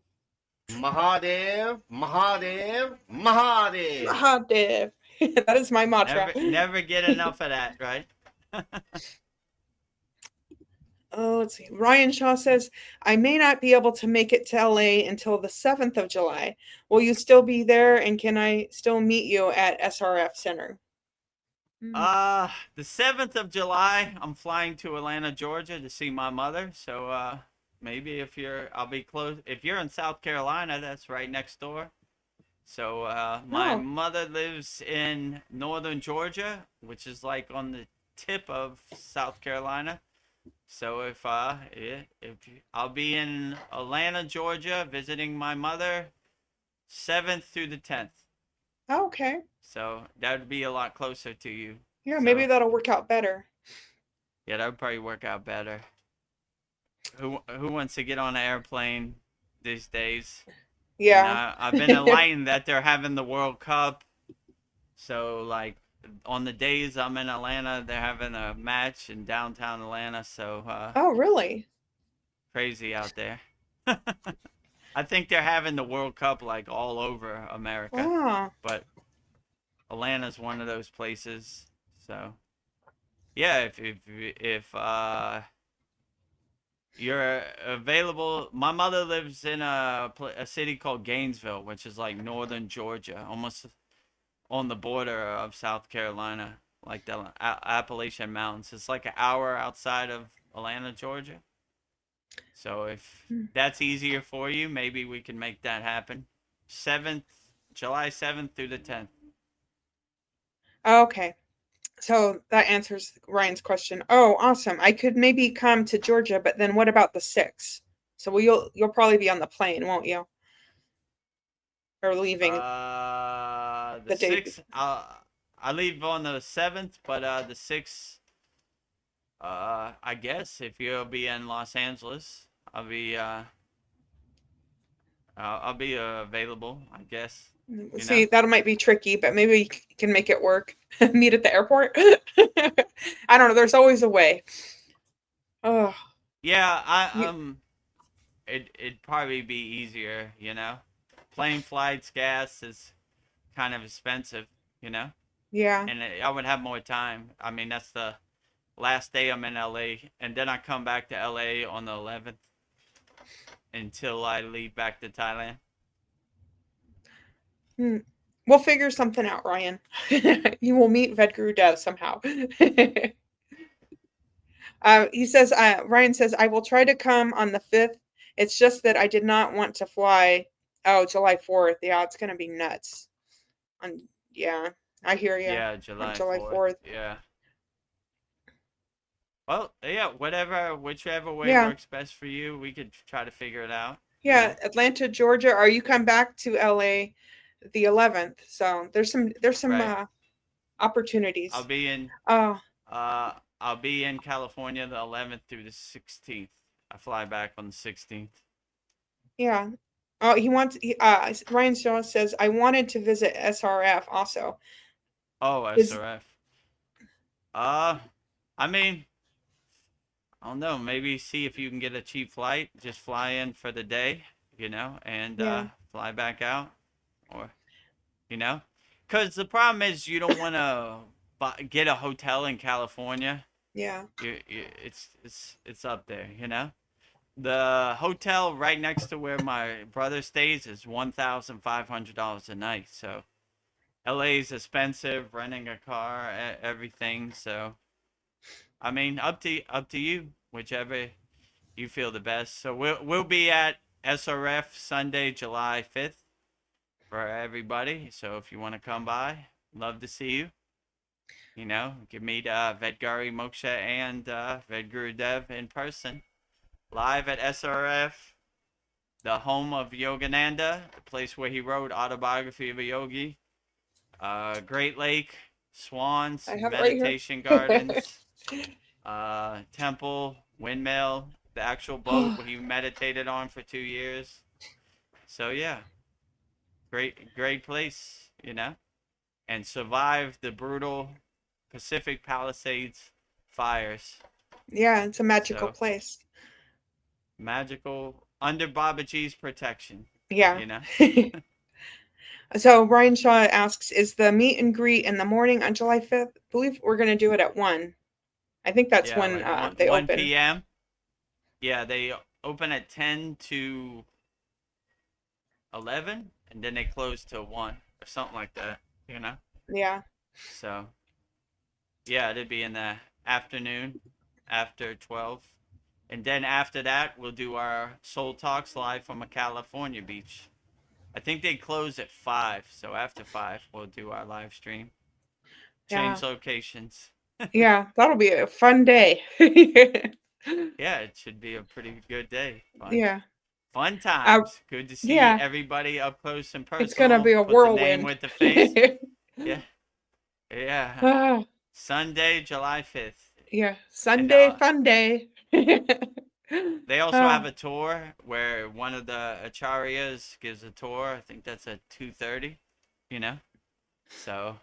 Mahadev, Mahadev, Mahadev. Mahadev. That is my mantra. Never get enough of that, right? Oh, let's see. Ryan Shaw says, I may not be able to make it to LA until the 7th of July. Will you still be there? And can I still meet you at SRF Center? The 7th of July, I'm flying to Atlanta, Georgia to see my mother. So maybe I'll be close. If you're in South Carolina, that's right next door. So my Oh. mother lives in northern Georgia, which is like on the tip of South Carolina. So if I'll be in Atlanta, Georgia, visiting my mother, 7th through the 10th. Okay. So that would be a lot closer to you. Yeah, So, maybe that'll work out better. yeah, that would probably work out better. Who wants to get on an airplane these days? Yeah. And I've been enlightened that they're having the World Cup. So like on the days I'm in Atlanta, they're having a match in downtown Atlanta. So Oh, really? crazy out there. I think they're having the World Cup like all over America, Ah. but Atlanta's one of those places. So yeah, if you're available, my mother lives in a city called Gainesville, which is like northern Georgia, almost on the border of South Carolina, like the Appalachian Mountains. It's like an hour outside of Atlanta, Georgia. So if that's easier for you, maybe we can make that happen. July 7th through the 10th. Okay. So that answers Ryan's question. Oh, awesome. I could maybe come to Georgia, but then what about the 6th? So you'll probably be on the plane, won't you? Or leaving The the day. 6th, I leave on the 7th, but the 6th, I guess if you'll be in Los Angeles, I'll be available, I guess. You See, know? that might be tricky, but maybe we can make it work. Meet at the airport. I don't know. There's always a way. Oh, Yeah, you, it'd probably be easier, you know. Plane flights, gas is kind of expensive, you know, Yeah. and I would have more time. I mean, that's the last day I'm in LA, and then I come back to LA on the 11th until I leave back to Thailand. Hmm. We'll figure something out, Ryan. You will meet Vedagurudev somehow. He says, Ryan says, I will try to come on the 5th. It's just that I did not want to fly. Oh, July 4th. Yeah, it's going to be nuts. Yeah, I hear you. Yeah, On July July 4th. 4th. Yeah. Well, yeah, whichever way Yeah. works best for you, we could try to figure it out. Yeah, Atlanta, Georgia, or you come back to LA the 11th. So there's some Right. I'll opportunities. be in Oh, uh I'll be in California the 11th through the 16th. I fly back on the 16th. yeah. Oh, Ryan Shaw says I wanted to visit SRF also. Oh, Is SRF. Uh, I mean, I don't know. Maybe see if you can get a cheap flight. Just fly in for the day, you know, and Yeah. fly back out, or you know, because the problem is you don't want to get a hotel in California. Yeah. It's up there, you know. The hotel right next to where my brother stays is $1,500 a night. So LA is expensive. Renting a car, everything. So I mean, up to you, whichever you feel the best. So we'll be at SRF Sunday, July 5th for everybody. So if you want to come by, love to see you. You know, you can meet Vedgari Moksha and Vedagurudev in person live at SRF, the home of Yogananda, the place where he wrote Autobiography of a Yogi. Great Lake, swans, I have it right here. meditation gardens, temple, windmill, the actual boat he meditated on for 2 years. So yeah, great place, you know, and survived the brutal Pacific Palisades fires. Yeah, it's a magical So place. magical under Babaji's protection, Yeah. you know. So Ryan Shaw asks, is the meet and greet in the morning on July 5th? I believe we're going to do it at 1. I think that's Yeah, when like 1 they 1 open. p.m. Yeah, they open at 10 to 11, and then they close till 1 or something like that, you know. Yeah. So yeah, it'd be in the afternoon after 12, and then after that we'll do our Soul Talks live from a California beach. I think they close at 5, so after 5 we'll do our live stream. Yeah. Change locations. Yeah, that'll be a fun day. Yeah, it should be a pretty good day. Yeah. Fun times. Good to see Yeah, everybody up close and it's gonna personal. be a Put the name whirlwind. with the face. Yeah. Yeah. Ah, Sunday, July 5th. yeah, And Sunday fun day. they also have Ah, a tour where one of the acharyas gives a tour. I think that's at 2:30, you know. So,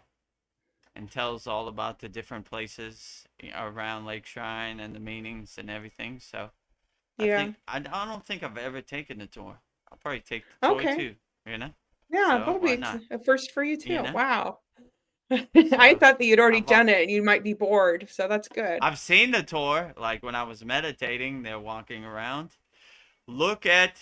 and tells all about the different places around Lake Shrine and the meanings and everything. So, yeah. I don't think I've ever taken the tour. I'll probably take the tour Okay. too, you know. Yeah, So that'll why be not? a first for you You too. know. Wow. I So thought that you'd already I've done it and you might be bored, so that's good. I've seen the tour. Like when I was meditating, they're walking around. Look at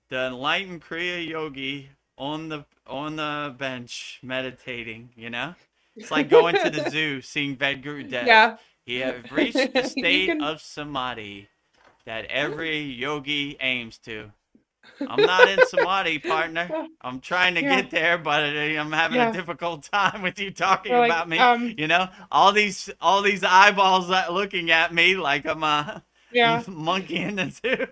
the enlightened Kriya yogi on the bench meditating. You know, it's like going to the zoo, seeing Vedagurudev. Yeah. He have reached the You state can of samadhi that every yogi aims to. I'm not in samadhi, partner. I'm trying to Yeah, get there, but I'm having a yeah. difficult time with you talking They're like, about me. You know, all these eyeballs looking at me like I'm a yeah, monkey in the zoo.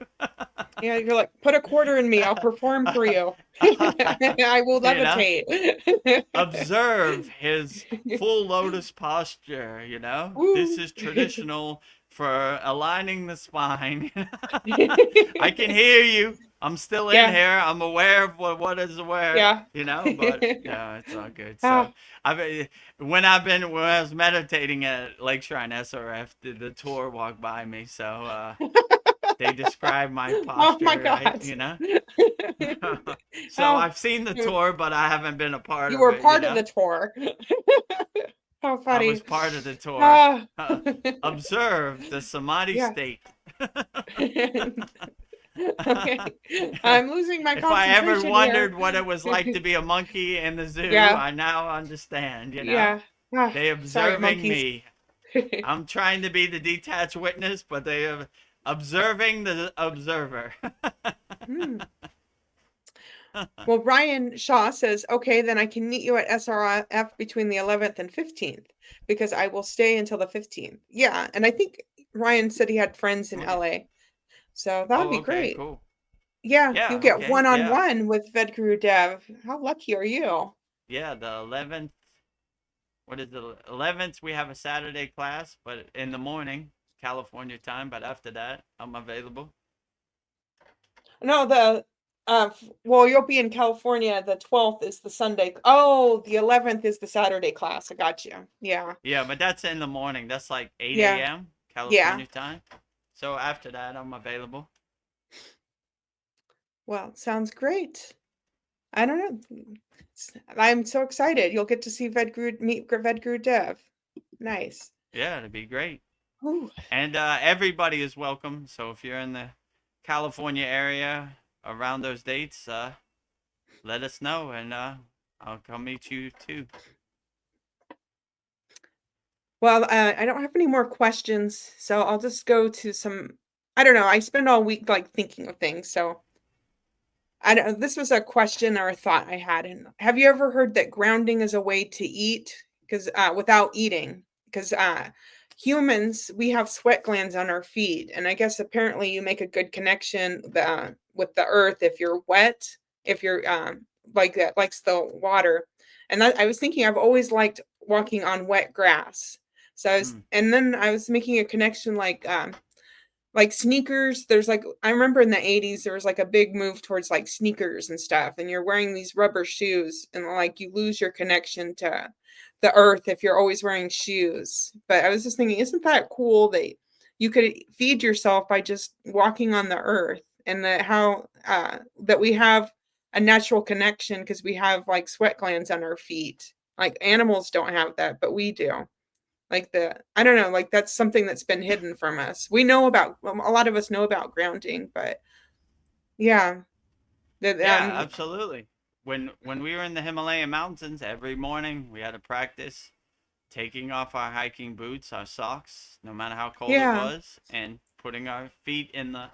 yeah, you're like, put a quarter in me, I'll perform for you. I will You know, levitate. observe his full lotus posture. You know, this Woo. is traditional for aligning the spine. I can hear you. I'm still in Yeah, here. I'm aware of what is aware. yeah. You know, but yeah, it's all good. So Ah, when I was meditating at Lake Shrine SRF, the tour walked by me. So They describe my Oh my posture, God. you know. So Oh, I've seen the tour, but I haven't been a part you of were it, you part of know. the tour. How I was funny. part of the tour. Ah. Observe the samadhi Yeah. state. Okay. I'm losing my If I ever concentration here. wondered what it was like to be a monkey in the zoo, Yeah. I now understand, you know? Yeah. Ah, They sorry, observing monkeys. me. I'm trying to be the detached witness, but they are observing the observer. Hmm. Well, Ryan Shaw says, okay, then I can meet you at SRF between the 11th and 15th because I will stay until the 15th. Yeah. And I think Ryan said he had friends in Okay. LA. So that would Oh, be okay, great. cool. Yeah. You Yeah, get okay, yeah. one-on-one with Vedagurudev. How lucky are you? Yeah, the 11th, what is the 11th? We have a Saturday class, but in the morning, California time, but after that, I'm available. No, well, you'll be in California. The 12th is the Sunday. Oh, the 11th is the Saturday class. I got you. Yeah. Yeah, but that's in the morning. That's like 8 Yeah. a.m. Yeah. California time. So after that, I'm available. Well, sounds great. I don't know. I'm so excited. You'll get to see meet Vedagurudev. Nice. Yeah, it'd be great. Ooh. And everybody is welcome. So if you're in the California area around those dates, let us know, and I'll come meet you too. Well, I don't have any more questions, so I'll just go to some. I don't know. I spend all week like thinking of things, so I don't. This was a question or a thought I had. And have you ever heard that grounding is a way to eat? Because without eating, because humans we have sweat glands on our feet, and I guess apparently you make a good connection with the earth if you're wet, if you're like that likes the water. And I was thinking I've always liked walking on wet grass. So Mm. and then I was making a connection like sneakers. There's like I remember in the 80s there was like a big move towards like sneakers and stuff, and you're wearing these rubber shoes and like you lose your connection to the earth if you're always wearing shoes. But I was just thinking, isn't that cool that you could feed yourself by just walking on the earth, and that how that we have a natural connection because we have like sweat glands on our feet. Like animals don't have that, but we do. Like I don't know, like that's something that's been hidden from us. We know about a lot of us know about grounding, but yeah, that Yeah, absolutely. When we were in the Himalayan mountains, every morning we had to practice taking off our hiking boots, our socks, no matter how cold it yeah, was, and putting our feet in the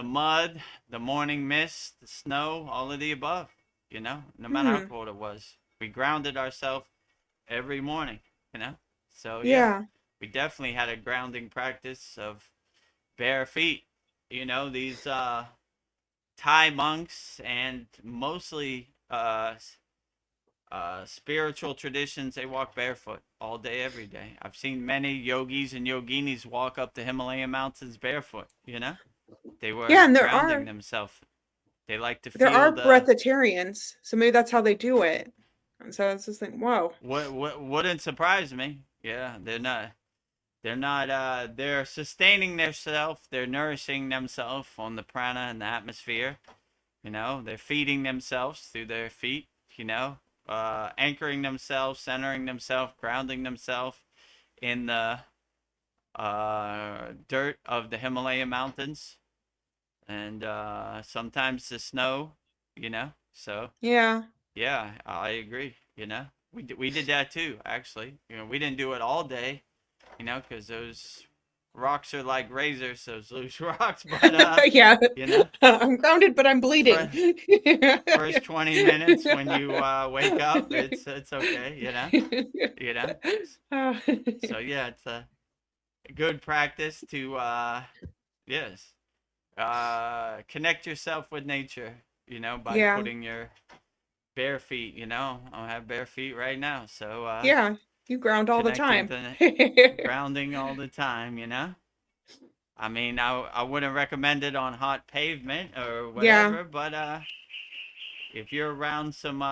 mud, the morning mist, the snow, all of the above, no matter how hmm, cold it was. We grounded ourselves every morning, you know? So, yeah, yeah, we definitely had a grounding practice of bare feet. These Thai monks and mostly spiritual traditions, they walk barefoot all day, every day. I've seen many yogis and yoginis walk up the Himalayan mountains barefoot, They yeah. were And grounding themselves. They like to there feel are the breatharians, so maybe that's how they do it. And so I was just thinking, whoa, what wouldn't surprise me. Yeah, they're sustaining themselves, they're nourishing themselves on the prana and the atmosphere. They're feeding themselves through their feet, anchoring themselves, centering themselves, grounding themselves in the dirt of the Himalaya mountains, and sometimes the snow, So, yeah, yeah, I agree. We did that too, actually. We didn't do it all day, because those rocks are like razors, those loose rocks. But yeah. you know, I'm grounded, but I'm bleeding. for first 20 minutes when you wake up, it's okay, you know. Uh, So yeah, it's a good practice to yes, connect yourself with nature, by yeah, putting your bare feet. I have bare feet right now, so yeah. You ground all the connecting time. to grounding all the time. I mean, I wouldn't recommend it on hot pavement or Yeah. whatever, but if you're around some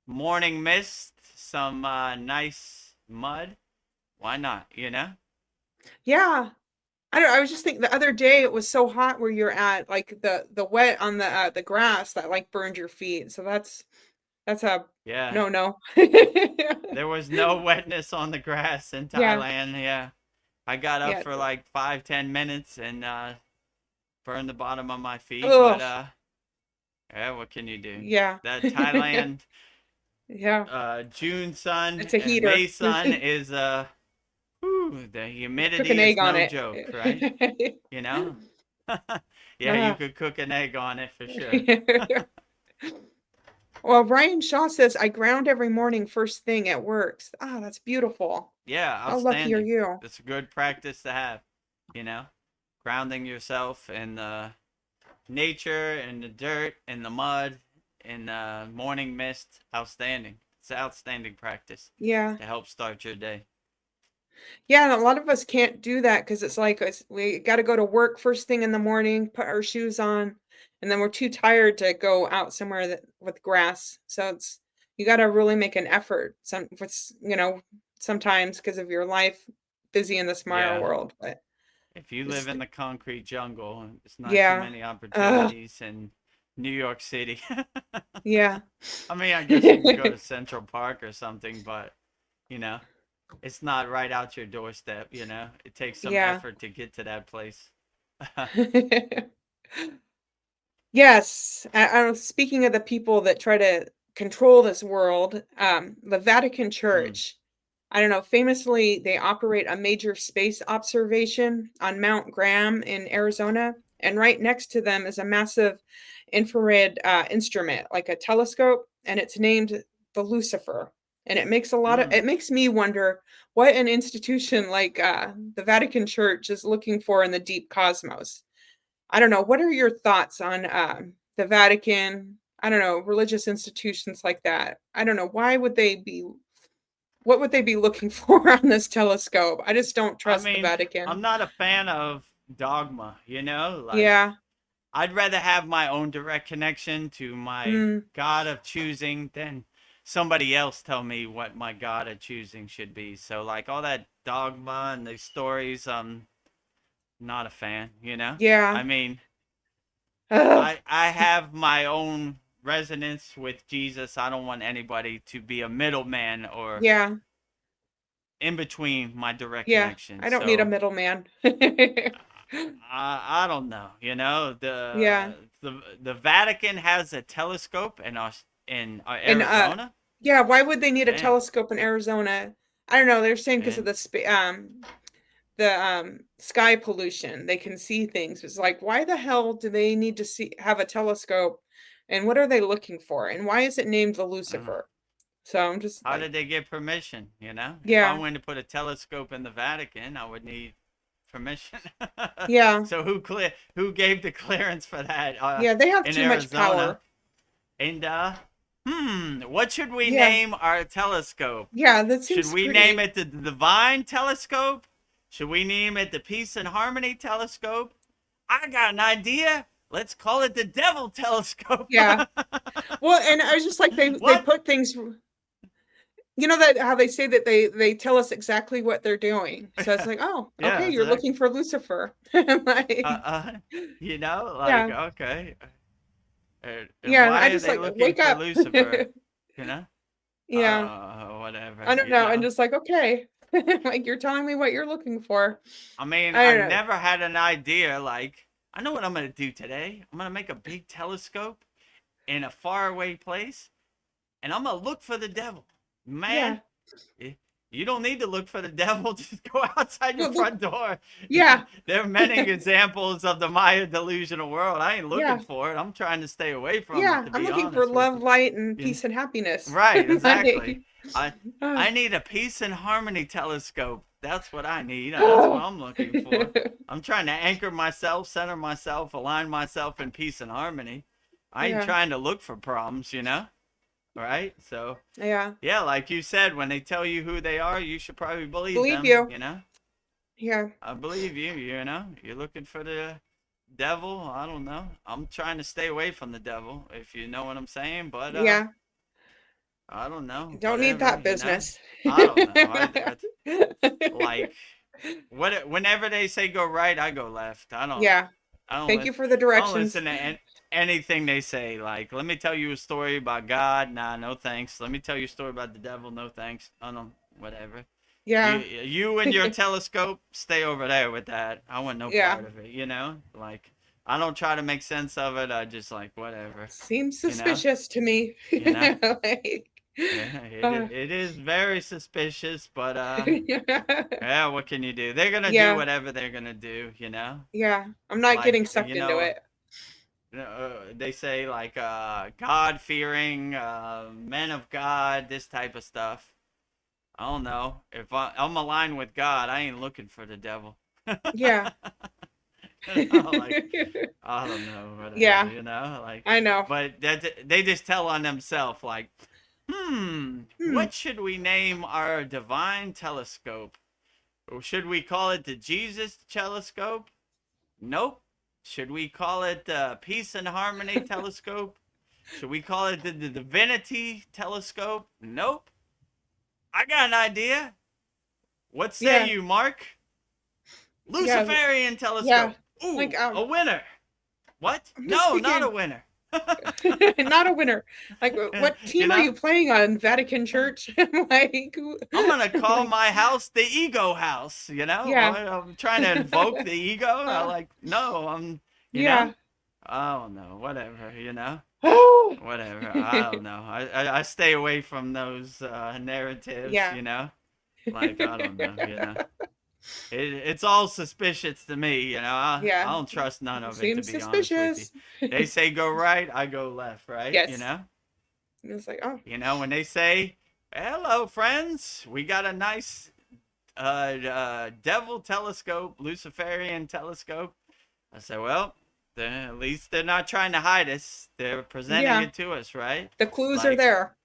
morning mist, some nice mud, why not? Yeah. I don't know, I was just thinking the other day it was so hot where you're at, like the wet on the grass that like burned your feet. So that's a Yeah. no. There was no wetness on the grass in Yeah. Thailand. Yeah. I got up Yeah. for like 5-10 minutes and burned the bottom of my feet, but Ugh. yeah, what can you do? Yeah. That Thailand Yeah. June sun It's a and May heater. sun is whew, the Cook an humidity egg is on no it. joke, right? You know? Yeah, you Uh, could cook an egg on it for sure. Well, Brian Shaw says, I ground every morning first thing at work. Ah, that's beautiful. Yeah, How lucky are outstanding. you? It's a good practice to have, you know? Grounding yourself in the nature, in the dirt, in the mud, in the morning mist. Outstanding. It's an outstanding practice Yeah. to help start your day. Yeah, and a lot of us can't do that because it's like we got to go to work first thing in the morning, put our shoes on, and then we're too tired to go out somewhere with grass. So it's you got to really make an effort. Sometimes because of your life, busy in the smart Yeah. world. But If you live just in the concrete jungle, it's not too yeah, many uh, opportunities in New York City. yeah, I mean, I guess you could go to Central Park or something, but you know, it's not right out your doorstep, you know. It takes some yeah. effort to get to that place. Yes, speaking of the people that try to control this world, the Vatican Hmm. Church, I don't know, famously, they operate a major space observation on Mount Graham in Arizona, and right next to them is a massive infrared instrument, like a telescope, and it's named the Lucifer. And Hmm. it makes me wonder what an institution like the Vatican Church is looking for in the deep cosmos. I don't know. What are your thoughts on the Vatican? I don't know, religious institutions like that. I don't know. What would they be looking for on this telescope? I just don't I trust the mean, Vatican. I'm not a fan of dogma, you know? Like, Yeah. I'd rather have my own direct connection to my Mm, God of choosing than somebody else tell me what my God of choosing should be. So, like, all that dogma and the stories, not a fan, you know? yeah. I mean, Ugh, I have my own resonance with Jesus. I don't want anybody to be a middleman or yeah. in between my direct Yeah. connection. I don't need a So middleman. I don't know. You know Yeah. the Vatican has a telescope in And Arizona. yeah, why would they need a Damn. telescope in Arizona? I don't know. They're saying because of And the sky pollution, they can see things. It's like, why the hell do they need to have a telescope, and what are they looking for, and why is it named the I don't know. Lucifer? So I'm just How like, did they get permission? You know, if I yeah, wanted to put a telescope in the Vatican, I would need permission. yeah, So who gave the clearance for that yeah, they have in too much Arizona? power. And what should we Yeah, name our telescope? yeah, that Should seems we name pretty. it the Divine Telescope? Should we name it the Peace and Harmony Telescope? I got an idea. Let's call it the Devil Telescope. Yeah, well, and I was just like, they What? put things, that how they say that they tell us exactly what they're doing. So it's like, oh, Yeah, okay, you're looking exactly. for Lucifer. Like, Uh, uh, like, yeah, okay. And yeah, and why I are just they like looking wake for up. Lucifer? You know? Yeah. Whatever, I don't you know. I'm know? just like, okay. Like you're telling me what you're looking for. I mean, I I've don't know. never had an idea like, I know what I'm going to do today. I'm going to make a big telescope in a faraway place, and I'm going to look for the devil. Man, Yeah. you don't need to look for the devil. Just go outside your Look, look. front door. Yeah. There are many examples of the Maya delusional world. I ain't looking Yeah. for it. I'm trying to stay away from it, Yeah. to I'm be looking for honest with love, you. light, and You know? peace and happiness. Right, exactly. Like, I uh, I need a peace and harmony telescope. That's what I need. That's what I'm looking for. I'm trying to anchor myself, center myself, align myself in peace and harmony. I ain't yeah. trying to look for problems, you know? Right? So, Yeah. yeah, like you said, when they tell you who they are, you should probably believe Believe them, you. you know? Yeah. I believe you, you know? You're looking for the devil. I don't know. I'm trying to stay away from the devil, if you know what I'm saying, but Yeah. I don't know. Don't need Whatever, that you know? business. I don't know. Like, Whenever they say go right, I go left. Yeah. I don't Thank li- you for the I don't directions. listen to anything they say. Like, let me tell you a story about God. Nah, no thanks. Let me tell you a story about the devil. No thanks. I don't. Whatever. Yeah. You and your telescope, stay over there with that. I want no Yeah. part of it. Like, I don't try to make sense of it. I just like whatever. Seems You know. suspicious to me. You know. Like, Yeah, uh, it is very suspicious, but yeah. yeah, what can you do? They're gonna do Yeah. whatever they're gonna do. Yeah. I'm not getting Like sucked into it. they say like God fearing, men of God, this type of stuff. I don't know. If I'm aligned with God, I ain't looking for the devil. Yeah. Like I don't know, whatever, Yeah. like. I know. But they just tell on themselves, like, Hmm. what should we name our divine telescope? Or should we call it the Jesus telescope? Nope. Should we call it the Peace and Harmony telescope? Should we call it the Divinity telescope? Nope. I got an idea. What say Yeah. you, Mark? Yeah. Luciferian Yeah. telescope. Like Ooh, a winner. What? I'm just No, not a thinking winner. not a winner. Like what You team are know? you playing on? Vatican Church? Like I'm gonna call like my house the ego house. yeah. I'm trying to invoke the ego. I Uh, like no. You know. yeah. I don't know. Whatever. Oh. Whatever. I don't know. I stay away from those narratives. Yeah. Like I don't know. It's all suspicious to me. I Yeah. don't trust none of it, to Seems be honest with you. suspicious. They say go right, I go left. Right. Yes. It's like, oh. When they say, hello, friends, we got a nice devil telescope, Luciferian telescope. I say, well, at least they're not trying to hide us. They're presenting Yeah. it to us, right? The clues are Like, there.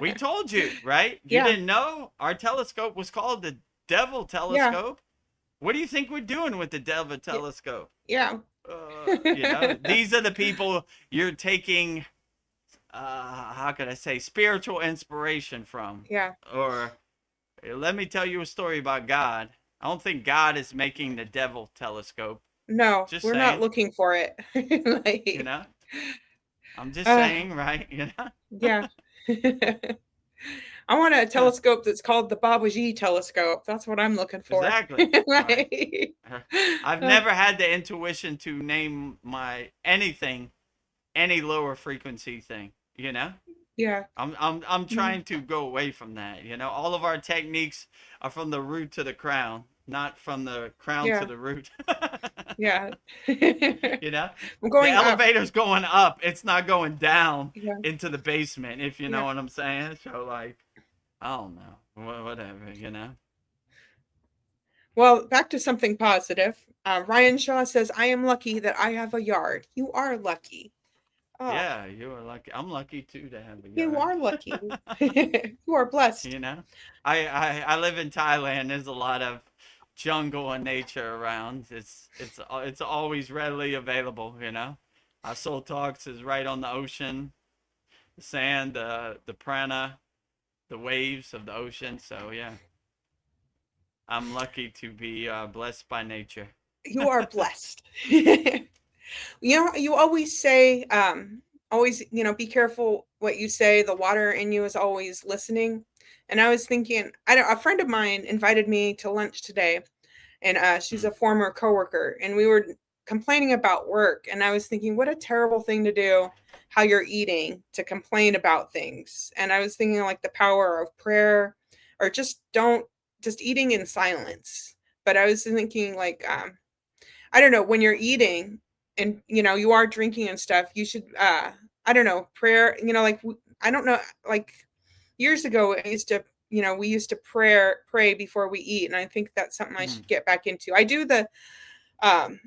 we told you, right? You Yeah. didn't know our telescope was called the devil Yeah. telescope? What do you think we're doing with the devil telescope? Yeah. These are the people you're taking how could I say, spiritual inspiration from. Yeah. Or let me tell you a story about God. I don't think God is making the devil telescope. No, Just we're not saying, looking for it. you Like, know. I'm just uh, saying, right? yeah. I want a telescope that's called the Babaji telescope. That's what I'm looking for. Exactly. Right. Like, I've never had the intuition to name my anything any lower frequency thing. yeah. I'm trying to go away from that. All of our techniques are from the root to the crown, not from the crown to Yeah. the root. Yeah. You know, I'm the going up. elevator's going up. It's not going down Yeah. into the basement, if you know Yeah. what I'm saying. So like, I don't know, whatever. Well, back to something positive. Ryan Shaw says, I am lucky that I have a yard. You are lucky. Oh, Yeah, you are lucky. I'm lucky too to have a you yard. are lucky. You are blessed. I live in Thailand. There's a lot of jungle and nature around. It's always readily available. Our soul talks is right on the ocean, the sand, the prana, the waves of the ocean. So yeah, I'm lucky to be blessed by nature. You are blessed. You always say, always, be careful what you say. The water in you is always listening. And I was thinking, a friend of mine invited me to lunch today, and she's a former coworker, and we were complaining about work. And I was thinking, what a terrible thing to do, how you're eating, to complain about things. And I was thinking like the power of prayer, or just eating in silence. But I was thinking like, I don't know, when you're eating and you are drinking and stuff, you should I don't know, prayer, like I don't know, like years ago I used to, we used to pray before we eat, and I think that's something I should get back into. I do um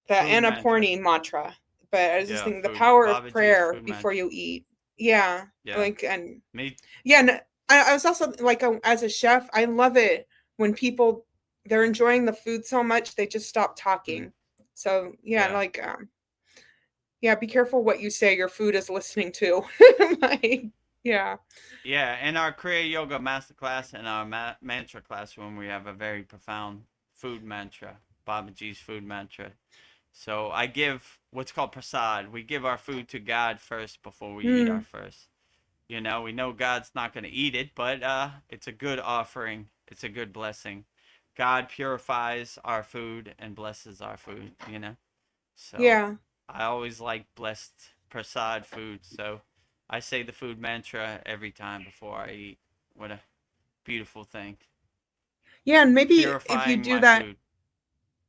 the Food mantra. Annapurni mantra, but I was just Yeah, thinking the food. power of Babaji's prayer food before mantra. you eat. Yeah. Yeah. Like, and Me. yeah, and I was also like, as a chef, I love it when people, they're enjoying the food so much they just stop talking. So yeah, Yeah. like yeah, be careful what you say your food is listening to. Like, yeah. Yeah, in our Kriya Yoga Masterclass and our mantra classroom, we have a very profound food mantra, Babaji's food mantra. So I give what's called prasad. We give our food to God first before we eat our Mm. first. You know, we know God's not going to eat it, but it's a good offering. It's a good blessing. God purifies our food and blesses our food, you know. So Yeah. I always like blessed prasad food. So I say the food mantra every time before I eat. What a beautiful thing. Yeah, and maybe if you Purifying do my that, food.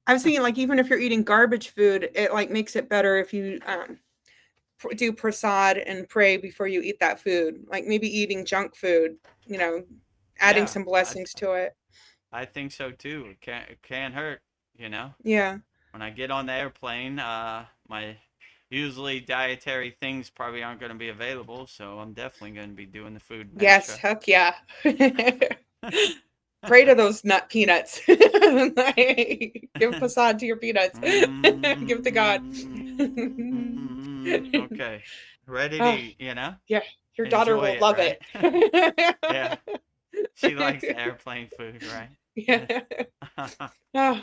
I was thinking like even if you're eating garbage food, it like makes it better if you do prasad and pray before you eat that food. Like maybe eating junk food, you know, adding Yeah, some blessings to it. I think so too. It can't hurt, you know. Yeah. When I get on the airplane, my usually dietary things probably aren't going to be available, so I'm definitely going to be doing the food Yes, mantra. heck yeah. Pray to those nut peanuts. Like, give prasad to your peanuts. Give to God. Okay, ready to Oh, eat, you know? yeah, your daughter Enjoy will it, love right? it. Yeah, she likes airplane food, right? Yeah. Oh.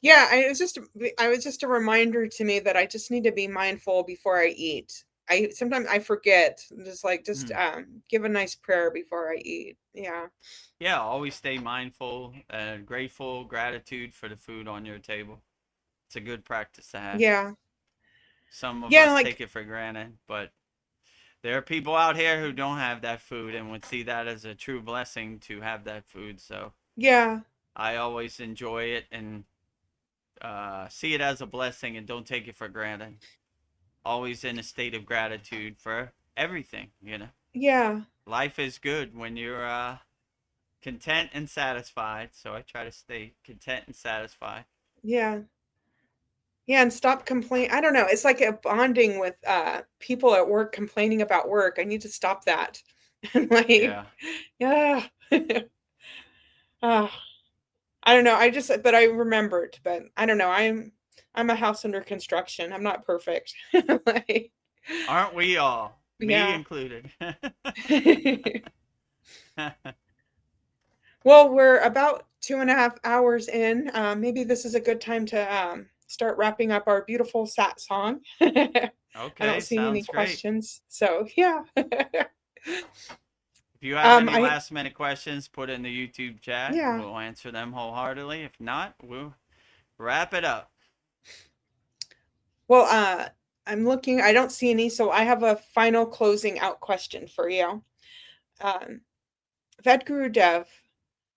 Yeah, I was just a reminder to me that I just need to be mindful before I eat. I sometimes I forget. Just Mhm. give a nice prayer before I eat. Yeah. Yeah, always stay mindful and grateful, gratitude for the food on your table. It's a good practice to have. Yeah. Some of Yeah, us take like it for granted, but there are people out here who don't have that food and would see that as a true blessing to have that food. So yeah. I always enjoy it and see it as a blessing and don't take it for granted. Always in a state of gratitude for everything, you know. Yeah. Life is good when you're content and satisfied. So I try to stay content and satisfied. Yeah. Yeah, and stop complaining. I don't know. It's like a bonding with people at work complaining about work. I need to stop that. And like, Yeah. yeah. Ah, I don't know. But I remembered, but I don't know. I'm a house under construction. I'm not perfect. Like, Aren't we all? Me yeah. included. Well, we're about 2.5 hours in. Maybe this is a good time to start wrapping up our beautiful sat song. I don't Okay, see any sounds great. questions, so yeah. If you have any I last minute questions, put it in the YouTube chat. yeah. We'll answer them wholeheartedly. If not, we'll wrap it up. Well, I'm looking. I don't see any, so I have a final closing out question for you. Um, Vedagurudev,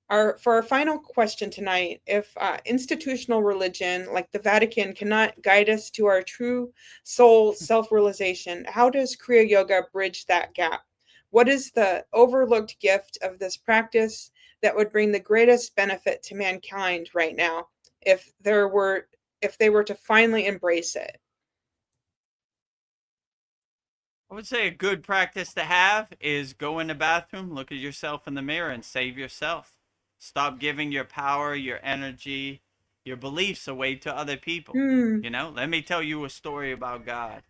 for our final question tonight, if institutional religion like the Vatican cannot guide us to our true soul self-realization, how does Kriya Yoga bridge that gap? What is the overlooked gift of this practice that would bring the greatest benefit to mankind right now if they were to finally embrace it? I would say a good practice to have is go in the bathroom, look at yourself in the mirror, and save yourself. Stop giving your power, your energy, your beliefs away to other people. Hmm. You know, let me tell you a story about God.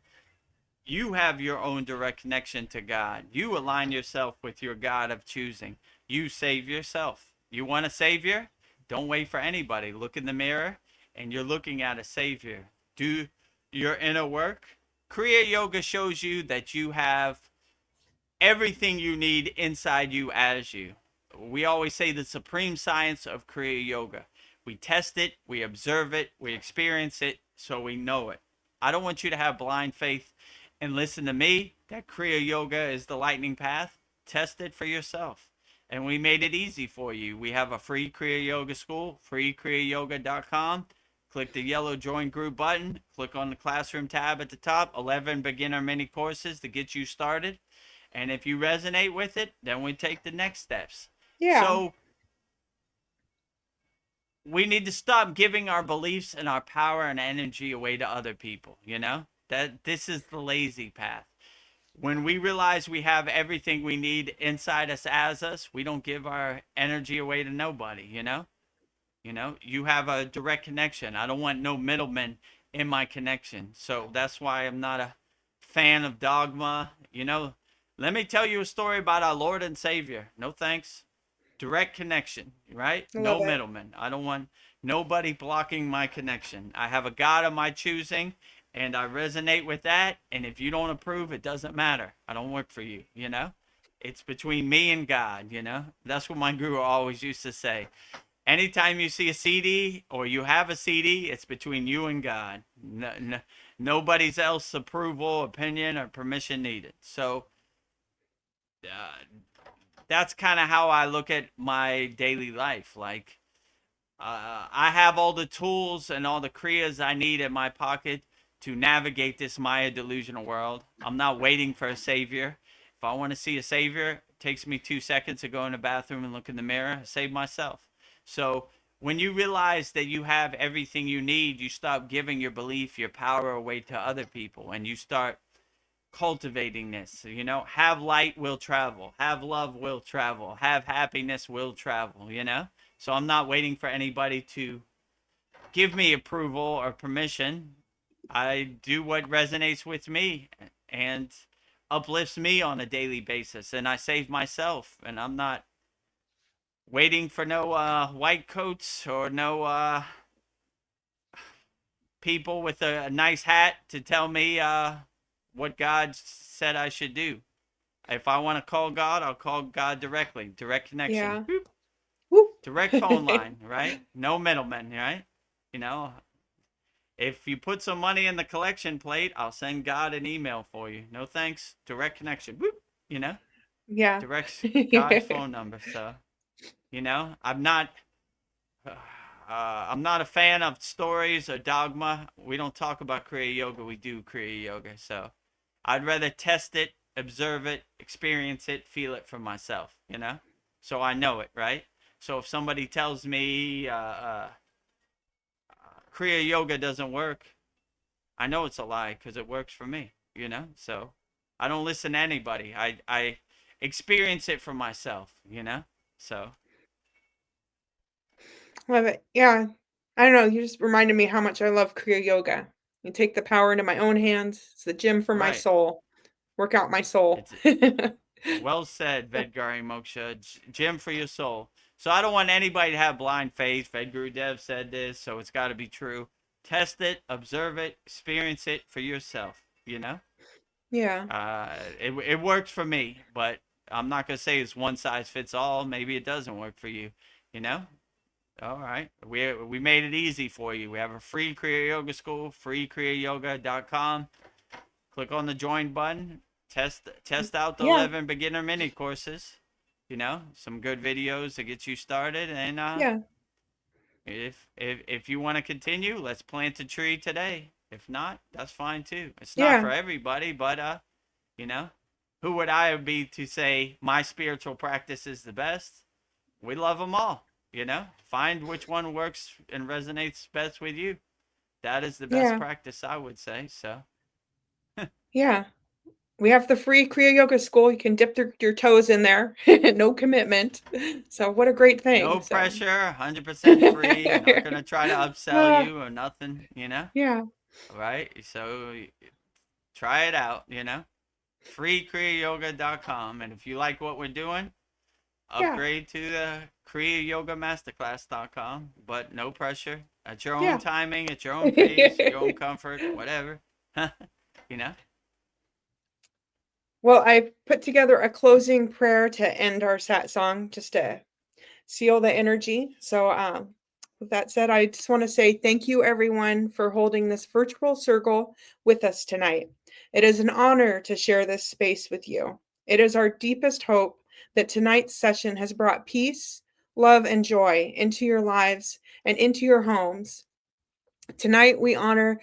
You have your own direct connection to God. You align yourself with your God of choosing. You save yourself. You want a savior? Don't wait for anybody. Look in the mirror and you're looking at a savior. Do your inner work. Kriya Yoga shows you that you have everything you need inside you as you. We always say the supreme science of Kriya Yoga. We test it, we observe it, we experience it, so we know it. I don't want you to have blind faith and listen to me that Kriya Yoga is the lightning path. Test it for yourself. And we made it easy for you. We have a free Kriya Yoga school, freekriyayoga.com. Click the yellow join group button. Click on the classroom tab at the top. 11 beginner mini courses to get you started. And if you resonate with it, then we take the next steps. Yeah. So we need to stop giving our beliefs and our power and energy away to other people, you know? That this is the lazy path. When we realize we have everything we need inside us as us, we don't give our energy away to nobody, you know? You know, you have a direct connection. I don't want no middlemen in my connection. So that's why I'm not a fan of dogma. You know, let me tell you a story about our Lord and Savior. No thanks. direct connection, right? I No love it. middleman. I don't want nobody blocking my connection. I have a God of my choosing, and I resonate with that. And if you don't approve, it doesn't matter. I don't work for you, you know? It's between me and God, you know? That's what my guru always used to say. Anytime you see a CD or you have a CD, it's between you and God. Nobody's else approval, opinion, or permission needed. So that's kind of how I look at my daily life. Like, I have all the tools and all the kriyas I need in my pocket to navigate this Maya delusional world. I'm not waiting for a savior. If I want to see a savior, it takes me 2 seconds to go in the bathroom and look in the mirror, save myself. So when you realize that you have everything you need, you stop giving your belief, your power away to other people, and you start cultivating this. You know, have light will travel, have love will travel, have happiness will travel, you know? So I'm not waiting for anybody to give me approval or permission. I do what resonates with me and uplifts me on a daily basis, and I save myself, and I'm not waiting for no white coats or no people with a nice hat to tell me what God said I should do. If I want to call God, I'll call God directly. Direct connection. Yeah. Boop. Woo. Direct phone line, right? No middleman, right? You know, if you put some money in the collection plate, I'll send God an email for you. No thanks. Direct connection. Boop. You know, Yeah. direct God's phone number. So, you know, I'm not a fan of stories or dogma. We don't talk about Kriya Yoga. We do Kriya Yoga. So I'd rather test it, observe it, experience it, feel it for myself, you know? So I know it, right? So if somebody tells me Kriya Yoga doesn't work, I know it's a lie because it works for me, you know? So I don't listen to anybody. I experience it for myself, you know? So. Love it. Yeah. I don't know. You just reminded me how much I love Kriya Yoga. You take the power into my own hands. It's the gym for my Right. soul. Work out my soul. It's well said, Vedgari Moksha. Gym for your soul. So I don't want anybody to have blind faith. Vedagurudev said this, so it's got to be true. Test it, observe it, experience it for yourself. You know, Yeah. it worked for me, but I'm not gonna say it's one size fits all. Maybe it doesn't work for you. You know. All right, we made it easy for you. We have a free Kriya Yoga school, freekriyayogamasterclass.com. Click on the join button. Test out the Yeah. 11 beginner mini courses. You know, some good videos to get you started. And Yeah. if you want to continue, let's plant a tree today. If not, that's fine too. It's not for Yeah. everybody, but you know, who would I be to say my spiritual practice is the best? We love them all. You know, find which one works and resonates best with you. That is the best Yeah. practice, I would say. So. Yeah. We have the free Kriya Yoga school. You can dip your toes in there. No commitment. So what a great No thing. So pressure, 100% free. Not going to try to upsell uh, you or nothing, you know? yeah. All right? So try it out, you know? freekriyayogamasterclass.com. And if you like what we're doing, Yeah. upgrade to the kriyayogamasterclass.com. But no pressure. At your own Yeah. timing, at your own pace, your own comfort, whatever. You know? Well, I put together a closing prayer to end our satsang just to seal the energy. So, with that said, I just want to say thank you, everyone, for holding this virtual circle with us tonight. It is an honor to share this space with you. It is our deepest hope that tonight's session has brought peace, love, and joy into your lives and into your homes. Tonight, we honor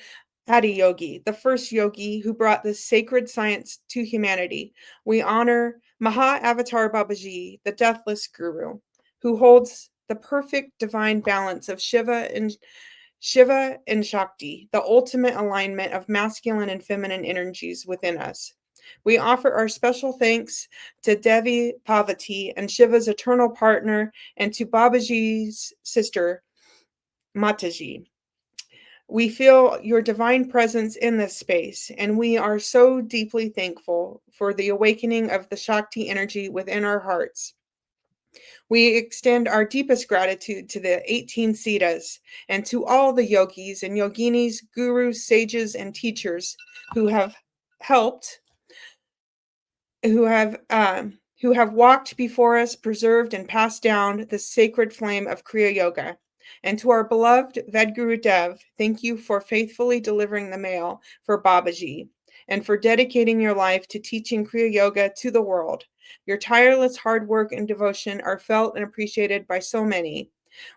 Adi Yogi, the first yogi who brought this sacred science to humanity. We honor Maha Avatar Babaji, the deathless guru, who holds the perfect divine balance of Shiva and Shakti, the ultimate alignment of masculine and feminine energies within us. We offer our special thanks to Devi Parvati and Shiva's eternal partner, and to Babaji's sister, Mataji. We feel your divine presence in this space, and we are so deeply thankful for the awakening of the Shakti energy within our hearts. We extend our deepest gratitude to the 18 Siddhas and to all the yogis and yoginis, gurus, sages, and teachers who have helped, who have walked before us, preserved, and passed down the sacred flame of Kriya Yoga. And to our beloved Vedagurudev, thank you for faithfully delivering the mail for Babaji and for dedicating your life to teaching Kriya Yoga to the world. Your tireless hard work and devotion are felt and appreciated by so many.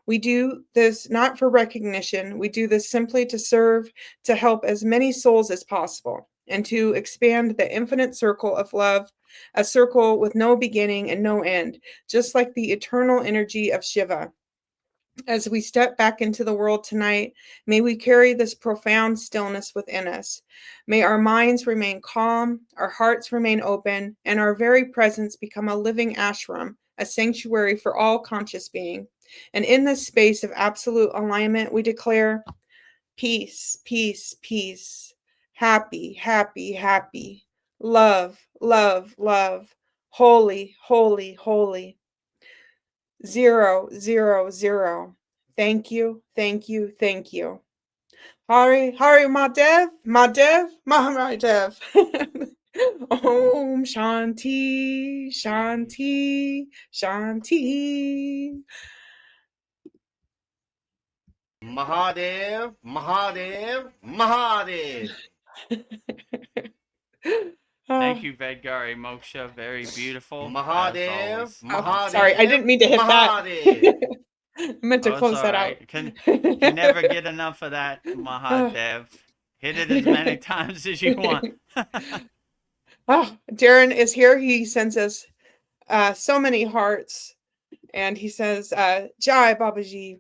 We do this not for recognition. We do this simply to serve, to help as many souls as possible, and to expand the infinite circle of love, a circle with no beginning and no end, just like the eternal energy of Shiva. As we step back into the world tonight, may we carry this profound stillness within us. May our minds remain calm, our hearts remain open, and our very presence become a living ashram, a sanctuary for all conscious being. And in this space of absolute alignment, we declare peace, peace, peace, happy, happy, happy, love, love, love, holy, holy, holy. 0, 0, 0. Thank you, thank you, thank you. Hari, Hari, Mahadev, Mahadev, Maharadev. Om Shanti, Shanti, Shanti. Mahadev, Mahadev, Mahadev. Thank you, Vedgari Moksha. Very beautiful. Mahadev, As always. Mahadev. Sorry, I didn't mean to hit Mahadev. that. I meant to Oh, it's close all that right. out. Can never get enough of that, Mahadev. Hit it as many times as you want. Oh, Darren is here. He sends us so many hearts. And he says, Jai Babaji.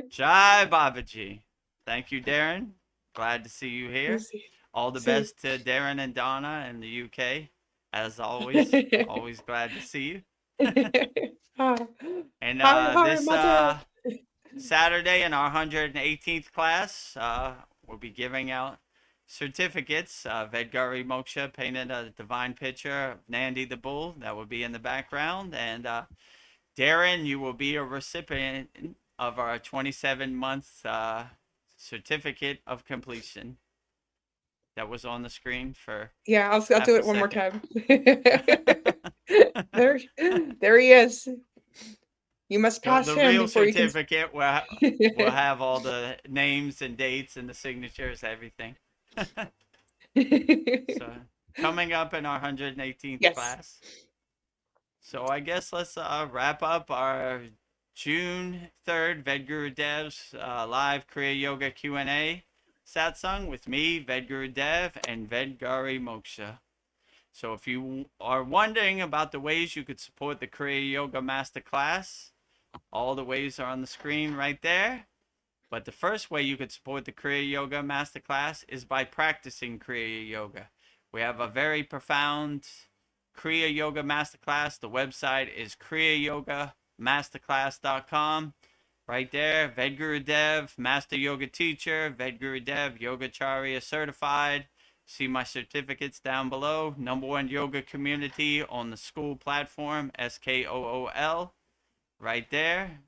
Jai Babaji. Thank you, Darren. Glad to see you here. All the best to Darren and Donna in the UK. As always, always glad to see you. And this Saturday in our 118th class, we'll be giving out certificates. Vedgari Moksha painted a divine picture of Nandi the bull that will be in the background. And Darren, you will be a recipient of our 27-month certificate of completion that was on the screen for. Yeah, I'll do it one more time. there he is. You must pass the him real before you can. certificate will have all the names and dates and the signatures, everything. So coming up in our 118th class. So I guess let's wrap up our June 3rd Vedgurudev's live Kriya Yoga Q&A satsang with me, Vedagurudev, and Vedgari Moksha. So if you are wondering about the ways you could support the Kriya Yoga Masterclass, all the ways are on the screen right there. But the first way you could support the Kriya Yoga Masterclass is by practicing Kriya Yoga. We have a very profound Kriya Yoga Masterclass. The website is kriyayogamasterclass.com. Right there, Vedagurudev, Master Yoga Teacher, Vedagurudev, Yogacharya Certified. See my certificates down below. #1 yoga community on the SKOOL platform, SKOOL. Right there.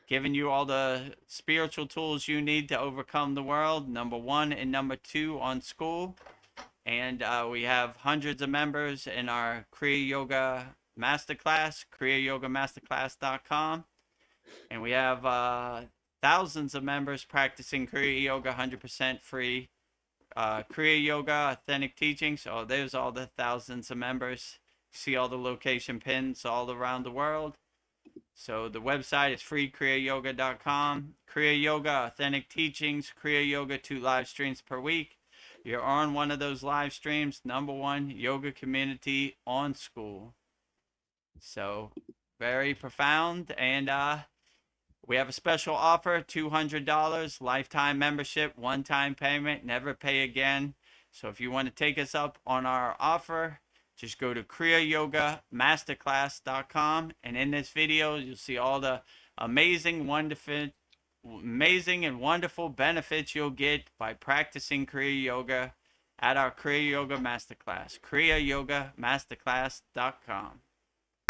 Giving you all the spiritual tools you need to overcome the world. #1 and #2 on SKOOL. And we have hundreds of members in our Kriya Yoga Masterclass, kriyayogamasterclass.com. And we have thousands of members practicing Kriya Yoga 100% free. Kriya Yoga Authentic Teachings. So there's all the thousands of members. See all the location pins all around the world. So the website is freekriyayoga.com. Kriya Yoga Authentic Teachings, Kriya Yoga 2 live streams per week. You're on one of those live streams, #1 yoga community on SKOOL. So very profound. And we have a special offer, $200 lifetime membership, one-time payment, never pay again. So if you want to take us up on our offer, just go to kriyayogamasterclass.com. And in this video, you'll see all the amazing and wonderful benefits you'll get by practicing Kriya Yoga at our Kriya Yoga Masterclass, kriyayogamasterclass.com.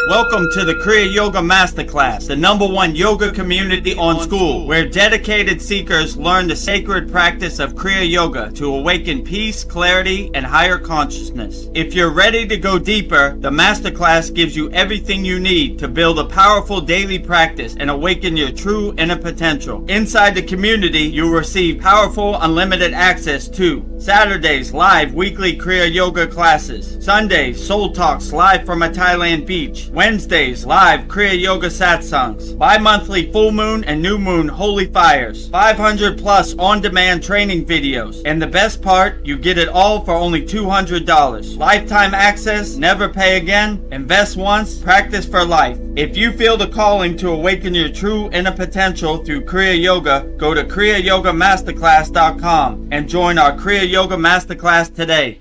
Welcome to the Kriya Yoga Masterclass, the #1 yoga community on SKOOL, where dedicated seekers learn the sacred practice of Kriya Yoga to awaken peace, clarity, and higher consciousness. If you're ready to go deeper, the Masterclass gives you everything you need to build a powerful daily practice and awaken your true inner potential. Inside the community, you'll receive powerful, unlimited access to Saturdays, live weekly Kriya Yoga classes. Sundays, Soul Talks live from a Thailand beach. Wednesdays, live Kriya Yoga Satsangs. Bi-monthly full moon and new moon holy fires. 500 plus on-demand training videos. And the best part, you get it all for only $200. Lifetime access, never pay again, invest once, practice for life. If you feel the calling to awaken your true inner potential through Kriya Yoga, go to kriyayogamasterclass.com and join our Kriya Yoga Masterclass today.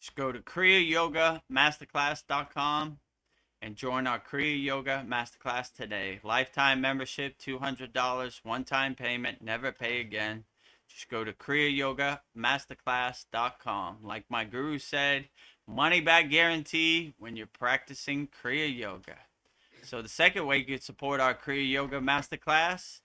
Just go to kriyayogamasterclass.com and join our Kriya Yoga Masterclass today. Lifetime membership, $200, one-time payment, never pay again. Just go to kriyayogamasterclass.com. Like my guru said, money back guarantee when you're practicing Kriya Yoga. So the second way you can support our Kriya Yoga Masterclass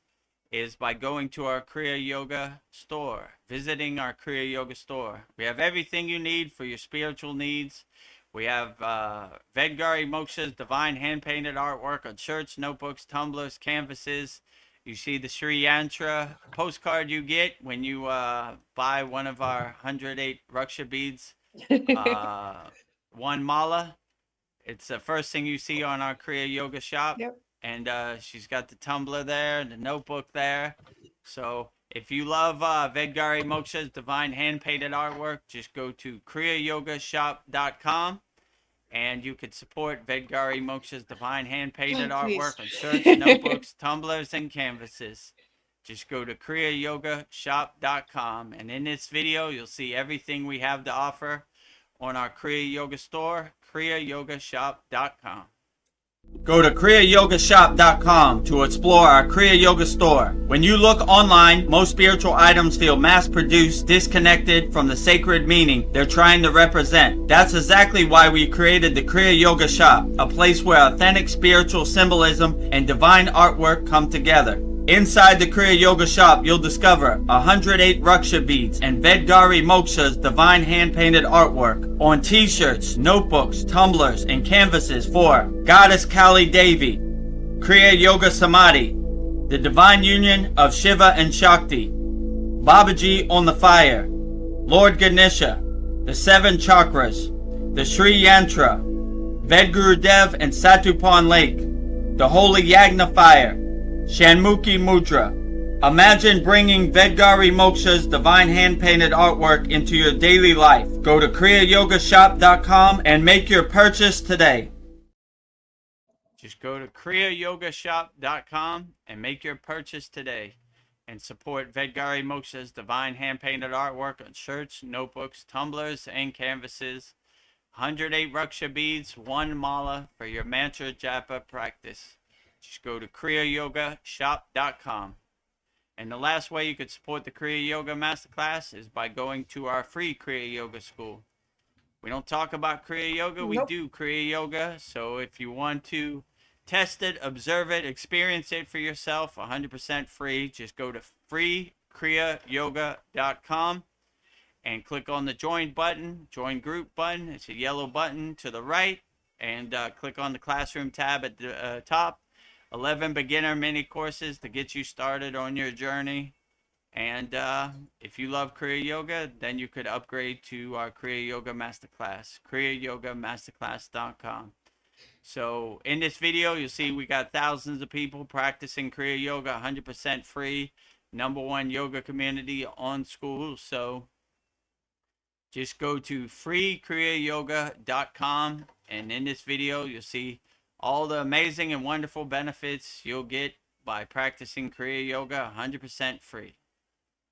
is by going to our Kriya Yoga store, visiting our Kriya Yoga store. We have everything you need for your spiritual needs. We have Vedagurudev Moksha's divine hand-painted artwork on shirts, notebooks, tumblers, canvases. You see the Sri Yantra postcard you get when you buy one of our 108 Raksha beads, one mala. It's the first thing you see on our Kriya Yoga shop. Yep. And she's got the tumbler there and the notebook there. So if you love Vedagurudev Moksha's divine hand-painted artwork, just go to kriyayogashop.com and you can support Vedagurudev Moksha's divine hand-painted artwork on shirts, notebooks, tumblers, and canvases. Just go to kriyayogashop.com, and in this video, you'll see everything we have to offer on our Kriya Yoga store, kriyayogashop.com. Go to kriyayogashop.com to explore our Kriya Yoga store. When you look online, most spiritual items feel mass-produced, disconnected from the sacred meaning they're trying to represent. That's exactly why we created the Kriya Yoga shop, a place where authentic spiritual symbolism and divine artwork come together. Inside the Kriya Yoga shop, you'll discover 108 Raksha beads and Vedagurudev Moksha's divine hand-painted artwork on t-shirts, notebooks, tumblers, and canvases for Goddess Kali Devi, Kriya Yoga Samadhi, the divine union of Shiva and Shakti, Babaji on the fire, Lord Ganesha, the 7 chakras, the Sri Yantra, Vedagurudev and Satupon Lake, the holy Yagna fire, Shanmukhi Mudra. Imagine bringing Vedagurudev Moksha's divine hand-painted artwork into your daily life. Go to kriyayogashop.com and make your purchase today. Just go to kriyayogashop.com and make your purchase today and support Vedagurudev Moksha's divine hand-painted artwork on shirts, notebooks, tumblers, and canvases. 108 Raksha beads, one mala for your mantra japa practice. Just go to kriyayogashop.com. And the last way you could support the Kriya Yoga Masterclass is by going to our free Kriya Yoga school. We don't talk about Kriya Yoga, we do Kriya Yoga. So if you want to test it, observe it, experience it for yourself, 100% free, just go to freekriyayoga.com and click on the join button, join group button. It's a yellow button to the right, and click on the classroom tab at the top. 11 beginner mini courses to get you started on your journey. And if you love Kriya Yoga, then you could upgrade to our Kriya Yoga Masterclass, kriyayogamasterclass.com. So in this video, you'll see we got thousands of people practicing Kriya Yoga, 100% free, #1 yoga community on SKOOL. So just go to freekriyayoga.com, and in this video, you'll see all the amazing and wonderful benefits you'll get by practicing Kriya Yoga 100% free.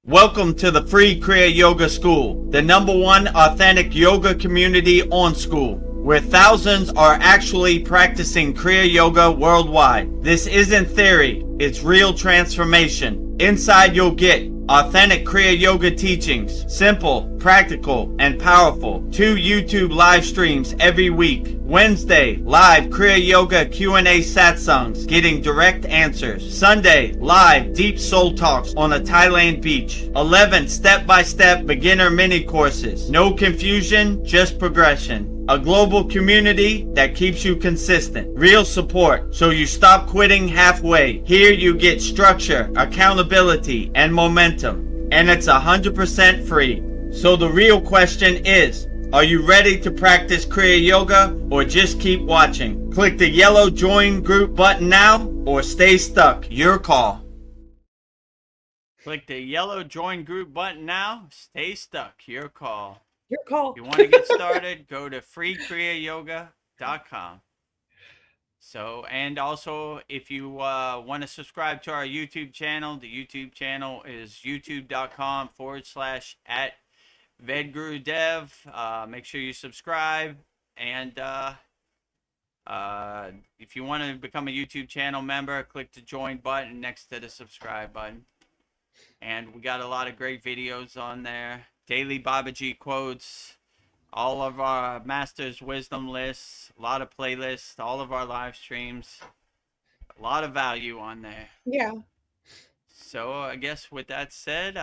Welcome to the free Kriya Yoga School, the #1 authentic yoga community on SKOOL, where thousands are actually practicing Kriya Yoga worldwide. This isn't theory, it's real transformation. Inside you'll get Authentic Kriya Yoga teachings, simple, practical, and powerful. 2 YouTube live streams every week. Wednesday, live Kriya Yoga Q&A satsangs, getting direct answers. Sunday, live deep soul talks on a Thailand beach. 11 step-by-step beginner mini courses. No confusion, just progression. A global community that keeps you consistent. Real support, so you stop quitting halfway. Here you get structure, accountability, and momentum. And it's 100% free. So the real question is, are you ready to practice Kriya Yoga or just keep watching? Click the yellow join group button now or stay stuck. Your call. Click the yellow join group button now. Stay stuck. Your call. Your call. If you want to get started, go to freekriyayogamasterclass.com. So, and also, if you want to subscribe to our YouTube channel, the YouTube channel is youtube.com/@Vedagurudev. Make sure you subscribe. And if you want to become a YouTube channel member, click the join button next to the subscribe button. And we got a lot of great videos on there. Daily Babaji quotes, all of our Master's Wisdom lists, a lot of playlists, all of our live streams. A lot of value on there. Yeah. So I guess with that said,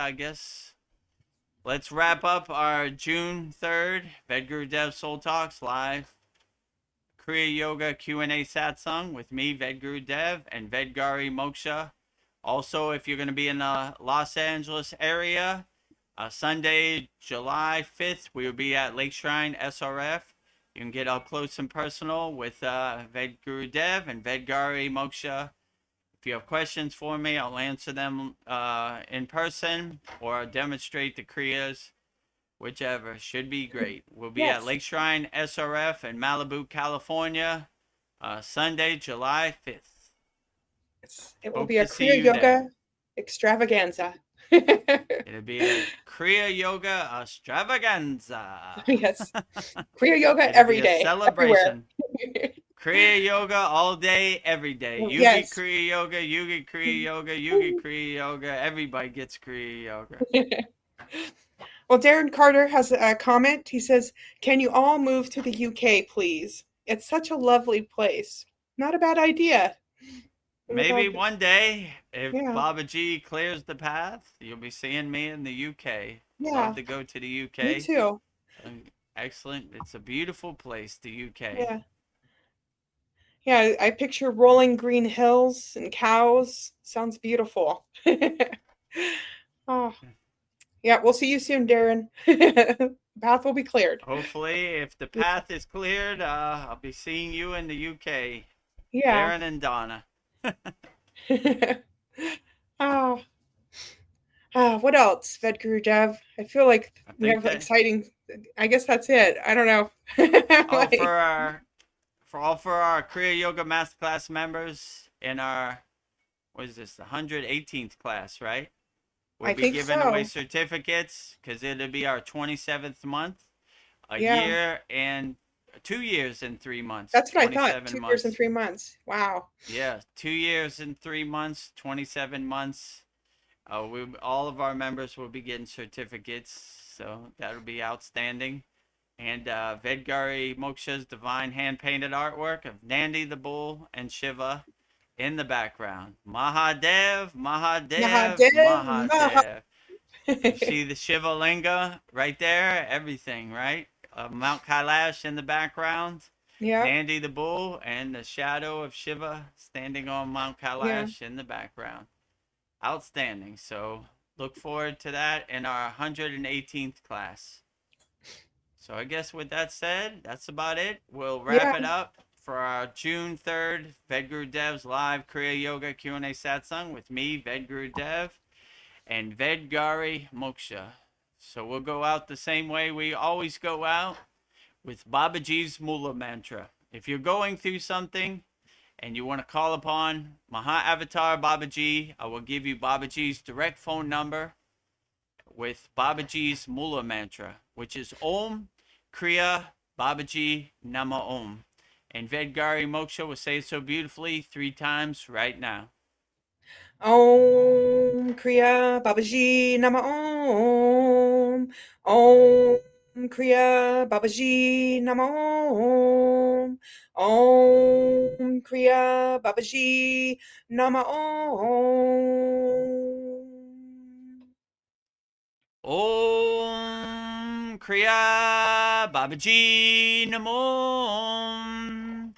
let's wrap up our June 3rd Vedagurudev Soul Talks live Kriya Yoga Q&A satsang with me, Vedagurudev, and Vedgari Moksha. Also, if you're going to be in the Los Angeles area, Sunday, July 5th, we will be at Lake Shrine SRF. You can get up close and personal with Vedagurudev and Vedgari Moksha. If you have questions for me, I'll answer them in person or demonstrate the Kriyas, whichever. Should be great. We'll be at Lake Shrine SRF in Malibu, California, Sunday, July 5th. It will be a Kriya Yoga extravaganza. It'll be a Kriya Yoga extravaganza. Yes. Kriya Yoga every day. Celebration. Kriya Yoga all day, every day. You get Kriya Yoga, you get Kriya Yoga, you get Kriya Yoga. Everybody gets Kriya Yoga. Well, Darren Carter has a comment. He says, "Can you all move to the UK, please? It's such a lovely place. Not a bad idea." Maybe one day, if Babaji clears the path, you'll be seeing me in the UK. Yeah. Love to go to the UK. Me too. Excellent. It's a beautiful place, the UK. Yeah. Yeah, I picture rolling green hills and cows. Sounds beautiful. Oh. Yeah, we'll see you soon, Darren. Path will be cleared. Hopefully, if the path is cleared, I'll be seeing you in the UK. Yeah. Darren and Donna. What else, Vedagurudev? I feel like we have exciting. I guess that's it. I don't know. For our Kriya Yoga Masterclass members in our, what is this, the 118th class, right? We'll be giving away certificates because it'll be our 27th month, year and 2 years and 3 months. That's what I thought. 2 years and 3 months. Wow. Yeah, 2 years and 3 months, 27 months. All of our members will be getting certificates, so that'll be outstanding. And Vedgari Moksha's divine hand-painted artwork of Nandi the bull and Shiva in the background. Mahadev, Mahadev, Mahadev. You see the Shiva Linga right there? Everything, right? Mount Kailash in the background. Yeah. Nandi the bull and the shadow of Shiva standing on Mount Kailash in the background. Outstanding. So look forward to that in our 118th class. So I guess with that said, that's about it. We'll wrap it up for our June 3rd Vedgurudev's live Kriya Yoga Q&A satsang with me, Vedagurudev, and Vedgari Moksha. So we'll go out the same way we always go out, with Babaji's Mula Mantra. If you're going through something and you want to call upon Maha-Avatar Babaji, I will give you Babaji's direct phone number with Babaji's Mula Mantra, which is Om Kriya Babaji Nama Om. And Vedgari Moksha will say it so beautifully 3 times right now. Om Kriya Babaji Nama Om. Om Kriya Babaji Nama Om. Om Kriya Babaji Nama Om. Om Kriya Babaji Namo.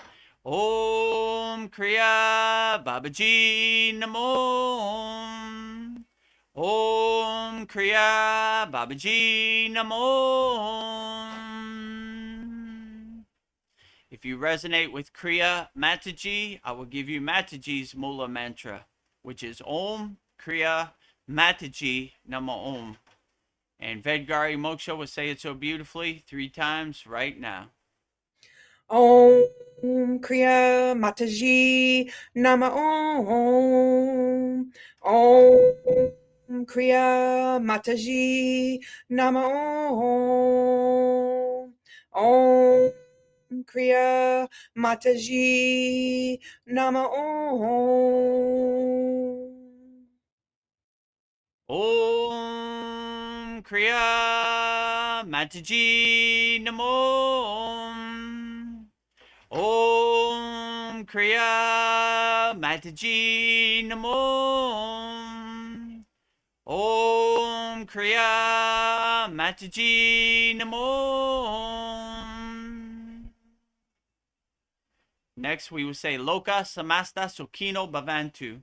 Om Kriya Babaji Namo. Om Kriya Babaji Namo. If you resonate with Kriya Mataji, I will give you Mataji's Mula mantra, which is Om Kriya Mataji Nama Om. And Vedgari Moksha will say it so beautifully 3 times right now. Om Kriya Mataji Nama Om. Om Kriya Mataji Nama Om. Om Kriya Mataji Nama Om. Om Kriya Mataji Namo. Om Kriya Mataji Namo. Om Kriya Mataji Namo. Next, we will say Loka Samasta Sukhino Bhavantu,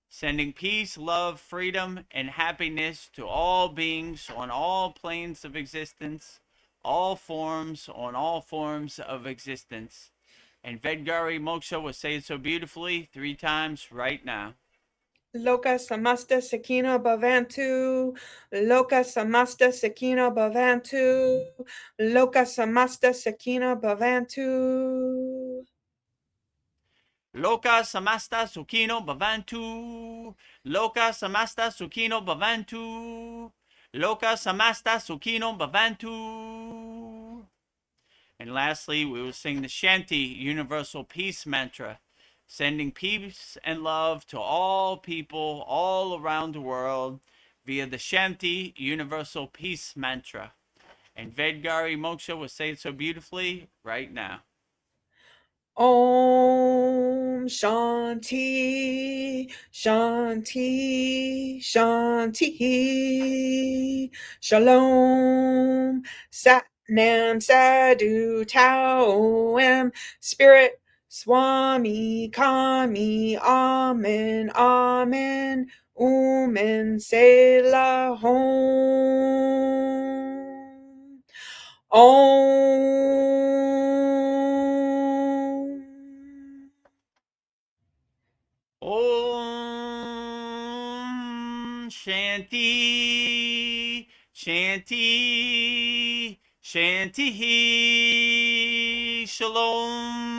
sending peace, love, freedom, and happiness to all beings on all planes of existence, all forms on all forms of existence. And Vedgari Moksha will say it so beautifully 3 times right now. Loka Samasta Sakina Bhavantu. Loka Samasta Sakina Bhavantu. Loka Samasta Sakina Bhavantu. Loka Samasta Sukhino Bhavantu. Loka Samasta Sukhino Bhavantu. Loka Samasta Sukhino Bhavantu. And lastly, we will sing the Shanti Universal Peace Mantra, sending peace and love to all people all around the world via the Shanti Universal Peace Mantra. And Vedgari Moksha will say it so beautifully right now. Om Shanti, Shanti, Shanti. Shalom, Sat Nam Sadhu Tao Am, Spirit Swami Kami, Amen, Amen, Selah Hom. Om Shanti, Shanti, Shanti. Shalom.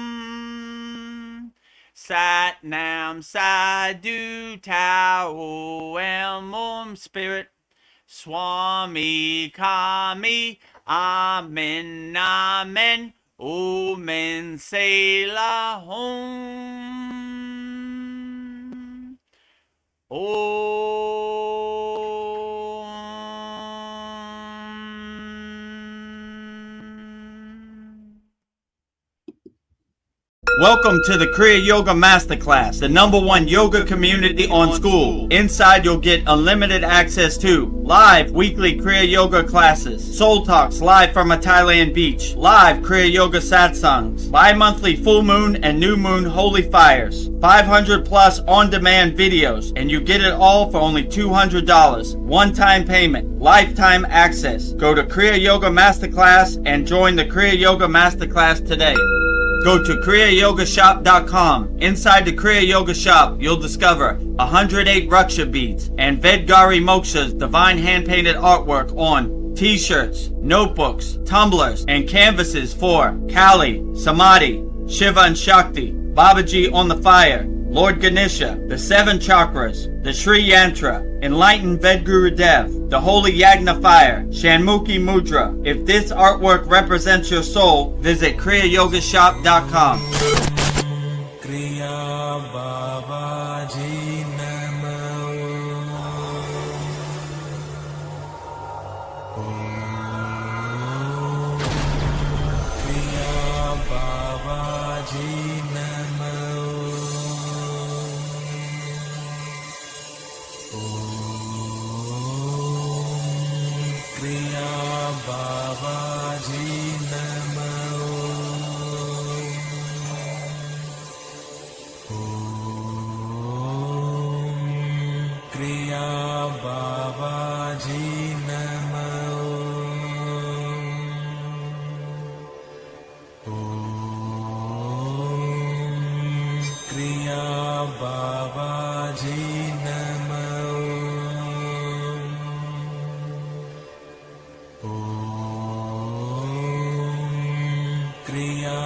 Sat Nam Sadhu Tao Am, Om Spirit Swami Kami, Amen, Amen, Omen Selah Hom. Welcome to the Kriya Yoga Masterclass, the #1 yoga community on SKOOL. Inside you'll get unlimited access to live weekly Kriya Yoga classes, soul talks live from a Thailand beach, live Kriya Yoga satsangs, bi-monthly full moon and new moon holy fires, 500 plus on-demand videos, and you get it all for only $200. One-time payment, lifetime access. Go to Kriya Yoga Masterclass and join the Kriya Yoga Masterclass today. Go to kriyayogamasterclass.com. Inside the Kriya Yoga shop, you'll discover 108 Raksha beads and Vedgari Moksha's divine hand-painted artwork on t-shirts, notebooks, tumblers, and canvases for Kali, Samadhi, Shiva and Shakti, Babaji on the fire, Lord Ganesha, the 7 chakras, the Sri Yantra, enlightened Vedagurudev, the holy Yagna fire, Shanmukhi Mudra. If this artwork represents your soul, visit kriyayogashop.com. Kriya Babaji Nama. बाबाजी नमः। ओम क्रिया बाबाजी नमः। ओम क्रिया बाबाजी नमः। ओम क्रिया